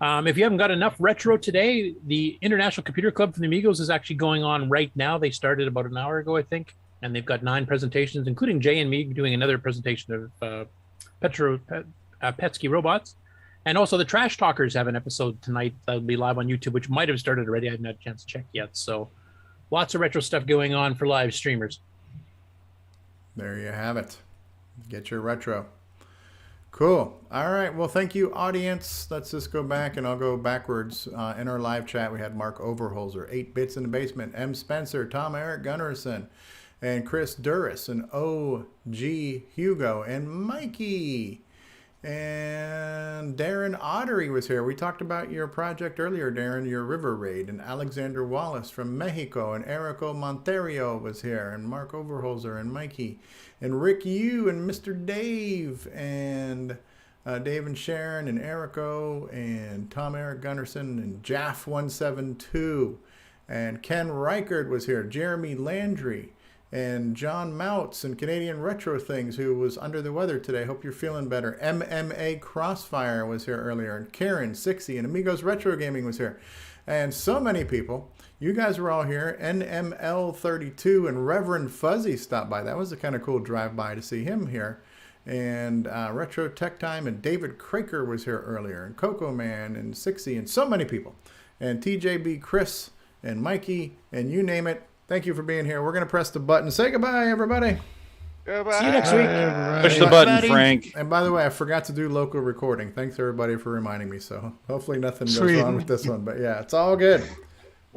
If you haven't got enough retro today, the International Computer Club for the Amigos is actually going on right now. They started about an hour ago, I think, and they've got 9 presentations, including Jay and me doing another presentation of Petski Robots. And also the Trash Talkers have an episode tonight that'll be live on YouTube, which might have started already. I haven't had a chance to check yet. So lots of retro stuff going on for live streamers. There you have it. Get your retro. Cool. All right. Well, thank you, audience. Let's just go back, and I'll go backwards. In our live chat, we had Mark Overholzer, 8 Bits in the Basement, M. Spencer, Tom Eric Gunnarsson, and Chris Duras, and O.G. Hugo, and Mikey. And Darren Ottery was here. We talked about your project earlier, Darren, your River Raid. And Alexander Wallace from Mexico. And Erico Monterio was here. And Mark Overholzer and Mikey. And Rick Yu and Mr. Dave. And Dave and Sharon and Erico. And Tom Eric Gunnarsson. And Jaff172. And Ken Reichert was here. Jeremy Landry. And John Moutz and Canadian Retro Things, who was under the weather today. Hope you're feeling better. MMA Crossfire was here earlier. And Karen, Sixie, and Amigos Retro Gaming was here. And so many people. You guys were all here. NML32 and Reverend Fuzzy stopped by. That was a kind of cool drive-by to see him here. And Retro Tech Time and David Craker was here earlier. And Coco Man and Sixie and so many people. And TJB Chris and Mikey and you name it. Thank you for being here. We're going to press the button. Say goodbye, everybody. Goodbye. See you next week. Push the button, Frank. And by the way, I forgot to do local recording. Thanks, everybody, for reminding me. So hopefully nothing goes wrong with this one. But yeah, it's all good.